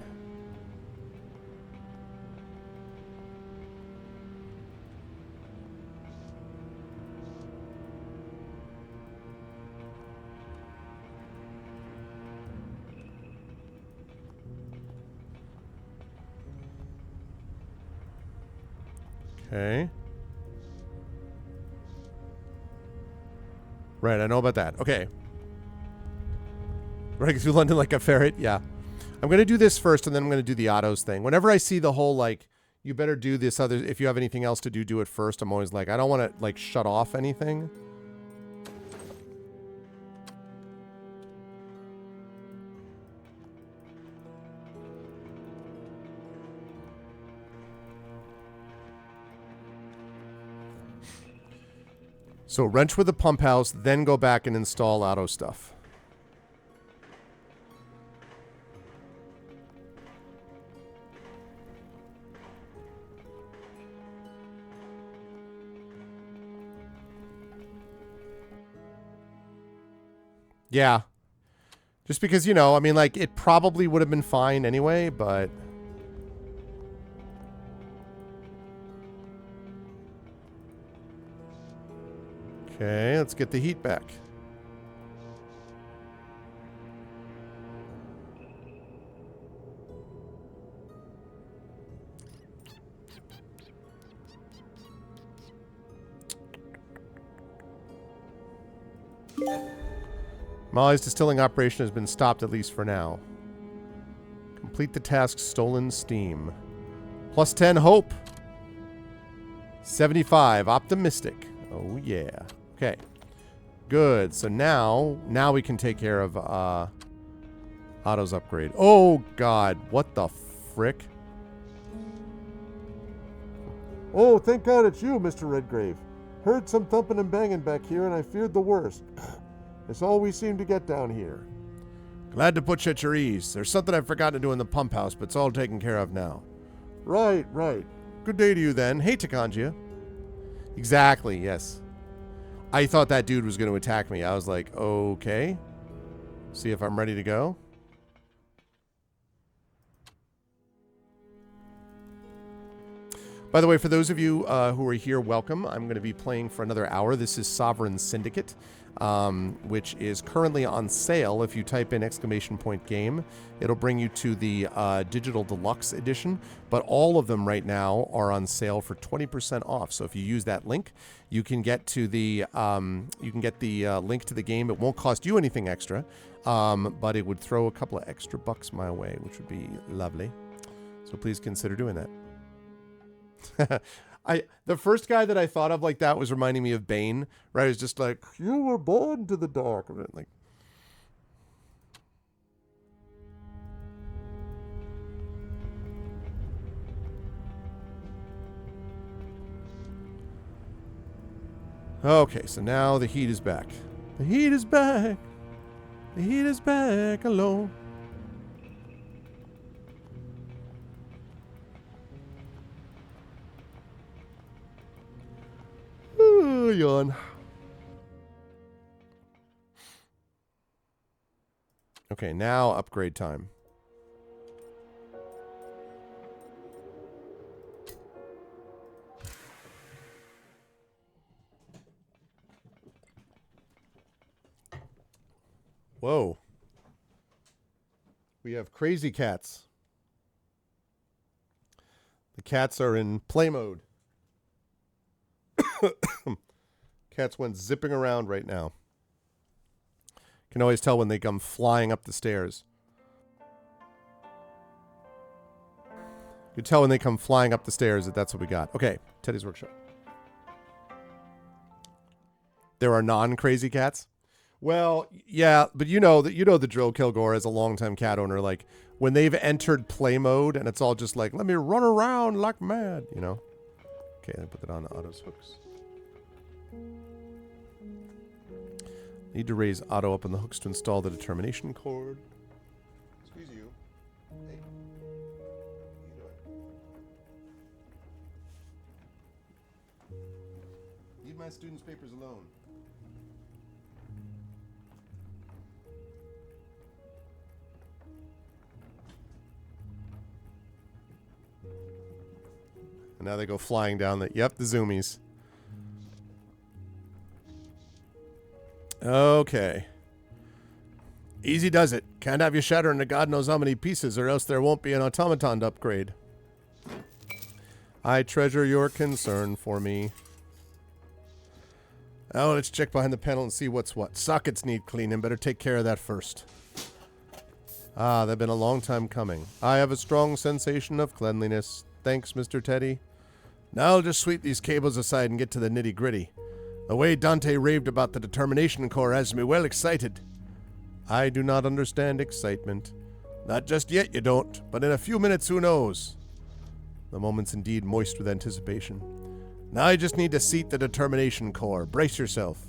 Speaker 1: Okay. Right, I know about that. Okay. Running through London like a ferret? Yeah. I'm going to do this first, and then I'm going to do the autos thing. Whenever I see the whole, like, you better do this other... If you have anything else to do, do it first. I'm always like, I don't want to, like, shut off anything. So wrench with the pump house, then go back and install auto stuff. Yeah. Just because, you know, I mean, like, it probably would have been fine anyway, but... Okay, let's get the heat back. Molly's distilling operation has been stopped, at least for now. Complete the task, stolen steam. Plus 10 hope. 75 optimistic. Oh yeah. Okay. Good. So now we can take care of Otto's upgrade. Oh god, what the frick?
Speaker 3: Oh, thank God it's you, Mr. Redgrave. Heard some thumping and banging back here, and I feared the worst. It's all we seem to get down here.
Speaker 2: Glad to put you at your ease. There's something I've forgotten to do in the pump house, but it's all taken care of now.
Speaker 3: Right, right.
Speaker 1: Good day to you then. Hey, Takanjia. Exactly, yes. I thought that dude was going to attack me. I was like, okay. See if I'm ready to go. By the way, for those of you who are here, welcome. I'm going to be playing for another hour. This is Sovereign Syndicate, which is currently on sale. If you type in !game, it'll bring you to the Digital Deluxe Edition. But all of them right now are on sale for 20% off. So if you use that link, you can get to the link to the game. It won't cost you anything extra, but it would throw a couple of extra bucks my way, which would be lovely. So please consider doing that. The first guy that I thought of like that was reminding me of Bane, right? It was just like,
Speaker 3: You were born to the dark.
Speaker 1: like, okay, so now the heat is back. The heat is back. The heat is back alone. Yawn. Okay, now upgrade time. Whoa. We have crazy cats. The cats are in play mode. Cats went zipping around right now. Can always tell when they come flying up the stairs. You can tell when they come flying up the stairs that that's what we got. Okay, Teddy's Workshop. There are non-crazy cats? Well, yeah, but you know the drill, Kilgore, as a longtime cat owner. Like, when they've entered play mode and it's all just like, let me run around like mad, you know? Okay, I put that on Otto's hooks. Need to raise Otto up on the hooks to install the determination cord. Excuse you. Hey. What are you doing? Leave my students' papers alone. And now they go flying down the... Yep, the zoomies. Okay. Easy does it. Can't have you shatter into God knows how many pieces, or else there won't be an automaton to upgrade. I treasure your concern for me. Oh, let's check behind the panel and see what's what. Sockets need cleaning. Better take care of that first. Ah, they've been a long time coming. I have a strong sensation of cleanliness. Thanks, Mr. Teddy. Now I'll just sweep these cables aside and get to the nitty-gritty. The way Dante raved about the determination core has me well excited. I do not understand excitement. Not just yet, you don't, but in a few minutes, who knows? The moment's indeed moist with anticipation. Now I just need to seat the determination core. Brace yourself.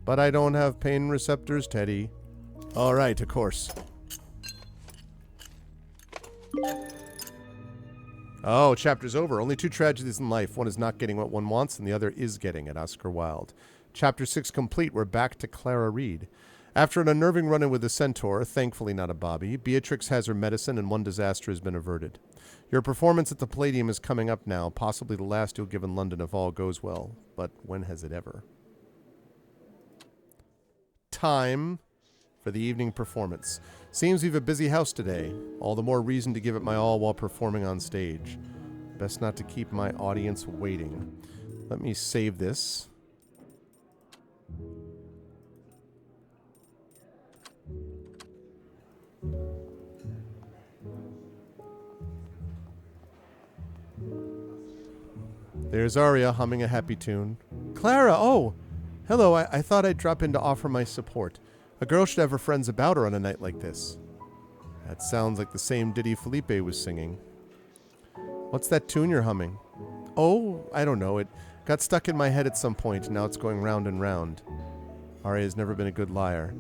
Speaker 1: But I don't have pain receptors, Teddy. All right, of course. Oh, chapter's over. Only 2 tragedies in life. One is not getting what one wants, and the other is getting it. Oscar Wilde. Chapter 6 complete. We're back to Clara Reed. After an unnerving run-in with a centaur, thankfully not a bobby, Beatrix has her medicine and one disaster has been averted. Your performance at the Palladium is coming up now, possibly the last you'll give in London if all goes well. But when has it ever? Time for the evening performance. Seems we've a busy house today. All the more reason to give it my all while performing on stage. Best not to keep my audience waiting. Let me save this. There's Aria humming a happy tune. Clara, oh! Hello, I thought I'd drop in to offer my support. A girl should have her friends about her on a night like this. That sounds like the same ditty Felipe was singing. What's that tune you're humming? Oh, I don't know. It got stuck in my head at some point, and now it's going round and round. Aria's never been a good liar.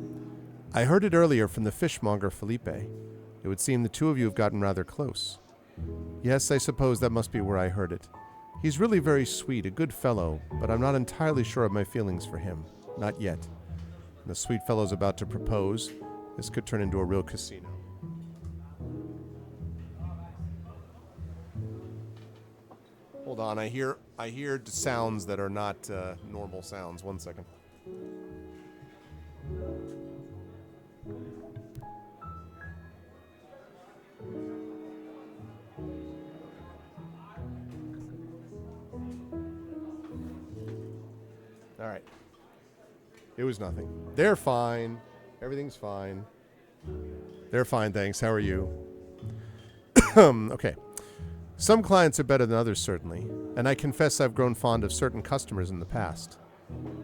Speaker 1: I heard it earlier from the fishmonger Felipe. It would seem the two of you have gotten rather close. Yes, I suppose that must be where I heard it. He's really very sweet, a good fellow, but I'm not entirely sure of my feelings for him. Not yet. And the sweet fellow's about to propose. This could turn into a real casino. Hold on, I hear sounds that are not normal sounds. 1 second. All right. It was nothing. They're fine. Everything's fine. They're fine, thanks. How are you? Okay. Some clients are better than others, certainly, and I confess I've grown fond of certain customers in the past.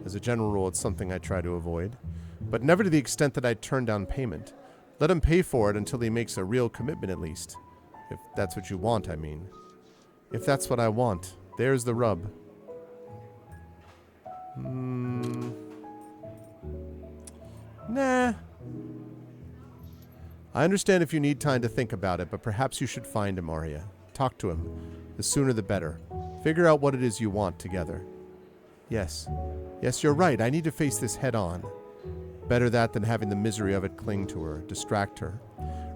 Speaker 1: As a general rule, it's something I try to avoid, but never to the extent that I'd turn down payment. Let him pay for it until he makes a real commitment at least. If that's what you want, I mean. If that's what I want, there's the rub. Nah. I understand if you need time to think about it, but perhaps you should find him, Aria. Talk to him. The sooner the better. Figure out what it is you want together. Yes. Yes, you're right. I need to face this head on. Better that than having the misery of it cling to her, distract her.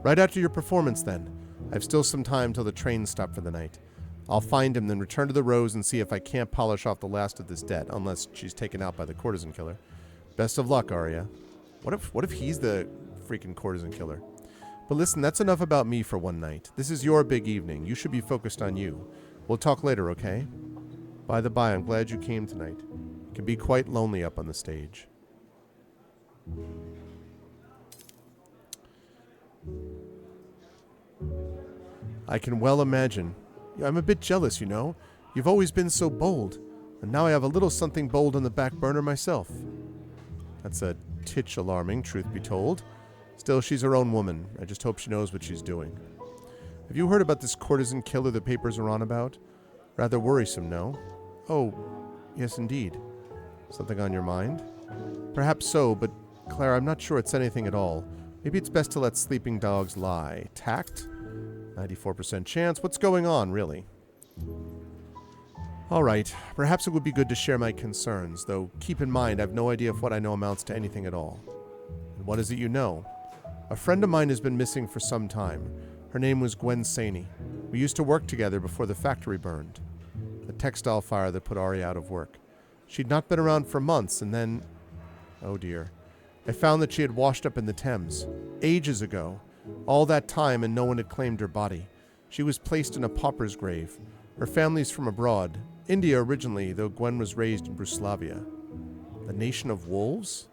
Speaker 1: Right after your performance, then. I've still some time till the trains stop for the night. I'll find him, then return to the Rose and see if I can't polish off the last of this debt, unless she's taken out by the courtesan killer. Best of luck, Aria. What if he's the freaking courtesan killer? But listen, that's enough about me for one night. This is your big evening. You should be focused on you. We'll talk later, okay? By the by, I'm glad you came tonight. It can be quite lonely up on the stage. I can well imagine. I'm a bit jealous, you know. You've always been so bold, and now I have a little something bold on the back burner myself. That's a titch alarming, truth be told. Still, she's her own woman. I just hope she knows what she's doing. Have you heard about this courtesan killer the papers are on about? Rather worrisome, no? Oh, yes, indeed. Something on your mind? Perhaps so, but, Claire, I'm not sure it's anything at all. Maybe it's best to let sleeping dogs lie. Tact? 94% chance. What's going on, really? All right. Perhaps it would be good to share my concerns, though keep in mind I've no idea if what I know amounts to anything at all. And what is it you know? A friend of mine has been missing for some time. Her name was Gwen Saney. We used to work together before the factory burned. The textile fire that put Arya out of work. She'd not been around for months, and then... Oh dear. I found that she had washed up in the Thames. Ages ago. All that time, and no one had claimed her body. She was placed in a pauper's grave. Her family's from abroad. India originally, though Gwen was raised in Bruslavia. The nation of wolves?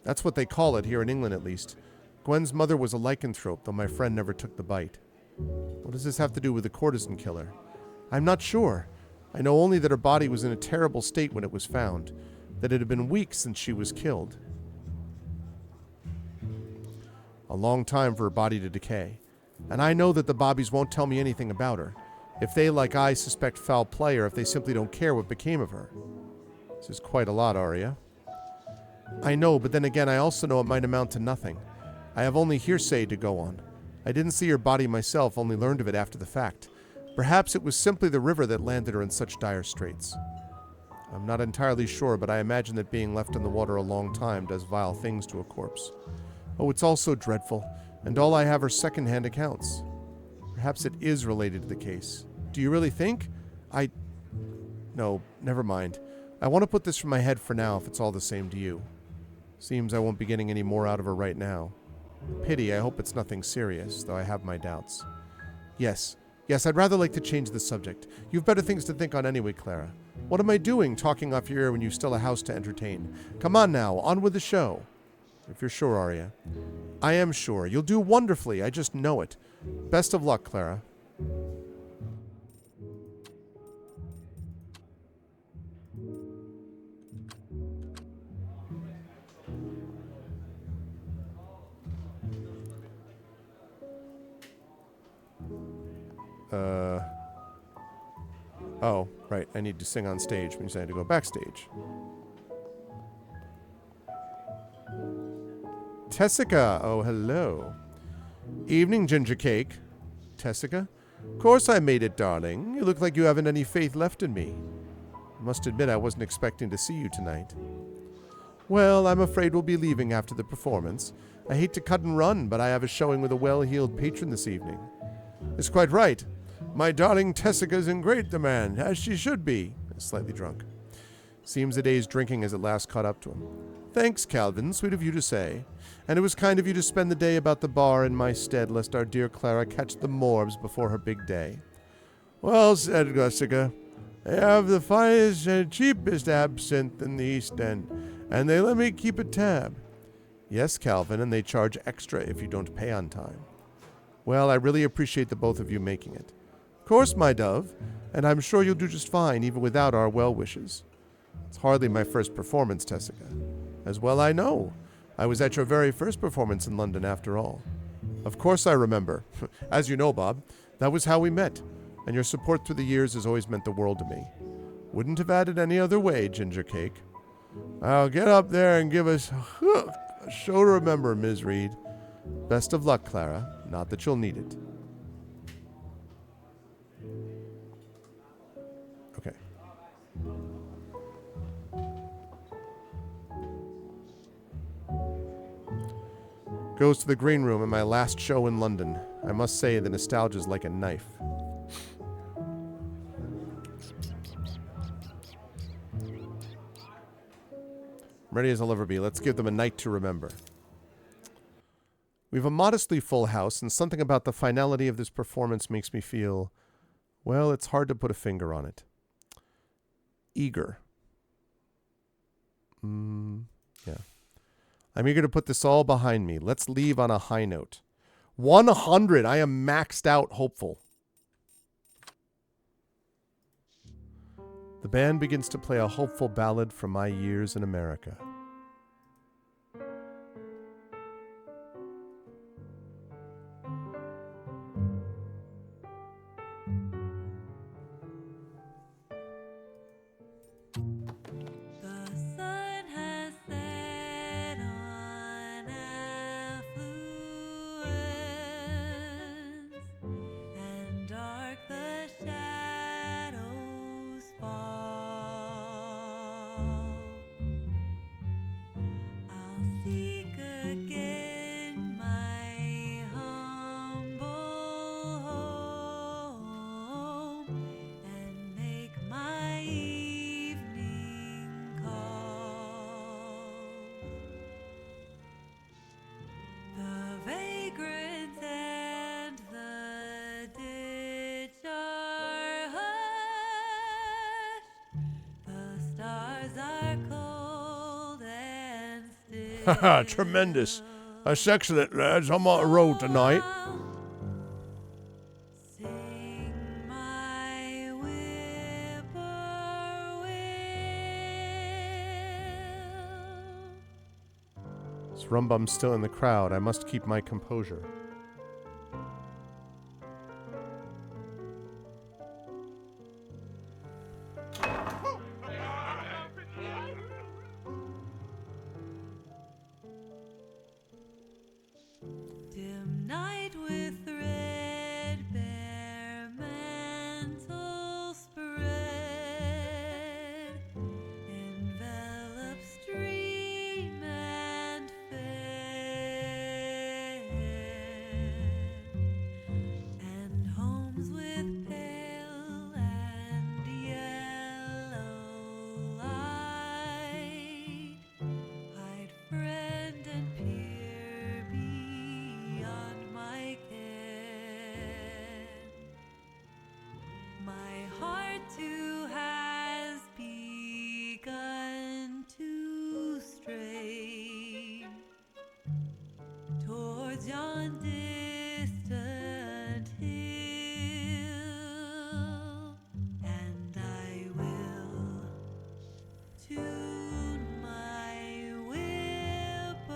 Speaker 1: That's what they call it, here in England at least. Gwen's mother was a lycanthrope, though my friend never took the bite. What does this have to do with the courtesan killer? I'm not sure. I know only that her body was in a terrible state when it was found, that it had been weeks since she was killed. A long time for her body to decay. And I know that the Bobbies won't tell me anything about her. If they, like I, suspect foul play, or if they simply don't care what became of her. This is quite a lot, Arya. I know, but then again, I also know it might amount to nothing. I have only hearsay to go on. I didn't see her body myself, only learned of it after the fact. Perhaps it was simply the river that landed her in such dire straits. I'm not entirely sure, but I imagine that being left in the water a long time does vile things to a corpse. Oh, it's all so dreadful, and all I have are second-hand accounts. Perhaps it is related to the case. Do you really think? No, never mind. I want to put this from my head for now, if it's all the same to you. Seems I won't be getting any more out of her right now. Pity, I hope it's nothing serious, though I have my doubts. Yes, I'd rather like to change the subject. You've better things to think on anyway, Clara. What am I doing, talking off your ear when you've still a house to entertain? Come on now, on with the show. If you're sure, Arya. I am sure. You'll do wonderfully, I just know it. Best of luck, Clara. Oh, right. I need to sing on stage, means I had to go backstage. Tessica, oh, hello. Evening, Ginger Cake. Tessica? Course I made it, darling. You look like you haven't any faith left in me. I must admit I wasn't expecting to see you tonight. Well, I'm afraid we'll be leaving after the performance. I hate to cut and run, but I have a showing with a well-heeled patron this evening. It's quite right. My darling Tessica's in great demand, as she should be. Slightly drunk. Seems the day's drinking has at last caught up to him. Thanks, Calvin. Sweet of you to say. And it was kind of you to spend the day about the bar in my stead, lest our dear Clara catch the morbs before her big day. Well said, Jessica. They have the finest and cheapest absinthe in the East End, and they let me keep a tab. Yes, Calvin, and they charge extra if you don't pay on time. Well, I really appreciate the both of you making it. Of course, my dove, and I'm sure you'll do just fine, even without our well wishes. It's hardly my first performance, Tessica. As well I know. I was at your very first performance in London, after all. Of course I remember. As you know, Bob, that was how we met, and your support through the years has always meant the world to me. Wouldn't have had it any other way, Ginger Cake. I'll get up there and give us a show to remember, Ms. Reed. Best of luck, Clara. Not that you'll need it. Okay. Goes to the green room in my last show in London. I must say the nostalgia's like a knife. Ready as I'll ever be. Let's give them a night to remember. We have a modestly full house, and something about the finality of this performance makes me feel, well, it's hard to put a finger on it. Eager. Yeah. I'm eager to put this all behind me. Let's leave on a high note. 100! I am maxed out hopeful. The band begins to play a hopeful ballad from my years in America.
Speaker 2: Haha, tremendous. That's excellent, lads. I'm on the road tonight.
Speaker 1: This rumbum's still in the crowd. I must keep my composure.
Speaker 4: Dim night with red bare mantle spread, envelop stream and fair, and homes with pale and yellow light hide friend and peer beyond my ken. My heart too has begun to stray towards yon distant hill, and I will tune my whippoorwill.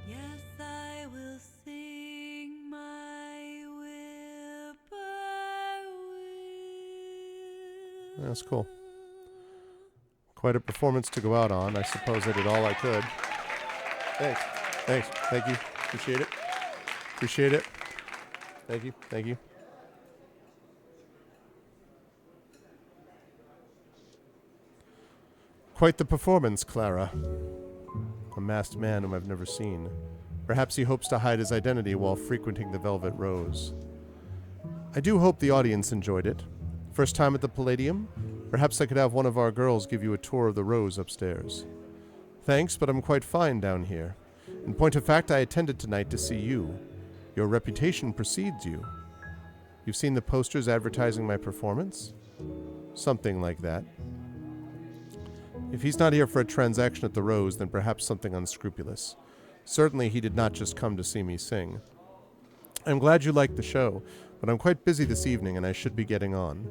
Speaker 4: Yes, I will sing my whippoorwill.
Speaker 1: That's cool. Quite a performance to go out on. I suppose I did all I could. Thanks. Thanks. Thank you. Appreciate it. Appreciate it. Thank you. Thank you. Quite the performance, Clara. A masked man whom I've never seen. Perhaps he hopes to hide his identity while frequenting the Velvet Rose. I do hope the audience enjoyed it. First time at the Palladium? Perhaps I could have one of our girls give you a tour of the Rose upstairs. Thanks, but I'm quite fine down here. In point of fact, I attended tonight to see you. Your reputation precedes you. You've seen the posters advertising my performance? Something like that. If he's not here for a transaction at the Rose, then perhaps something unscrupulous. Certainly he did not just come to see me sing. I'm glad you liked the show, but I'm quite busy this evening and I should be getting on.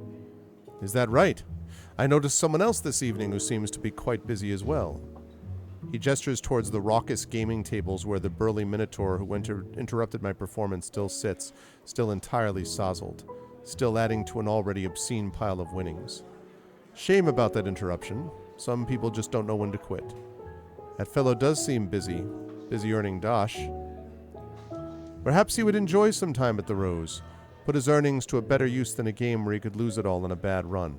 Speaker 1: Is that right? I noticed someone else this evening who seems to be quite busy as well. He gestures towards the raucous gaming tables where the burly minotaur who interrupted my performance still sits, still entirely sozzled, still adding to an already obscene pile of winnings. Shame about that interruption. Some people just don't know when to quit. That fellow does seem busy earning dosh. Perhaps he would enjoy some time at the Rose, put his earnings to a better use than a game where he could lose it all in a bad run.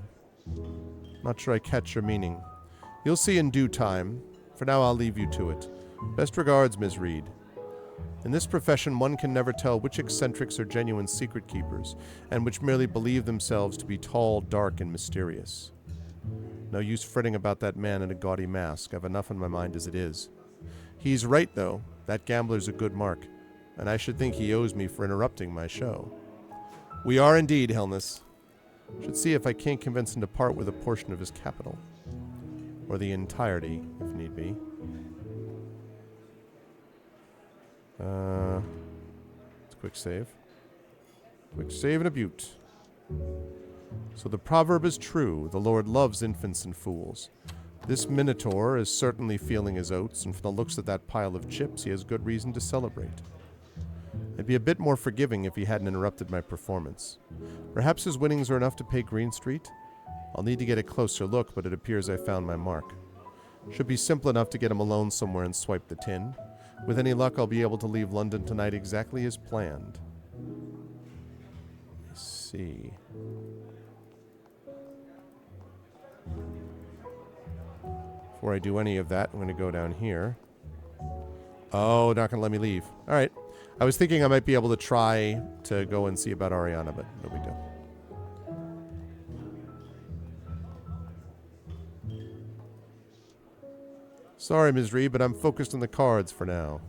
Speaker 1: Not sure I catch your meaning. You'll see in due time. For now, I'll leave you to it. Best regards, Ms. Reed. In this profession, one can never tell which eccentrics are genuine secret keepers, and which merely believe themselves to be tall, dark, and mysterious. No use fretting about that man in a gaudy mask. I've enough on my mind as it is. He's right, though. That gambler's a good mark, and I should think he owes me for interrupting my show. We are indeed, Helness. Should see if I can't convince him to part with a portion of his capital. Or the entirety, if need be. It's a quick save. Quick save and a butte. So the proverb is true. The Lord loves infants and fools. This minotaur is certainly feeling his oats, and from the looks of that pile of chips, he has good reason to celebrate. I'd be a bit more forgiving if he hadn't interrupted my performance. Perhaps his winnings are enough to pay Green Street? I'll need to get a closer look, but it appears I found my mark. Should be simple enough to get him alone somewhere and swipe the tin. With any luck, I'll be able to leave London tonight exactly as planned. Let's see. Before I do any of that, I'm going to go down here. Oh, not going to let me leave. All right. I was thinking I might be able to try to go and see about Ariana, but no big deal. Sorry, Ms. Reed, but I'm focused on the cards for now.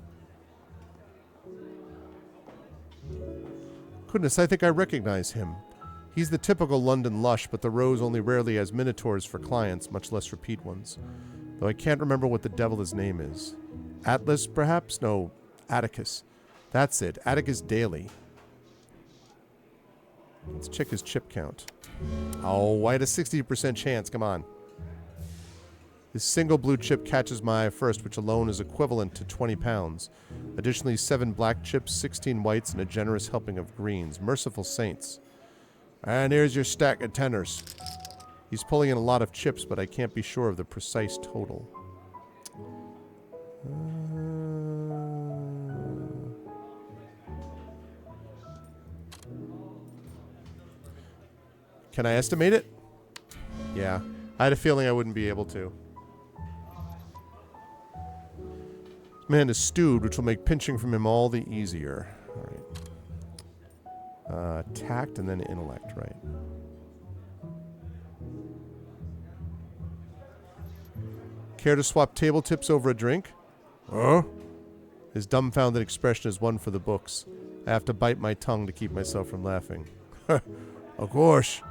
Speaker 1: Goodness, I think I recognize him. He's the typical London lush, but the Rose only rarely has minotaurs for clients, much less repeat ones. Though I can't remember what the devil his name is. Atlas, perhaps? No, Atticus. That's it, Atticus Daly. Let's check his chip count. Oh, I had a 60% chance, come on. This single blue chip catches my eye first, which alone is equivalent to 20 pounds. Additionally, 7 black chips, 16 whites, and a generous helping of greens. Merciful saints. And here's your stack of tenors. He's pulling in a lot of chips, but I can't be sure of the precise total. Can I estimate it? Yeah. I had a feeling I wouldn't be able to. This man is stewed, which will make pinching from him all the easier. All right. Tact and then intellect, right. Care to swap table tips over a drink?
Speaker 2: Huh?
Speaker 1: His dumbfounded expression is one for the books. I have to bite my tongue to keep myself from laughing.
Speaker 2: Of course.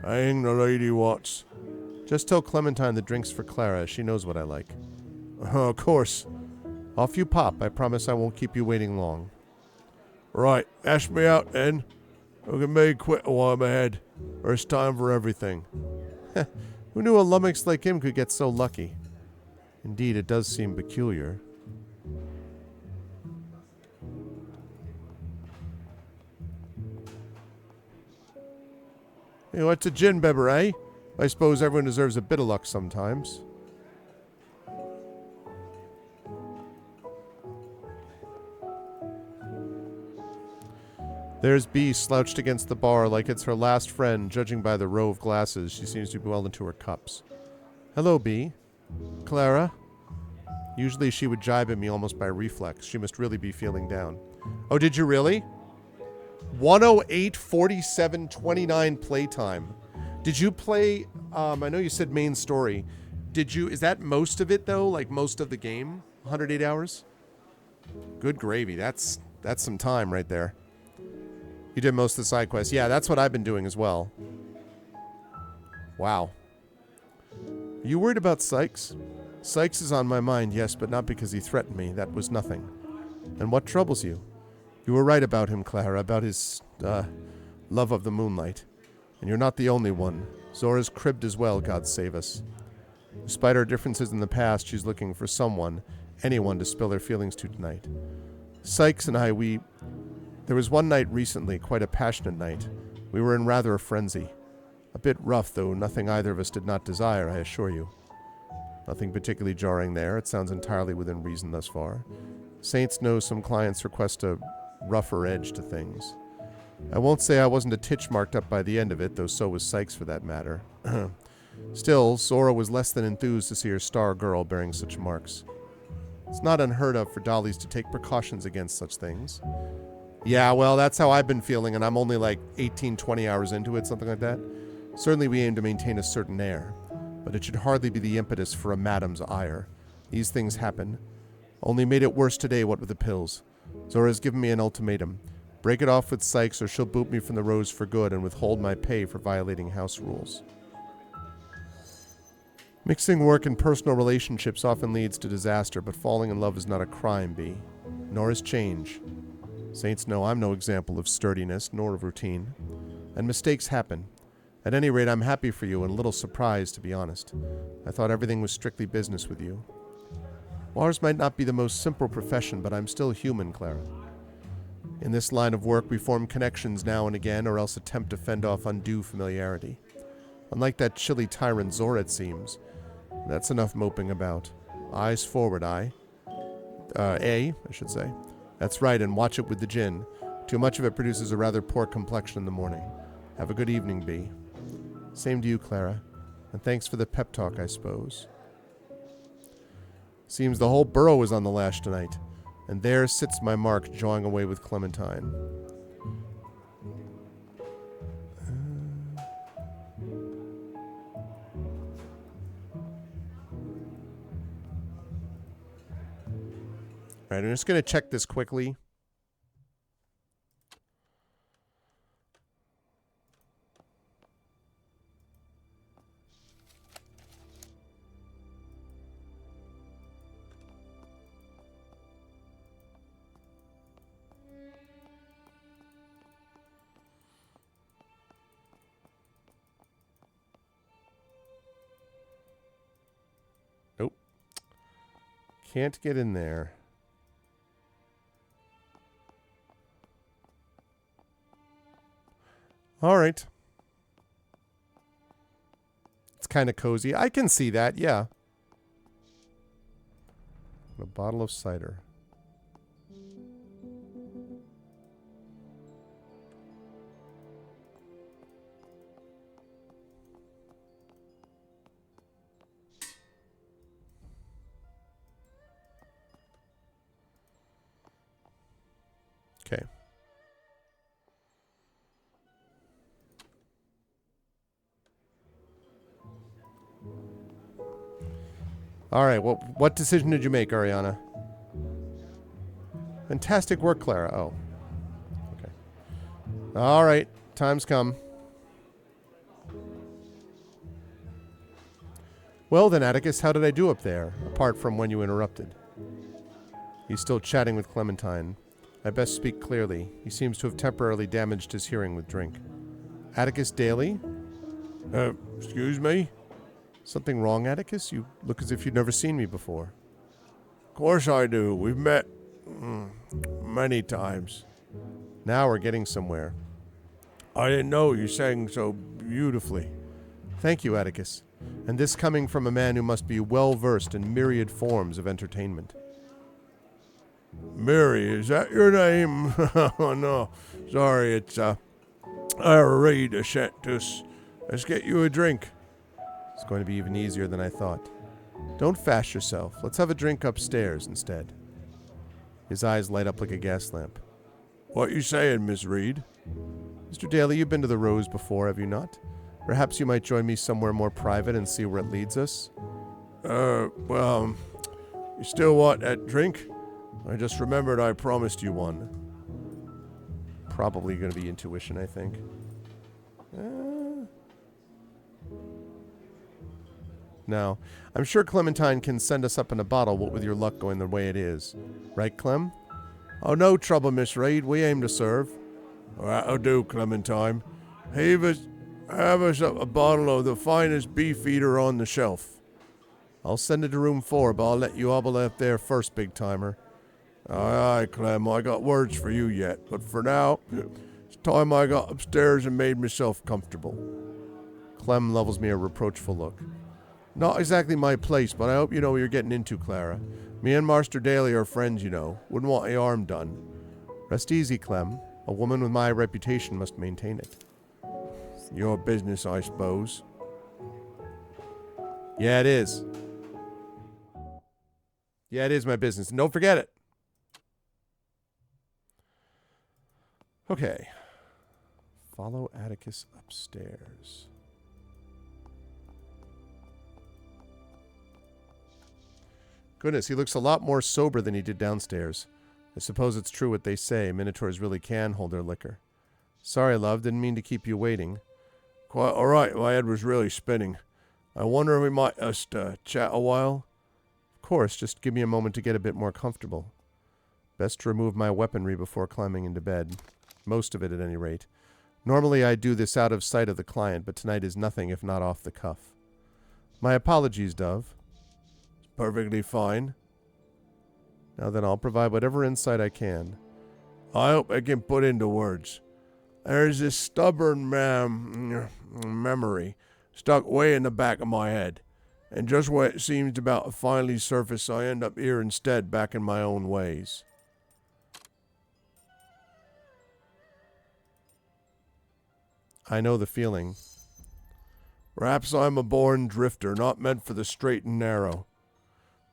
Speaker 2: I ain't the lady what's.
Speaker 1: Just tell Clementine the drink's for Clara. She knows what I like.
Speaker 2: Of course.
Speaker 1: Off you pop. I promise I won't keep you waiting long.
Speaker 2: Right, ask me out then. We can make quit while I'm ahead, or it's time for everything.
Speaker 1: Who knew a lummox like him could get so lucky? Indeed, it does seem peculiar.
Speaker 2: Hey, what's a gin bibber, eh? I suppose everyone deserves a bit of luck sometimes.
Speaker 1: There's B slouched against the bar like it's her last friend, judging by the row of glasses. She seems to be well into her cups. Hello, B. Clara? Usually she would jibe at me almost by reflex. She must really be feeling down. Oh, did you really? 108, 47, 29 playtime. Did you play, I know you said main story. Is that most of it though? Like most of the game? 108 hours? Good gravy. That's some time right there. You did most of the side quests. Yeah, that's what I've been doing as well. Wow. Are you worried about Sykes? Sykes is on my mind, yes, but not because he threatened me. That was nothing. And what troubles you? You were right about him, Clara, about his, love of the moonlight. And you're not the only one. Zora's cribbed as well, God save us. Despite our differences in the past, she's looking for someone, anyone to spill her feelings to tonight. Sykes and I, there was one night recently, quite a passionate night. We were in rather a frenzy. A bit rough, though nothing either of us did not desire, I assure you. Nothing particularly jarring there. It sounds entirely within reason thus far. Saints know some clients request a rougher edge to things. I won't say I wasn't a titch marked up by the end of it, though so was Sykes for that matter. Still, Zora was less than enthused to see her star girl bearing such marks. It's not unheard of for dollies to take precautions against such things. Yeah, well, that's how I've been feeling, and I'm only like 18, 20 hours into it, something like that. Certainly we aim to maintain a certain air, but it should hardly be the impetus for a madam's ire. These things happen. Only made it worse today, what with the pills. Zora's given me an ultimatum. Break it off with Sykes or she'll boot me from the Rose for good and withhold my pay for violating house rules. Mixing work and personal relationships often leads to disaster, but falling in love is not a crime, B. Nor is change. Saints know I'm no example of sturdiness, nor of routine. And mistakes happen. At any rate, I'm happy for you and a little surprised, to be honest. I thought everything was strictly business with you. Ours might not be the most simple profession, but I'm still human, Clara. In this line of work, we form connections now and again, or else attempt to fend off undue familiarity. Unlike that chilly tyrant Zora, it seems. That's enough moping about. Eyes forward, I should say. That's right, and watch it with the gin. Too much of it produces a rather poor complexion in the morning. Have a good evening, B. Same to you, Clara. And thanks for the pep talk, I suppose. Seems the whole borough is on the lash tonight. And there sits my Mark jawing away with Clementine. Alright, I'm just going to check this quickly. Can't get in there. All right. It's kind of cozy. I can see that, yeah. A bottle of cider. Okay. All right. Well, what decision did you make, Ariana? Fantastic work, Clara. Oh. Okay. All right. Time's come. Well then, Atticus, how did I do up there, apart from when you interrupted? He's still chatting with Clementine. I best speak clearly. He seems to have temporarily damaged his hearing with drink. Atticus Daly?
Speaker 2: Excuse me?
Speaker 1: Something wrong, Atticus? You look as if you'd never seen me before.
Speaker 2: Of course I do. We've met many times.
Speaker 1: Now we're getting somewhere.
Speaker 2: I didn't know you sang so beautifully.
Speaker 1: Thank you, Atticus. And this coming from a man who must be well versed in myriad forms of entertainment.
Speaker 2: Mary, is that your name? Oh, no. Sorry, it's, Reed Ashentus. Let's get you a drink.
Speaker 1: It's going to be even easier than I thought. Don't fash yourself. Let's have a drink upstairs instead. His eyes light up like a gas lamp.
Speaker 2: What you saying, Miss Reed?
Speaker 1: Mr. Daly, you've been to the Rose before, have you not? Perhaps you might join me somewhere more private and see where it leads us?
Speaker 2: Well, you still want that drink? I just remembered I promised you one.
Speaker 1: Probably going to be intuition, I think. No. I'm sure Clementine can send us up in a bottle, what with your luck going the way it is. Right, Clem?
Speaker 2: Oh, no trouble, Miss Reed. We aim to serve. That'll do, Clementine. Have us a bottle of the finest beef eater on the shelf.
Speaker 1: I'll send it to room 4, but I'll let you hobble up there first, big timer.
Speaker 2: Aye, Clem, I got words for you yet, but for now, it's time I got upstairs and made myself comfortable.
Speaker 1: Clem levels me a reproachful look. Not exactly my place, but I hope you know what you're getting into, Clara. Me and Master Daly are friends, you know. Wouldn't want any harm done. Rest easy, Clem. A woman with my reputation must maintain it.
Speaker 2: Your business, I suppose.
Speaker 1: Yeah, it is. Yeah, it is my business. And don't forget it. Okay. Follow Atticus upstairs. Goodness, he looks a lot more sober than he did downstairs. I suppose it's true what they say. Minotaurs really can hold their liquor. Sorry, love. Didn't mean to keep you waiting.
Speaker 2: Quite all right. My head was really spinning. I wonder if we might just chat a while.
Speaker 1: Of course, just give me a moment to get a bit more comfortable. Best to remove my weaponry before climbing into bed. Most of it, at any rate. Normally I do this out of sight of the client, but tonight is nothing if not off the cuff. My apologies, Dove.
Speaker 2: It's perfectly fine.
Speaker 1: Now then, I'll provide whatever insight I can.
Speaker 2: I hope I can put into words. There's this stubborn memory stuck way in the back of my head. And just when it seems about to finally surface, I end up here instead, back in my own ways.
Speaker 1: I know the feeling.
Speaker 2: Perhaps I'm a born drifter, not meant for the straight and narrow.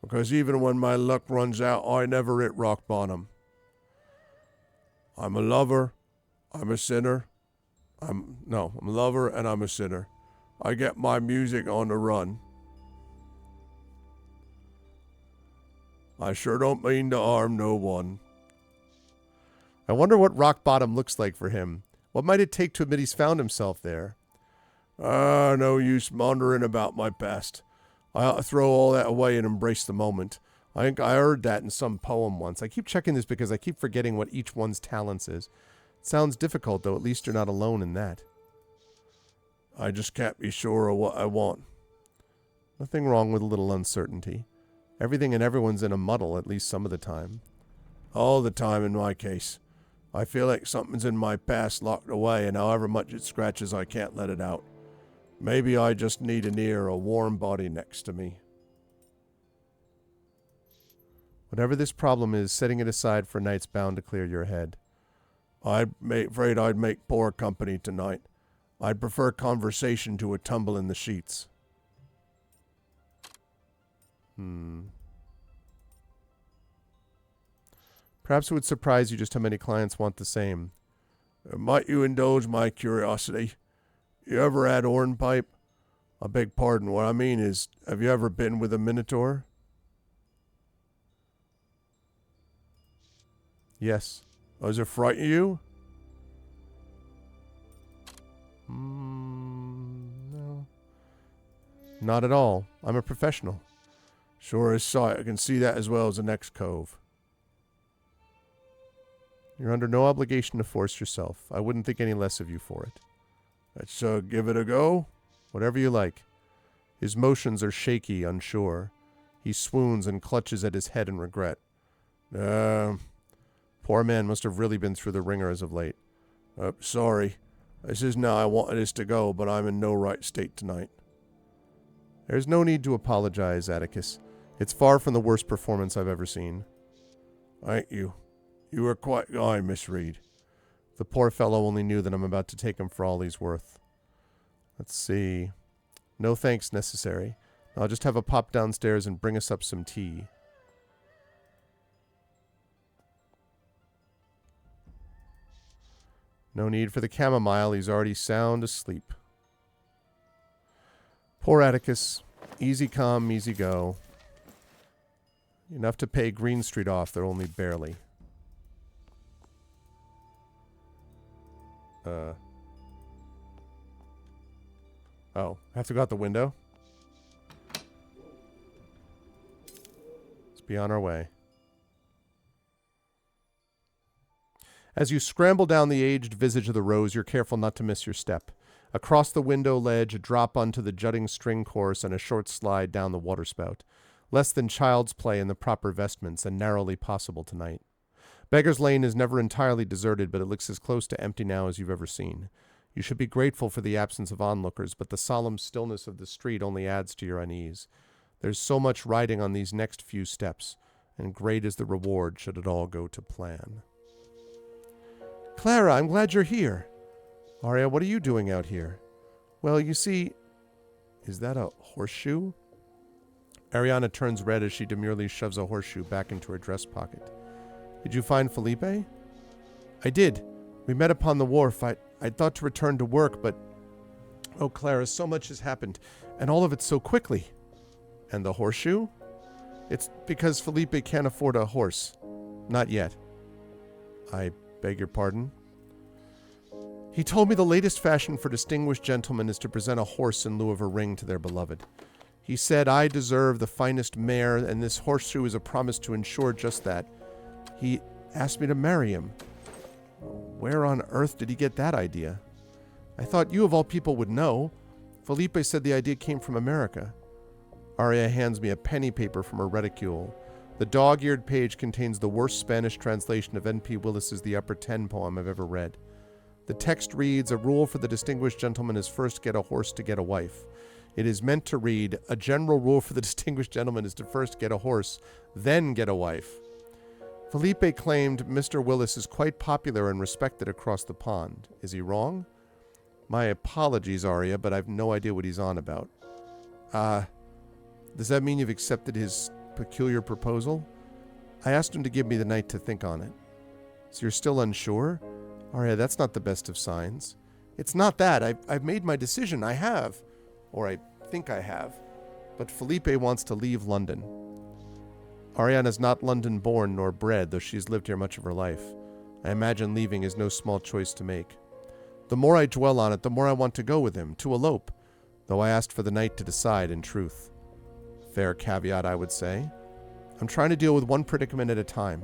Speaker 2: Because even when my luck runs out, I never hit rock bottom. I'm a lover. I'm a sinner. I'm a lover and I'm a sinner. I get my music on the run. I sure don't mean to harm no one.
Speaker 1: I wonder what rock bottom looks like for him. What might it take to admit he's found himself there?
Speaker 2: No use maundering about my past. I ought to throw all that away and embrace the moment. I think I heard that in some poem once.
Speaker 1: I keep checking this because I keep forgetting what each one's talents is. It sounds difficult, though. At least you're not alone in that.
Speaker 2: I just can't be sure of what I want.
Speaker 1: Nothing wrong with a little uncertainty. Everything and everyone's in a muddle, at least some of the time.
Speaker 2: All the time in my case. I feel like something's in my past locked away, and however much it scratches, I can't let it out. Maybe I just need an ear or a warm body next to me.
Speaker 1: Whatever this problem is, setting it aside for night's bound to clear your head.
Speaker 2: I'm afraid I'd make poor company tonight. I'd prefer conversation to a tumble in the sheets.
Speaker 1: Perhaps it would surprise you just how many clients want the same.
Speaker 2: Might you indulge my curiosity? You ever had hornpipe? I beg pardon, what I mean is, have you ever been with a minotaur?
Speaker 1: Yes.
Speaker 2: Does it frighten you?
Speaker 1: No. Not at all. I'm a professional.
Speaker 2: Sure as sight, I can see that as well as the next cove.
Speaker 1: You're under no obligation to force yourself. I wouldn't think any less of you for it.
Speaker 2: Let's give it a go.
Speaker 1: Whatever you like. His motions are shaky, unsure. He swoons and clutches at his head in regret. Poor man must have really been through the ringer as of late.
Speaker 2: Sorry. This isn't how I wanted this to go, but I'm in no right state tonight.
Speaker 1: There's no need to apologize, Atticus. It's far from the worst performance I've ever seen.
Speaker 2: Thank you. You were quite kind, Miss Reed.
Speaker 1: The poor fellow only knew that I'm about to take him for all he's worth. Let's see. No thanks necessary. I'll just have a pop downstairs and bring us up some tea. No need for the chamomile. He's already sound asleep. Poor Atticus. Easy come, easy go. Enough to pay Green Street off, though only barely. Oh, I have to go out the window? Let's be on our way. As you scramble down the aged visage of the rose, you're careful not to miss your step. Across the window ledge, a drop onto the jutting string course, and a short slide down the waterspout. Less than child's play in the proper vestments, and narrowly possible tonight. Beggar's Lane is never entirely deserted, but it looks as close to empty now as you've ever seen. You should be grateful for the absence of onlookers, but the solemn stillness of the street only adds to your unease. There's so much riding on these next few steps, and great is the reward should it all go to plan. Clara, I'm glad you're here. Arya, what are you doing out here? Well, you see... Is that a horseshoe? Ariana turns red as she demurely shoves a horseshoe back into her dress pocket. Did you find Felipe? I did. We met upon the wharf. I'd thought to return to work, but... Oh, Clara, so much has happened, and all of it so quickly. And the horseshoe? It's because Felipe can't afford a horse. Not yet. I beg your pardon? He told me the latest fashion for distinguished gentlemen is to present a horse in lieu of a ring to their beloved. He said I deserve the finest mare, and this horseshoe is a promise to ensure just that. He asked me to marry him. Where on earth did he get that idea? I thought you of all people would know. Felipe said the idea came from America. Arya hands me a penny paper from her reticule. The dog-eared page contains the worst Spanish translation of N.P. Willis's The Upper Ten poem I've ever read. The text reads, a rule for the distinguished gentleman is first get a horse to get a wife. It is meant to read, a general rule for the distinguished gentleman is to first get a horse, then get a wife. Felipe claimed Mr. Willis is quite popular and respected across the pond. Is he wrong? My apologies, Arya, but I've no idea what he's on about. Does that mean you've accepted his peculiar proposal? I asked him to give me the night to think on it. So you're still unsure? Arya, that's not the best of signs. It's not that. I've made my decision. I have. Or I think I have. But Felipe wants to leave London. Ariana's not London-born nor bred, though she's lived here much of her life. I imagine leaving is no small choice to make. The more I dwell on it, the more I want to go with him, to elope, though I asked for the night to decide in truth. Fair caveat, I would say. I'm trying to deal with one predicament at a time,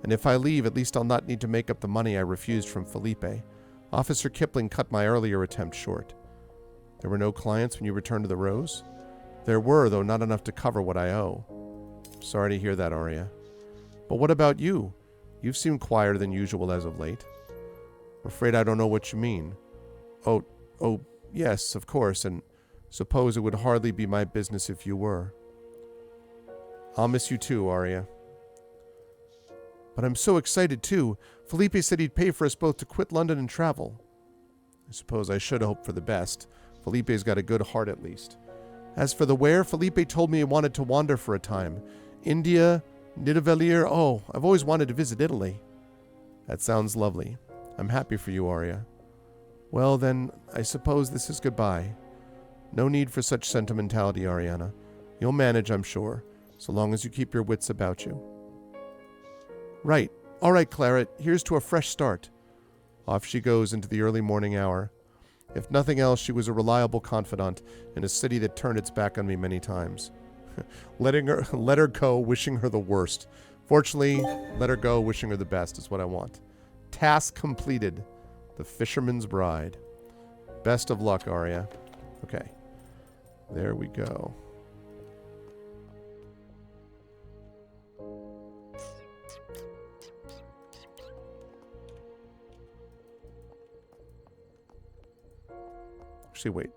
Speaker 1: and if I leave, at least I'll not need to make up the money I refused from Felipe. Officer Kipling cut my earlier attempt short. There were no clients when you returned to the Rose? There were, though not enough to cover what I owe. Sorry to hear that, Arya. But what about you? You've seemed quieter than usual as of late. I'm afraid I don't know what you mean. Oh, yes, of course, and suppose it would hardly be my business if you were. I'll miss you too, Arya. But I'm so excited too. Felipe said he'd pay for us both to quit London and travel. I suppose I should hope for the best. Felipe's got a good heart at least. As for the where, Felipe told me he wanted to wander for a time. India, Nidavellir, oh, I've always wanted to visit Italy. That sounds lovely. I'm happy for you, Arya. Well then, I suppose this is goodbye. No need for such sentimentality, Ariana. You'll manage, I'm sure, so long as you keep your wits about you. Right. All right, Clara, here's to a fresh start. Off she goes into the early morning hour. If nothing else, she was a reliable confidant in a city that turned its back on me many times. Let her go, wishing her the worst. Fortunately, let her go, wishing her the best is what I want. Task completed. The Fisherman's Bride. Best of luck, Arya. Okay. There we go. Actually, wait.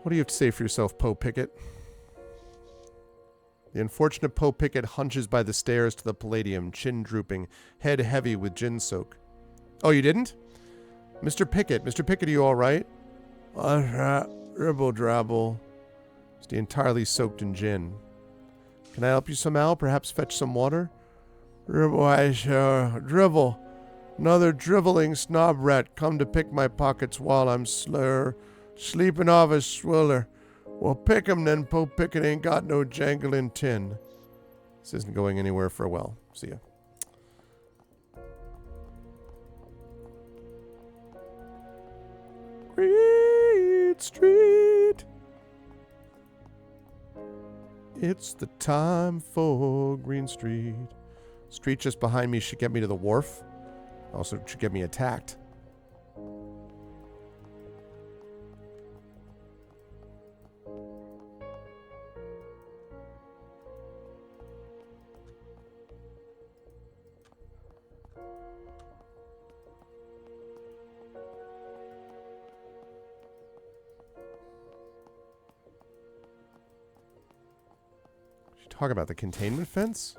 Speaker 1: What do you have to say for yourself, Poe Pickett? The unfortunate Poe Pickett hunches by the stairs to the Palladium, chin drooping, head heavy with gin soak. Oh, you didn't? Mr. Pickett, are you all right?
Speaker 2: Dribble drabble.
Speaker 1: Is he entirely soaked in gin? Can I help you somehow? Perhaps fetch some water?
Speaker 2: Dribble. Another driveling snob rat come to pick my pockets while I'm sleeping off a swiller. Well, pick 'em then, Poe Pickett ain't got no jangling tin.
Speaker 1: This isn't going anywhere for a while. See ya. Green Street. It's the time for Green Street. Street just behind me should get me to the wharf. Also should get me attacked. Should talk about the containment fence?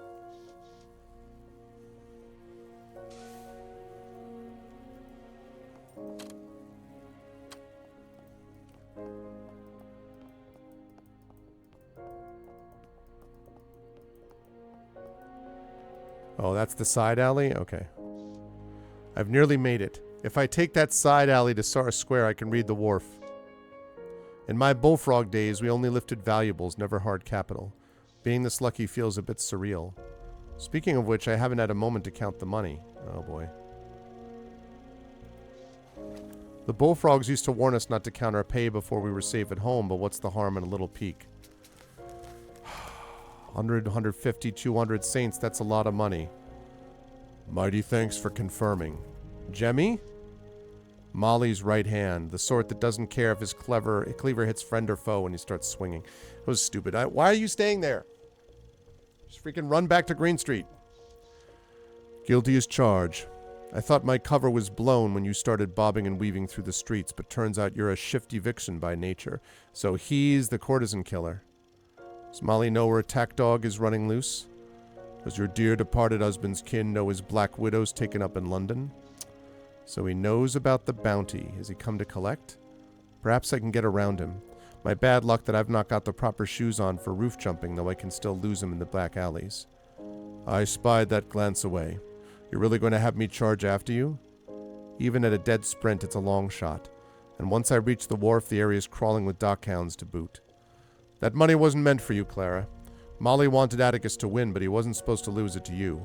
Speaker 1: Oh, that's the side alley? Okay. I've nearly made it. If I take that side alley to Sara Square, I can read the wharf. In my bullfrog days, we only lifted valuables, never hard capital. Being this lucky feels a bit surreal. Speaking of which, I haven't had a moment to count the money. Oh boy. The bullfrogs used to warn us not to count our pay before we were safe at home, but what's the harm in a little peek? 100, 150, 200 saints, that's a lot of money. Mighty thanks for confirming. Jemmy? Molly's right hand, the sort that doesn't care if his cleaver hits friend or foe when he starts swinging. It was stupid. Why are you staying there? Just freaking run back to Green Street. Guilty as charged. I thought my cover was blown when you started bobbing and weaving through the streets, but turns out you're a shifty vixen by nature. So he's the courtesan killer. Does Molly know her attack dog is running loose? Does your dear departed husband's kin know his black widow's taken up in London? So he knows about the bounty. Has he come to collect? Perhaps I can get around him. My bad luck that I've not got the proper shoes on for roof jumping, though I can still lose him in the back alleys. I spied that glance away. You're really going to have me charge after you? Even at a dead sprint, it's a long shot. And once I reach the wharf, the area's crawling with dockhounds to boot. That money wasn't meant for you, Clara. Molly wanted Atticus to win, but he wasn't supposed to lose it to you.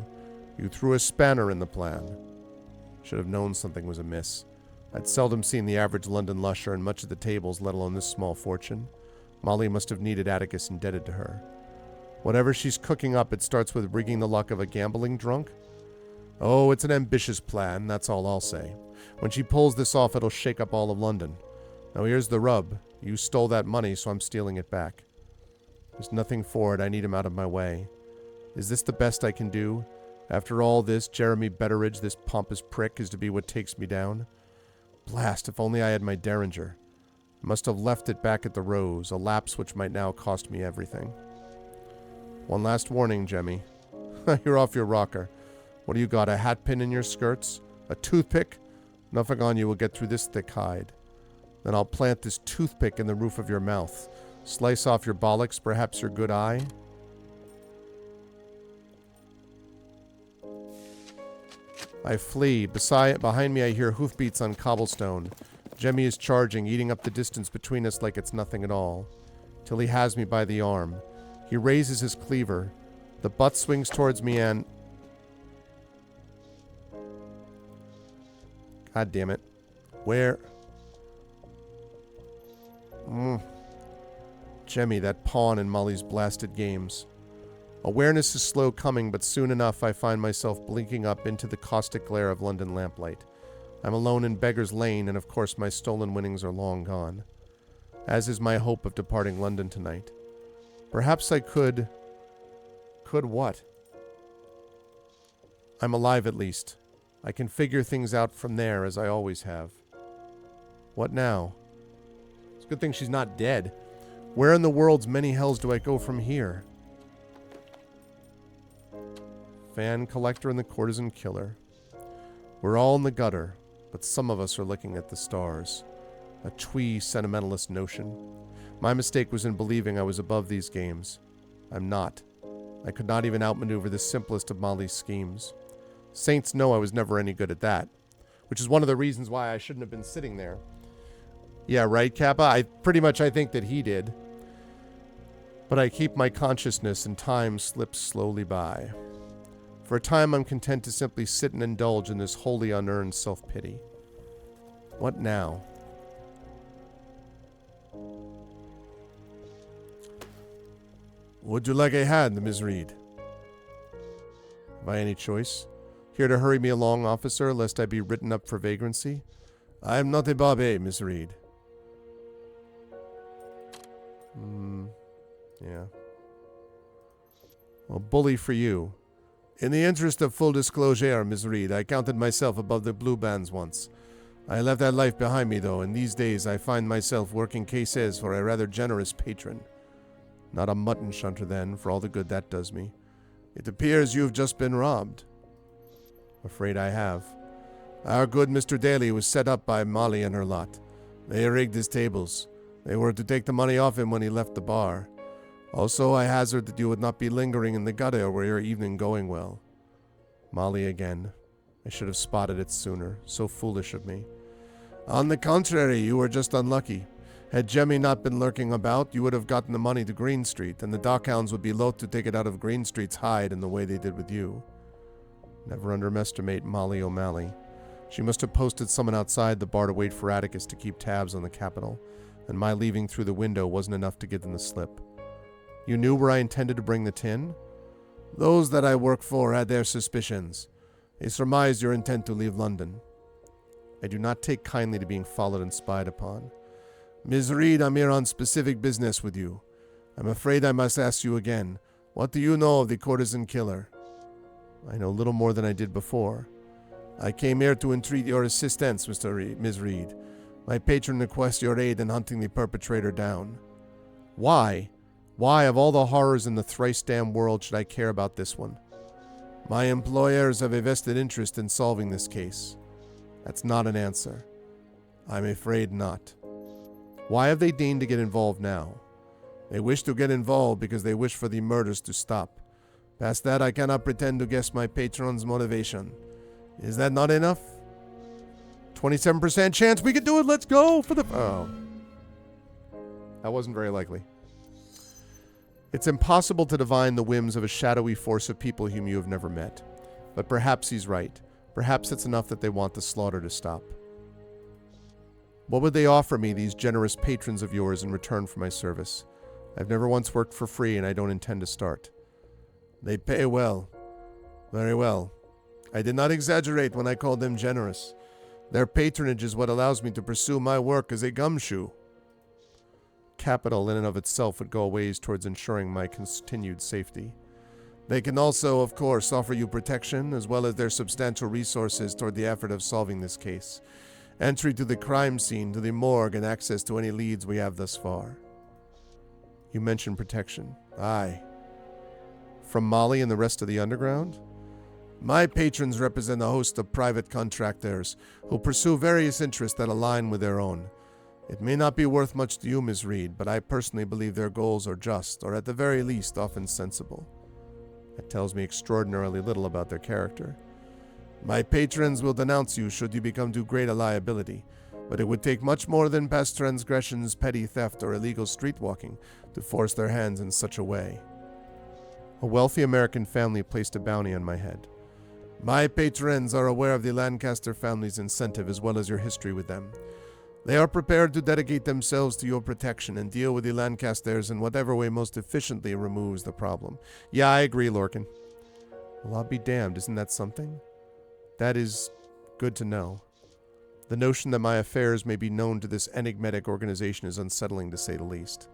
Speaker 1: You threw a spanner in the plan. Should have known something was amiss. I'd seldom seen the average London lush earn much at the tables, let alone this small fortune. Molly must have needed Atticus indebted to her. Whatever she's cooking up, it starts with rigging the luck of a gambling drunk? Oh, it's an ambitious plan, that's all I'll say. When she pulls this off, it'll shake up all of London. Now here's the rub. You stole that money, so I'm stealing it back. There's nothing for it. I need him out of my way. Is this the best I can do? After all this, Jeremy Betteridge, this pompous prick, is to be what takes me down? Blast, if only I had my Derringer. I must have left it back at the Rose, a lapse which might now cost me everything. One last warning, Jemmy. You're off your rocker. What do you got, a hat pin in your skirts? A toothpick? Nothing on you will get through this thick hide. Then I'll plant this toothpick in the roof of your mouth. Slice off your bollocks, perhaps your good eye. I flee. Behind me I hear hoofbeats on cobblestone. Jemmy is charging, eating up the distance between us like it's nothing at all. Till he has me by the arm. He raises his cleaver. The butt swings towards me and... God damn it. Where? Jemmy, that pawn in Molly's blasted games. Awareness is slow coming, but soon enough I find myself blinking up into the caustic glare of London lamplight. I'm alone in Beggar's Lane, and of course my stolen winnings are long gone. As is my hope of departing London tonight. Perhaps I could... Could what? I'm alive at least. I can figure things out from there, as I always have. What now? It's a good thing she's not dead. Where in the world's many hells do I go from here? Fan collector and the courtesan killer. We're all in the gutter, but some of us are looking at the stars. A twee sentimentalist notion. My mistake was in believing I was above these games. I'm not. I could not even outmaneuver the simplest of Molly's schemes. Saints know I was never any good at that, which is one of the reasons why I shouldn't have been sitting there. Yeah, right, Kappa? I think that he did. But I keep my consciousness and time slips slowly by. For a time I'm content to simply sit and indulge in this wholly unearned self-pity. What now?
Speaker 2: Would you like a hand, Miss Reed?
Speaker 1: Have I any choice? Here to hurry me along, officer, lest I be written up for vagrancy?
Speaker 2: I am not a barbet, Miss Reed.
Speaker 1: Yeah. Well, bully for you.
Speaker 2: In the interest of full disclosure, Miss Reed, I counted myself above the blue bands once. I left that life behind me, though, and these days I find myself working cases for a rather generous patron.
Speaker 1: Not a mutton shunter, then, for all the good that does me.
Speaker 2: It appears you've just been robbed.
Speaker 1: Afraid I have.
Speaker 2: Our good Mr. Daly was set up by Molly and her lot. They rigged his tables. They were to take the money off him when he left the bar. Also, I hazard that you would not be lingering in the gutter were your evening going well.
Speaker 1: Molly again. I should have spotted it sooner. So foolish of me.
Speaker 2: On the contrary, you were just unlucky. Had Jemmy not been lurking about, you would have gotten the money to Green Street, and the dockhounds would be loath to take it out of Green Street's hide in the way they did with you.
Speaker 1: Never underestimate Molly O'Malley. She must have posted someone outside the bar to wait for Atticus to keep tabs on the capital, and my leaving through the window wasn't enough to give them the slip. You knew where I intended to bring the tin?
Speaker 2: Those that I work for had their suspicions. They surmised your intent to leave London.
Speaker 1: I do not take kindly to being followed and spied upon.
Speaker 2: Ms. Reed, I'm here on specific business with you. I'm afraid I must ask you again. What do you know of the courtesan killer?
Speaker 1: I know little more than I did before.
Speaker 2: I came here to entreat your assistance, Ms. Reed. My patron requests your aid in hunting the perpetrator down.
Speaker 1: Why? Why, of all the horrors in the thrice-damned world, should I care about this one?
Speaker 2: My employers have a vested interest in solving this case.
Speaker 1: That's not an answer.
Speaker 2: I'm afraid not.
Speaker 1: Why have they deigned to get involved now?
Speaker 2: They wish to get involved because they wish for the murders to stop. Past that, I cannot pretend to guess my patron's motivation. Is that not enough?
Speaker 1: 27% chance we could do it. Let's go for the... Oh. That wasn't very likely. It's impossible to divine the whims of a shadowy force of people whom you have never met. But perhaps he's right. Perhaps it's enough that they want the slaughter to stop. What would they offer me, these generous patrons of yours, in return for my service? I've never once worked for free, and I don't intend to start.
Speaker 2: They pay well. Very well. I did not exaggerate when I called them generous. Their patronage is what allows me to pursue my work as a gumshoe. capital in and of itself would go a ways towards ensuring my continued safety. They can also, of course, offer you protection, as well as their substantial resources toward the effort of solving this case. Entry to the crime scene, to the morgue, and access to any leads we have thus far. You mentioned protection. Aye. From Molly and the rest of the underground? My patrons represent a host of private contractors who pursue various interests that align with their own. It may not be worth much to you, Ms. Reed, but I personally believe their goals are just, or at the very least, often sensible. That tells me extraordinarily little about their character. My patrons will denounce you should you become too great a liability, but it would take much more than past transgressions, petty theft, or illegal streetwalking to force their hands in such a way. A wealthy American family placed a bounty on my head. My patrons are aware of the Lancaster family's incentive as well as your history with them. They are prepared to dedicate themselves to your protection and deal with the Lancasters in whatever way most efficiently removes the problem. Yeah, I agree, Lorcan. Well, I'll be damned, isn't that something? That is good to know. The notion that my affairs may be known to this enigmatic organization is unsettling, to say the least.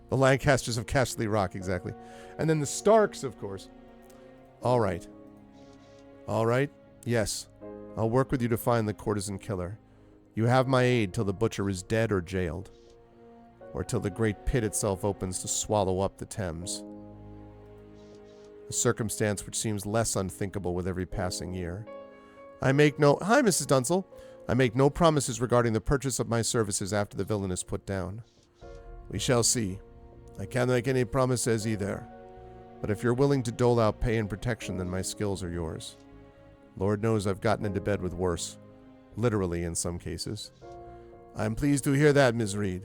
Speaker 2: The Lancasters of Castle Rock, exactly. And then the Starks, of course. All right. All right, yes. I'll work with you to find the courtesan killer. You have my aid till the butcher is dead or jailed. Or till the great pit itself opens to swallow up the Thames. A circumstance which seems less unthinkable with every passing year. Hi, Mrs. Dunsel. I make no promises regarding the purchase of my services after the villain is put down. We shall see. I can't make any promises either. But if you're willing to dole out pay and protection, then my skills are yours. Lord knows I've gotten into bed with worse. Literally in some cases. I'm pleased to hear that, Ms. Reed.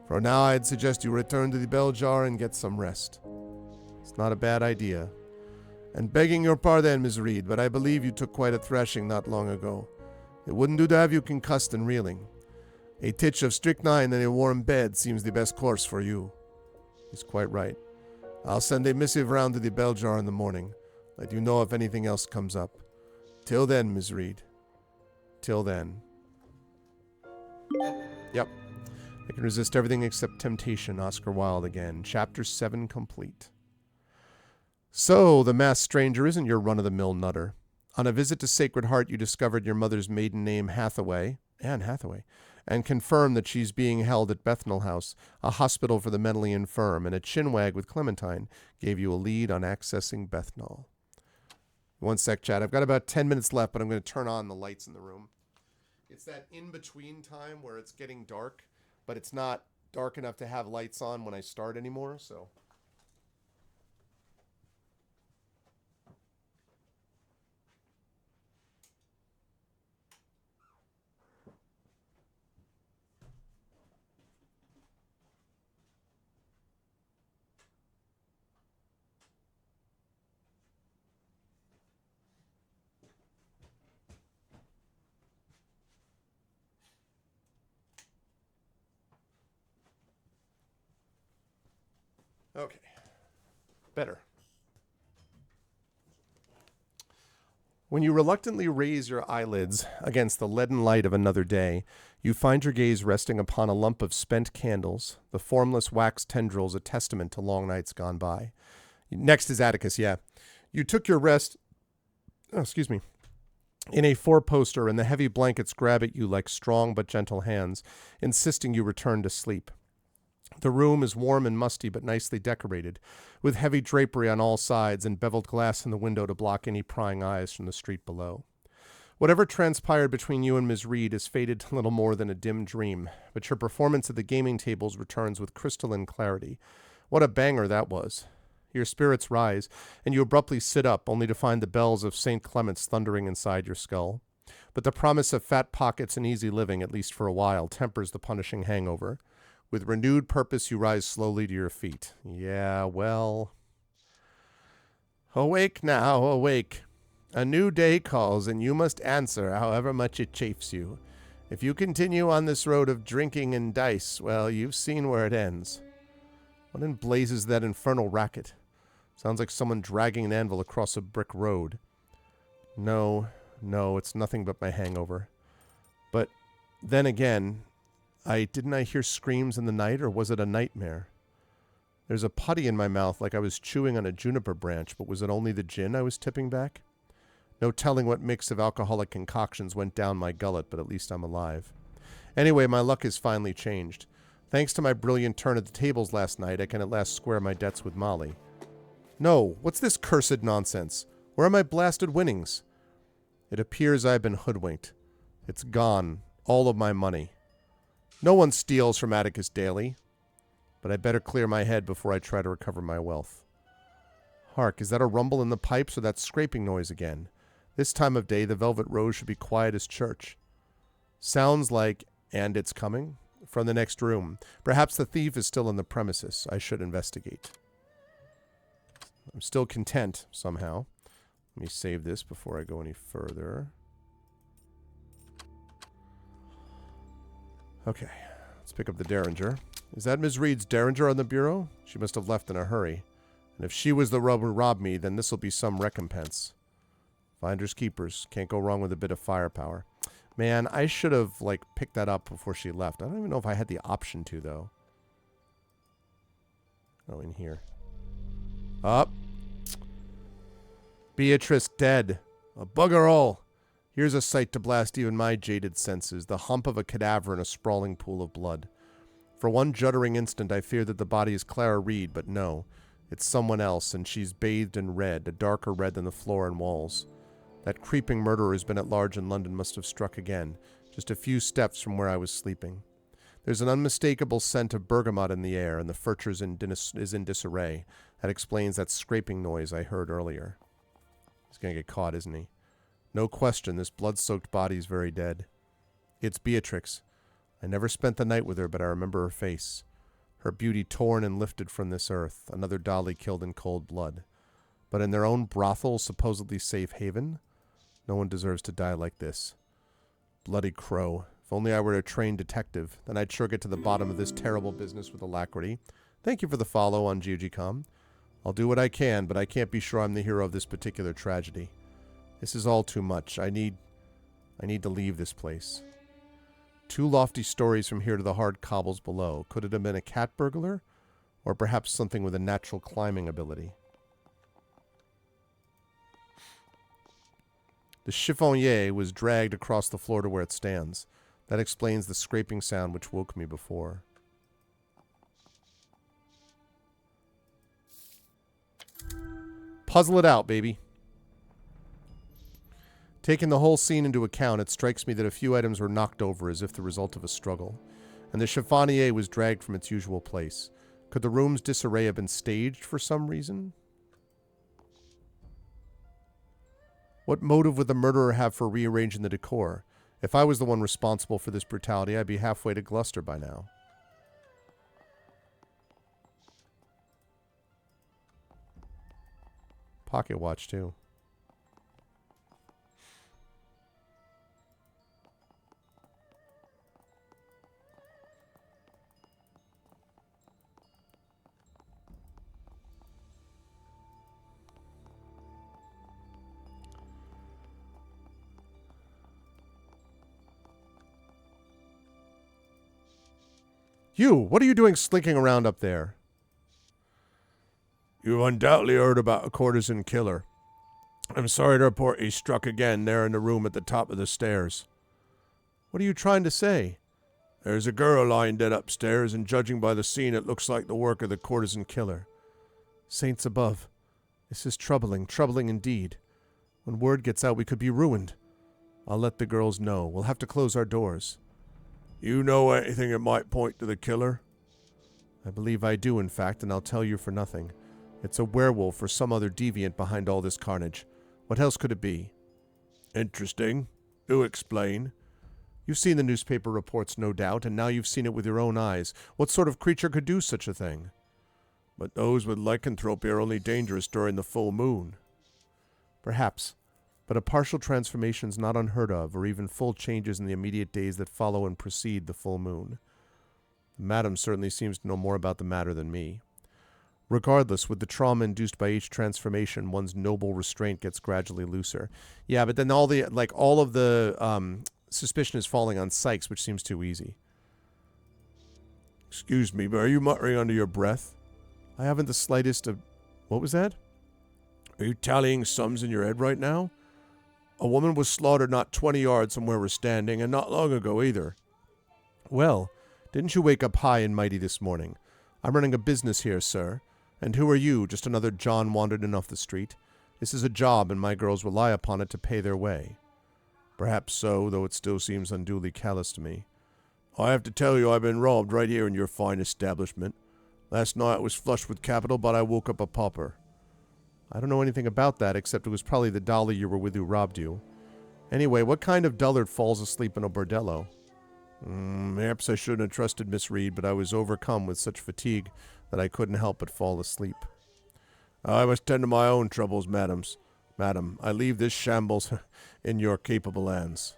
Speaker 2: For now, I'd suggest you return to the bell jar and get some rest. It's not a bad idea. And begging your pardon, Ms. Reed, but I believe you took quite a thrashing not long ago. It wouldn't do to have you concussed and reeling. A titch of strychnine and a warm bed seems the best course for you. He's quite right. I'll send a missive round to the bell jar in the morning. Let you know if anything else comes up. Till then, Ms. Reed. Till then. Yep. I can resist everything except temptation. Oscar Wilde again. Chapter 7 complete. So, the masked stranger isn't your run-of-the-mill nutter. On a visit to Sacred Heart, you discovered your mother's maiden name, Anne Hathaway, and confirmed that she's being held at Bethnal House, a hospital for the mentally infirm, and a chinwag with Clementine gave you a lead on accessing Bethnal. One sec, chat. I've got about 10 minutes left, but I'm going to turn on the lights in the room. It's that in-between time where it's getting dark, but it's not dark enough to have lights on when I start anymore, so... Okay. Better. When you reluctantly raise your eyelids against the leaden light of another day, you find your gaze resting upon a lump of spent candles, the formless wax tendrils a testament to long nights gone by. Next is Atticus, yeah. You took your rest, in a four-poster, and the heavy blankets grab at you like strong but gentle hands, insisting you return to sleep. The room is warm and musty but nicely decorated, with heavy drapery on all sides and beveled glass in the window to block any prying eyes from the street below. Whatever transpired between you and Ms. Reed is faded to little more than a dim dream, but your performance at the gaming tables returns with crystalline clarity. What a banger that was. Your spirits rise, and you abruptly sit up, only to find the bells of St. Clement's thundering inside your skull. But the promise of fat pockets and easy living, at least for a while, tempers the punishing hangover. With renewed purpose, you rise slowly to your feet. Yeah, well... Awake now, awake. A new day calls, and you must answer however much it chafes you. If you continue on this road of drinking and dice, well, you've seen where it ends. What in blazes that infernal racket? Sounds like someone dragging an anvil across a brick road. No, it's nothing but my hangover. But then again...
Speaker 1: Didn't I hear screams in the night, or was it a nightmare? There's a putty in my mouth like I was chewing on a juniper branch, but was it only the gin I was tipping back? No telling what mix of alcoholic concoctions went down my gullet, but at least I'm alive. Anyway, my luck has finally changed. Thanks to my brilliant turn at the tables last night, I can at last square my debts with Molly. No, what's this cursed nonsense? Where are my blasted winnings? It appears I have been hoodwinked. It's gone, all of my money. No one steals from Atticus Daily, but I better clear my head before I try to recover my wealth. Hark, is that a rumble in the pipes or that scraping noise again? This time of day, the Velvet Rose should be quiet as church. Sounds like, and it's coming, from the next room. Perhaps the thief is still in the premises. I should investigate. I'm still content, somehow. Let me save this before I go any further. Okay, let's pick up the Derringer. Is that Ms. Reed's Derringer on the bureau? She must have left in a hurry. And if she was the robber who robbed me, then this'll be some recompense. Finders keepers. Can't go wrong with a bit of firepower. Man, I should have, like, picked that up before she left. I don't even know if I had the option to, though. Oh, in here. Up. Beatrice dead. A bugger all. Here's a sight to blast even my jaded senses. The hump of a cadaver in a sprawling pool of blood. For one juddering instant, I feared that the body is Clara Reed, but no. It's someone else, and she's bathed in red, a darker red than the floor and walls. That creeping murderer who's been at large in London must have struck again, just a few steps from where I was sleeping. There's an unmistakable scent of bergamot in the air, and the furniture is in disarray. That explains that scraping noise I heard earlier. He's going to get caught, isn't he? No question, this blood-soaked body's very dead. It's Beatrix. I never spent the night with her, but I remember her face. Her beauty torn and lifted from this earth, another dolly killed in cold blood. But in their own brothel, supposedly safe haven? No one deserves to die like this. Bloody crow. If only I were a trained detective, then I'd sure get to the bottom of this terrible business with alacrity. Thank you for the follow on GeoGcom. I'll do what I can, but I can't be sure I'm the hero of this particular tragedy. This is all too much. I need to leave this place. 2 lofty stories from here to the hard cobbles below. Could it have been a cat burglar? Or perhaps something with a natural climbing ability? The chiffonier was dragged across the floor to where it stands. That explains the scraping sound which woke me before. Puzzle it out, baby. Taking the whole scene into account, it strikes me that a few items were knocked over as if the result of a struggle, and the chiffonier was dragged from its usual place. Could the room's disarray have been staged for some reason? What motive would the murderer have for rearranging the decor? If I was the one responsible for this brutality, I'd be halfway to Gloucester by now. Pocket watch, too. You, what are you doing slinking around up there?
Speaker 2: You've undoubtedly heard about a courtesan killer. I'm sorry to report he struck again there in the room at the top of the stairs.
Speaker 1: What are you trying to say?
Speaker 2: There's a girl lying dead upstairs, and judging by the scene, it looks like the work of the courtesan killer.
Speaker 1: Saints above. This is troubling, troubling indeed. When word gets out, we could be ruined. I'll let the girls know. We'll have to close our doors.
Speaker 2: You know anything that might point to the killer?
Speaker 1: I believe I do, in fact, and I'll tell you for nothing. It's a werewolf or some other deviant behind all this carnage. What else could it be?
Speaker 2: Interesting. Do explain.
Speaker 1: You've seen the newspaper reports, no doubt, and now you've seen it with your own eyes. What sort of creature could do such a thing?
Speaker 2: But those with lycanthropy are only dangerous during the full moon.
Speaker 1: Perhaps. But a partial transformation is not unheard of, or even full changes in the immediate days that follow and precede the full moon. Madam certainly seems to know more about the matter than me. Regardless, with the trauma induced by each transformation, one's noble restraint gets gradually looser. Yeah, but then all of the suspicion is falling on Sykes, which seems too easy.
Speaker 2: Excuse me, but are you muttering under your breath?
Speaker 1: I haven't the slightest of... What was that?
Speaker 2: Are you tallying sums in your head right now? A woman was slaughtered not 20 yards from where we're standing, and not long ago either.
Speaker 1: Well, didn't you wake up high and mighty this morning? I'm running a business here, sir. And who are you, just another John wandered in off the street? This is a job, and my girls rely upon it to pay their way.
Speaker 2: Perhaps so, though it still seems unduly callous to me. I have to tell you I've been robbed right here in your fine establishment. Last night I was flush with capital, but I woke up a pauper.
Speaker 1: I don't know anything about that, except it was probably the dolly you were with who robbed you. Anyway, what kind of dullard falls asleep in a bordello?
Speaker 2: Perhaps I shouldn't have trusted Miss Reed, but I was overcome with such fatigue that I couldn't help but fall asleep. I must tend to my own troubles, madams. Madam, I leave this shambles in your capable hands.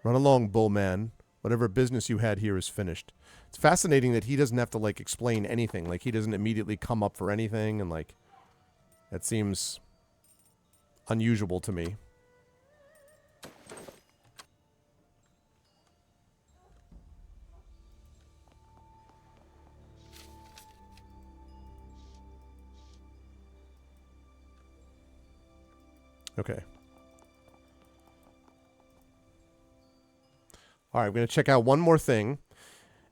Speaker 1: Run along, bullman. Whatever business you had here is finished. It's fascinating that he doesn't have to, explain anything. He doesn't immediately come up for anything, and, that seems unusual to me. Okay. All right, we're going to check out one more thing.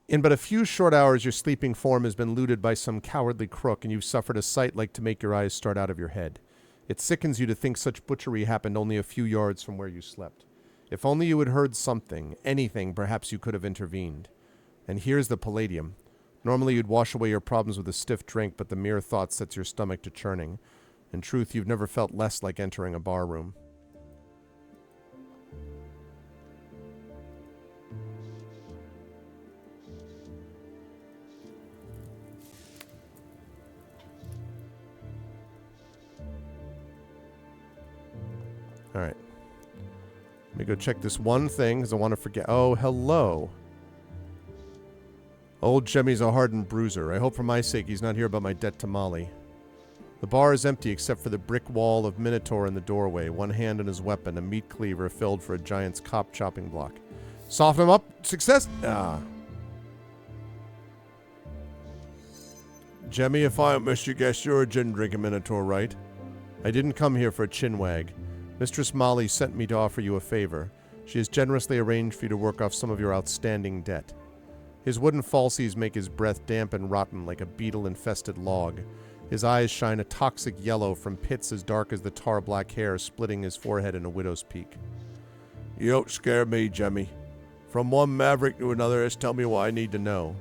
Speaker 1: In but a few short hours, your sleeping form has been looted by some cowardly crook, and you've suffered a sight like to make your eyes start out of your head. It sickens you to think such butchery happened only a few yards from where you slept. If only you had heard something, anything, perhaps you could have intervened. And here's the palladium. Normally you'd wash away your problems with a stiff drink, but the mere thought sets your stomach to churning. In truth, you've never felt less like entering a barroom. All right. Let me go check this one thing because I want to forget. Oh, hello. Old Jemmy's a hardened bruiser. I hope for my sake he's not here about my debt to Molly. The bar is empty except for the brick wall of Minotaur in the doorway, one hand on his weapon, a meat cleaver filled for a giant's cop chopping block. Soften him up. Success.
Speaker 2: Jemmy, if I don't miss your guess, you're a gin-drinking Minotaur, right?
Speaker 1: I didn't come here for a chinwag. Mistress Molly sent me to offer you a favor. She has generously arranged for you to work off some of your outstanding debt. His wooden falsies make his breath damp and rotten like a beetle-infested log. His eyes shine a toxic yellow from pits as dark as the tar-black hair splitting his forehead in a widow's peak.
Speaker 2: You don't scare me, Jemmy. From one maverick to another, just tell me what I need to know.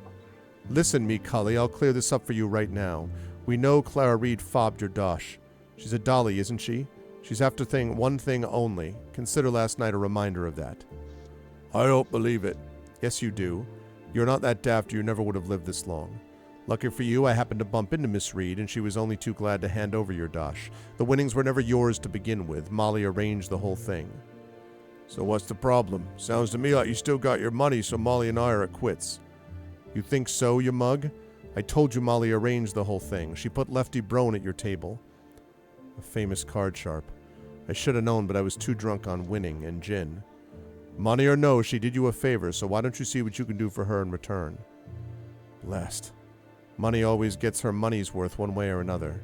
Speaker 1: Listen, me Cully, I'll clear this up for you right now. We know Clara Reed fobbed your dosh. She's a dolly, isn't she? She's after one thing only. Consider last night a reminder of that.
Speaker 2: I don't believe it.
Speaker 1: Yes, you do. You're not that daft, or you never would have lived this long. Lucky for you, I happened to bump into Miss Reed, and she was only too glad to hand over your dosh. The winnings were never yours to begin with. Molly arranged the whole thing.
Speaker 2: So what's the problem? Sounds to me like you still got your money, so Molly and I are at quits.
Speaker 1: You think so, you mug? I told you Molly arranged the whole thing. She put Lefty Brone at your table. A famous card sharp. I should have known, but I was too drunk on winning and gin. Money or no, she did you a favor, so why don't you see what you can do for her in return? Blast. Money always gets her money's worth one way or another.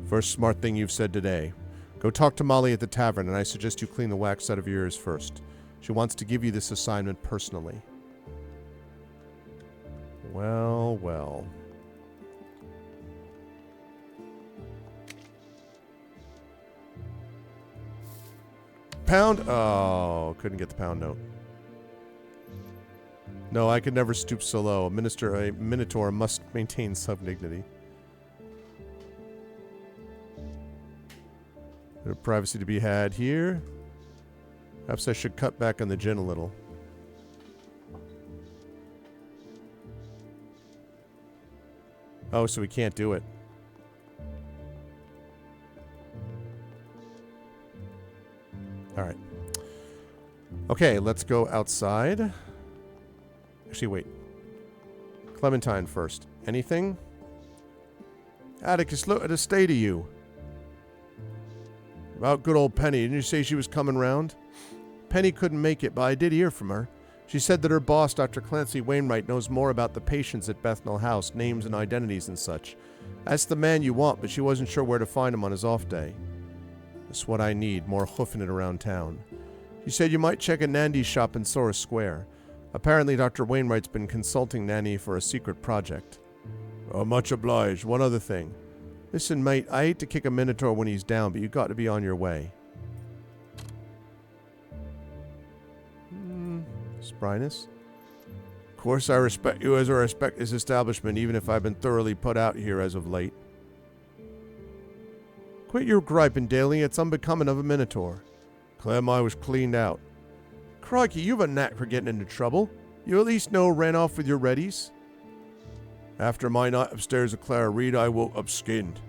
Speaker 1: First smart thing you've said today. Go talk to Molly at the tavern, and I suggest you clean the wax out of your ears first. She wants to give you this assignment personally. Well, well. Pound? Oh, couldn't get the pound note. No, I could never stoop so low. A Minotaur must maintain subdignity. Bit of privacy to be had here. Perhaps I should cut back on the gin a little. Oh, so we can't do it. All right. Okay, let's go outside. Actually, wait. Clementine first. Anything? Atticus, look at the state of you. About good old Penny. Didn't you say she was coming round? Penny couldn't make it, but I did hear from her. She said that her boss, Dr. Clancy Wainwright, knows more about the patients at Bethnal House, names and identities and such. That's the man you want, but she wasn't sure where to find him on his off day. That's what I need, more hoofing it around town. She said you might check a Nandy's shop in Sora Square. Apparently Dr. Wainwright's been consulting Nanny for a secret project.
Speaker 2: Oh, much obliged. One other thing.
Speaker 1: Listen, mate, I hate to kick a Minotaur when he's down, but you got to be on your way. Spryness?
Speaker 2: Of course, I respect you as I respect this establishment, even if I've been thoroughly put out here as of late.
Speaker 1: Quit your griping, Daly. It's unbecoming of a Minotaur.
Speaker 2: Clem, I was cleaned out.
Speaker 1: Crikey, you've a knack for getting into trouble. You at least know ran off with your readies.
Speaker 2: After my night upstairs with Clara Reed, I woke up skinned.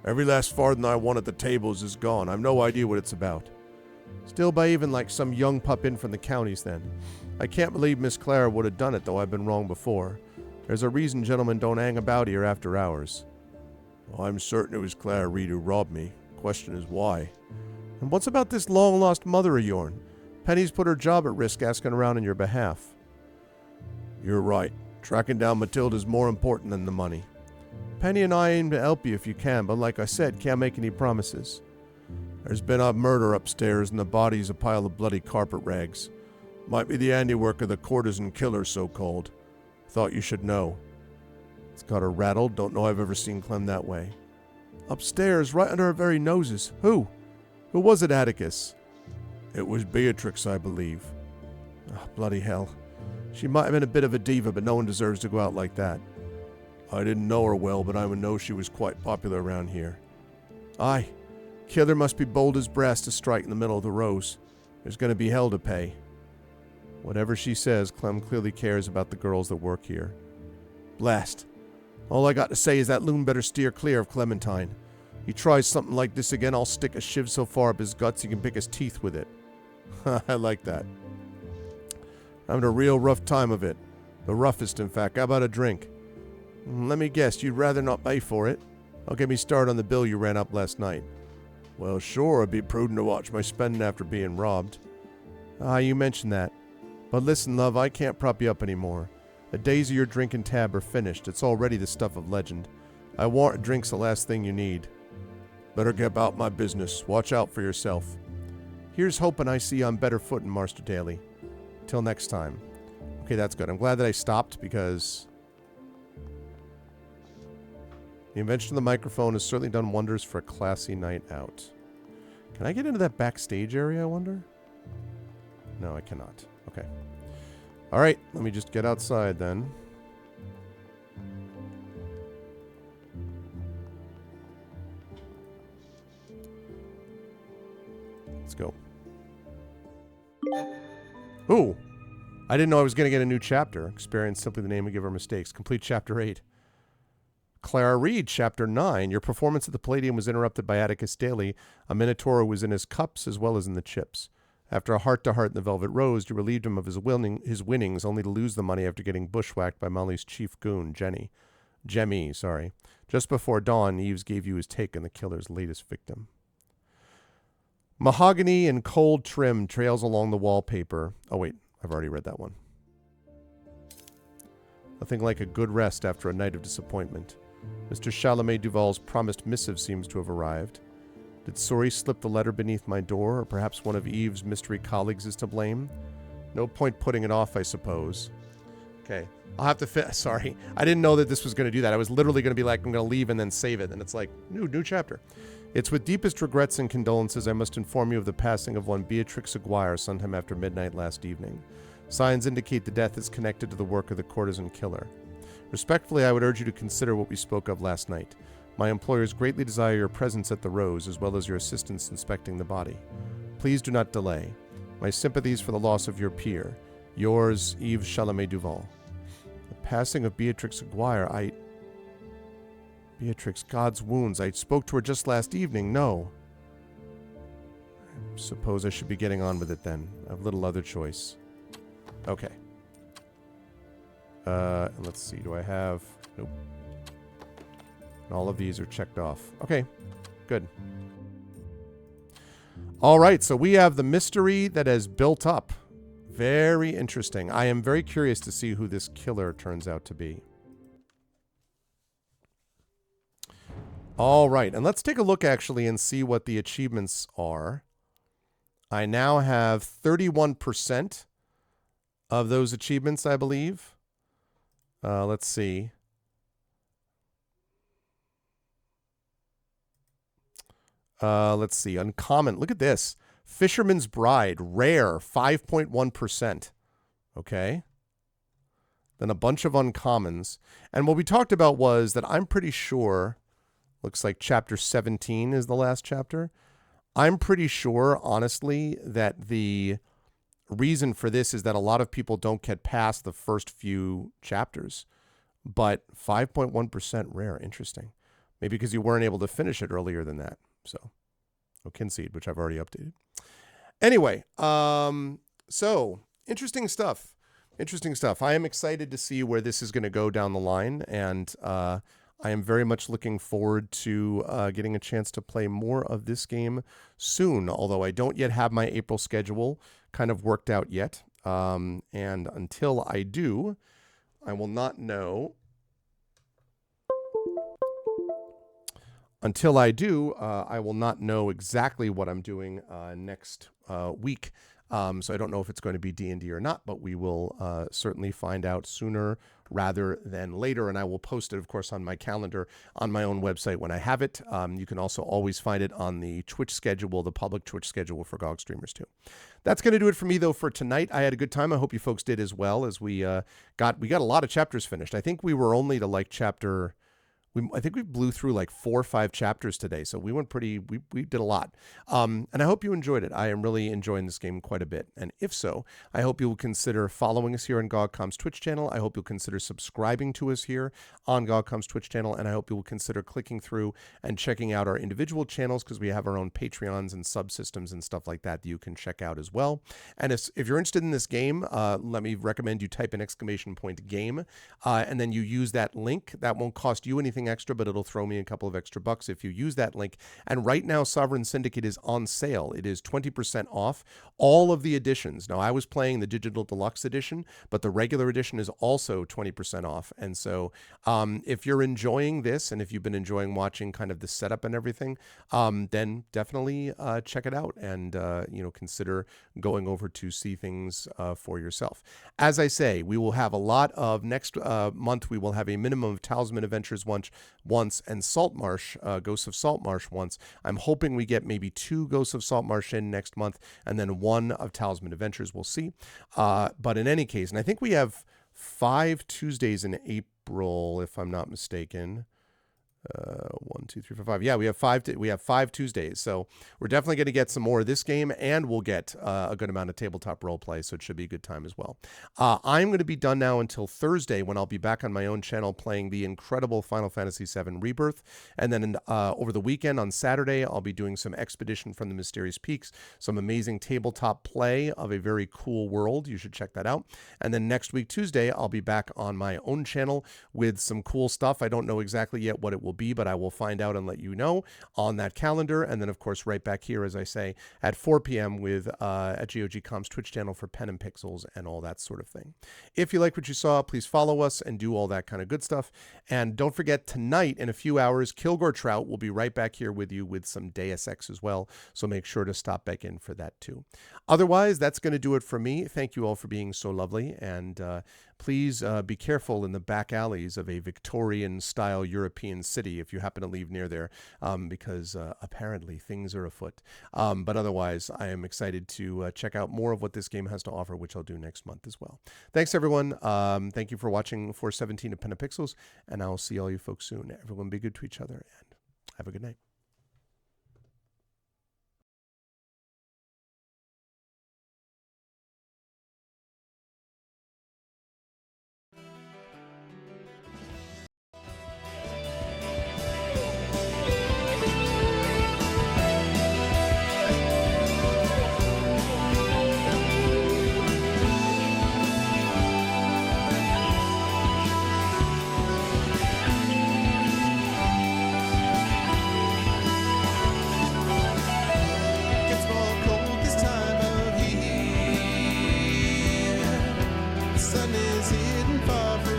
Speaker 2: Every last farthing I won at the tables is gone. I've no idea what it's about.
Speaker 1: Still behaving like some young pup in from the counties, then. I can't believe Miss Clara would have done it, though I've been wrong before. There's a reason gentlemen don't hang about here after hours.
Speaker 2: Well, I'm certain it was Clara Reed who robbed me. Question is why.
Speaker 1: And what's about this long-lost mother of yourn? Penny's put her job at risk asking around on your behalf.
Speaker 2: You're right. Tracking down Matilda's more important than the money.
Speaker 1: Penny and I aim to help you if you can, but like I said, can't make any promises.
Speaker 2: There's been a murder upstairs and the body's a pile of bloody carpet rags. Might be the handiwork of the courtesan killer, so-called. Thought you should know.
Speaker 1: It's got her rattled. Don't know I've ever seen Clem that way. Upstairs, right under our very noses. Who? Who was it, Atticus?
Speaker 2: It was Beatrix, I believe.
Speaker 1: Oh, bloody hell. She might have been a bit of a diva, but no one deserves to go out like that.
Speaker 2: I didn't know her well, but I would know she was quite popular around here.
Speaker 1: Aye. Killer must be bold as brass to strike in the middle of the rows. There's going to be hell to pay. Whatever she says, Clem clearly cares about the girls that work here. Blast. All I got to say is that loon better steer clear of Clementine. He tries something like this again, I'll stick a shiv so far up his guts he can pick his teeth with it.
Speaker 2: I like that.
Speaker 1: I'm having a real rough time of it. The roughest, in fact. How about a drink? Let me guess, you'd rather not pay for it? Don't get me started on the bill you ran up last night.
Speaker 2: Well, sure, it'd be prudent to watch my spending after being robbed.
Speaker 1: Ah, you mentioned that. But listen, love, I can't prop you up anymore. The days of your drinking tab are finished. It's already the stuff of legend. I warrant a drink's the last thing you need.
Speaker 2: Better get about my business. Watch out for yourself.
Speaker 1: Here's hoping I see you on better footing, Master Daly. Till next time. Okay, that's good. I'm glad that I stopped because the invention of the microphone has certainly done wonders for a classy night out. Can I get into that backstage area, I wonder? No, I cannot. Okay. All right, let me just get outside then. Let's go. Ooh. I didn't know I was going to get a new chapter. Experience simply the name and give her mistakes. Complete chapter 8. Clara Reed, chapter 9. Your performance at the Palladium was interrupted by Atticus Daly. A Minotaur was in his cups as well as in the chips. After a heart-to-heart in the Velvet Rose, you relieved him of his winnings, only to lose the money after getting bushwhacked by Molly's chief goon, Jemmy. Just before dawn, Eves gave you his take on the killer's latest victim. Mahogany and cold trim trails along the wallpaper. Oh, wait. I've already read that one. Nothing like a good rest after a night of disappointment. Mr. Chalamet Duval's promised missive seems to have arrived. Did Sori slip the letter beneath my door, or perhaps one of Eve's mystery colleagues is to blame? No point putting it off, I suppose. Okay. I'll have to sorry. I didn't know that this was going to do that. I was literally going to be like, I'm going to leave and then save it. And it's like, new chapter. It's with deepest regrets and condolences I must inform you of the passing of one Beatrix Aguirre sometime after midnight last evening. Signs indicate the death is connected to the work of the courtesan killer. Respectfully, I would urge you to consider what we spoke of last night. My employers greatly desire your presence at the Rose, as well as your assistance inspecting the body. Please do not delay. My sympathies for the loss of your peer. Yours, Yves Chalamet Duval. The passing of Beatrix Aguirre, Beatrix, God's wounds. I spoke to her just last evening. No. I suppose I should be getting on with it then. I have little other choice. Okay. Let's see. Do I have... Nope. All of these are checked off. Okay. Good. All right. So we have the mystery that has built up Very interesting. I am very curious to see who this killer turns out to be. All right, and let's take a look actually and see what the achievements are. I now have 31% of those achievements, I believe. Let's see. Let's see. Uncommon. Look at this. Fisherman's Bride. Rare. 5.1%. Okay. Then a bunch of uncommons. And what we talked about was that I'm pretty sure, looks like chapter 17 is the last chapter. I'm pretty sure, honestly, that the reason for this is that a lot of people don't get past the first few chapters. But 5.1% rare. Interesting. Maybe because you weren't able to finish it earlier than that. So, Kinseed, which I've already updated. Anyway, so interesting stuff. Interesting stuff. I am excited to see where this is going to go down the line, and I am very much looking forward to getting a chance to play more of this game soon, although I don't yet have my April schedule kind of worked out yet. And until I do, I will not know. Until I do, I will not know exactly what I'm doing next week. So I don't know if it's going to be D&D or not, but we will certainly find out sooner rather than later. And I will post it, of course, on my calendar on my own website when I have it. You can also always find it on the Twitch schedule, the public Twitch schedule for GOG streamers too. That's going to do it for me, though, for tonight. I had a good time. I hope you folks did as well, as we got a lot of chapters finished. I think we were only to like chapter... I think we blew through like 4 or 5 chapters today, so we went we did a lot. And I hope you enjoyed it. I am really enjoying this game quite a bit. And if so, I hope you will consider following us here on GOG.com's Twitch channel. I hope you'll consider subscribing to us here on GOG.com's Twitch channel. And I hope you will consider clicking through and checking out our individual channels, because we have our own Patreons and subsystems and stuff like that you can check out as well. And if you're interested in this game, let me recommend you type in !game, and then you use that link. That won't cost you anything extra, but it'll throw me a couple of extra bucks if you use that link. And right now, Sovereign Syndicate is on sale. It is 20% off all of the editions. Now, I was playing the Digital Deluxe edition, but the regular edition is also 20% off. And so if you're enjoying this, and if you've been enjoying watching kind of the setup and everything, then definitely check it out and consider going over to see things for yourself. As I say, we will have a lot of next month. We will have a minimum of Talisman Adventures once and Saltmarsh, Ghosts of Saltmarsh once. I'm hoping we get maybe 2 Ghosts of Saltmarsh in next month, and then 1 of Talisman Adventures. We'll see. But in any case, and I think we have 5 Tuesdays in April, if I'm not mistaken. 1, 2, 3, 4, 5. Yeah, we have 5 Tuesdays. So we're definitely going to get some more of this game, and we'll get a good amount of tabletop role play. So it should be a good time as well. I'm going to be done now until Thursday, when I'll be back on my own channel playing the incredible Final Fantasy VII Rebirth. And then over the weekend on Saturday, I'll be doing some Expedition from the Mysterious Peaks, some amazing tabletop play of a very cool world. You should check that out. And then next week, Tuesday, I'll be back on my own channel with some cool stuff. I don't know exactly yet what it will be, but I will find out and let you know on that calendar. And then, of course, right back here, as I say, at 4 p.m. with at GOG.com's Twitch channel for Pen and Pixels and all that sort of thing. If you like what you saw, please follow us and do all that kind of good stuff. And don't forget, tonight in a few hours, Kilgore Trout will be right back here with you with some Deus Ex as well. So make sure to stop back in for that too. Otherwise, that's going to do it for me. Thank you all for being so lovely. And please be careful in the back alleys of a Victorian-style European city if you happen to leave near there, because apparently things are afoot. But otherwise, I am excited to check out more of what this game has to offer, which I'll do next month as well. Thanks, everyone. Thank you for watching 417 of Pen and Pixels, and I'll see all you folks soon. Everyone be good to each other, and have a good night.
Speaker 5: sun is hidden far from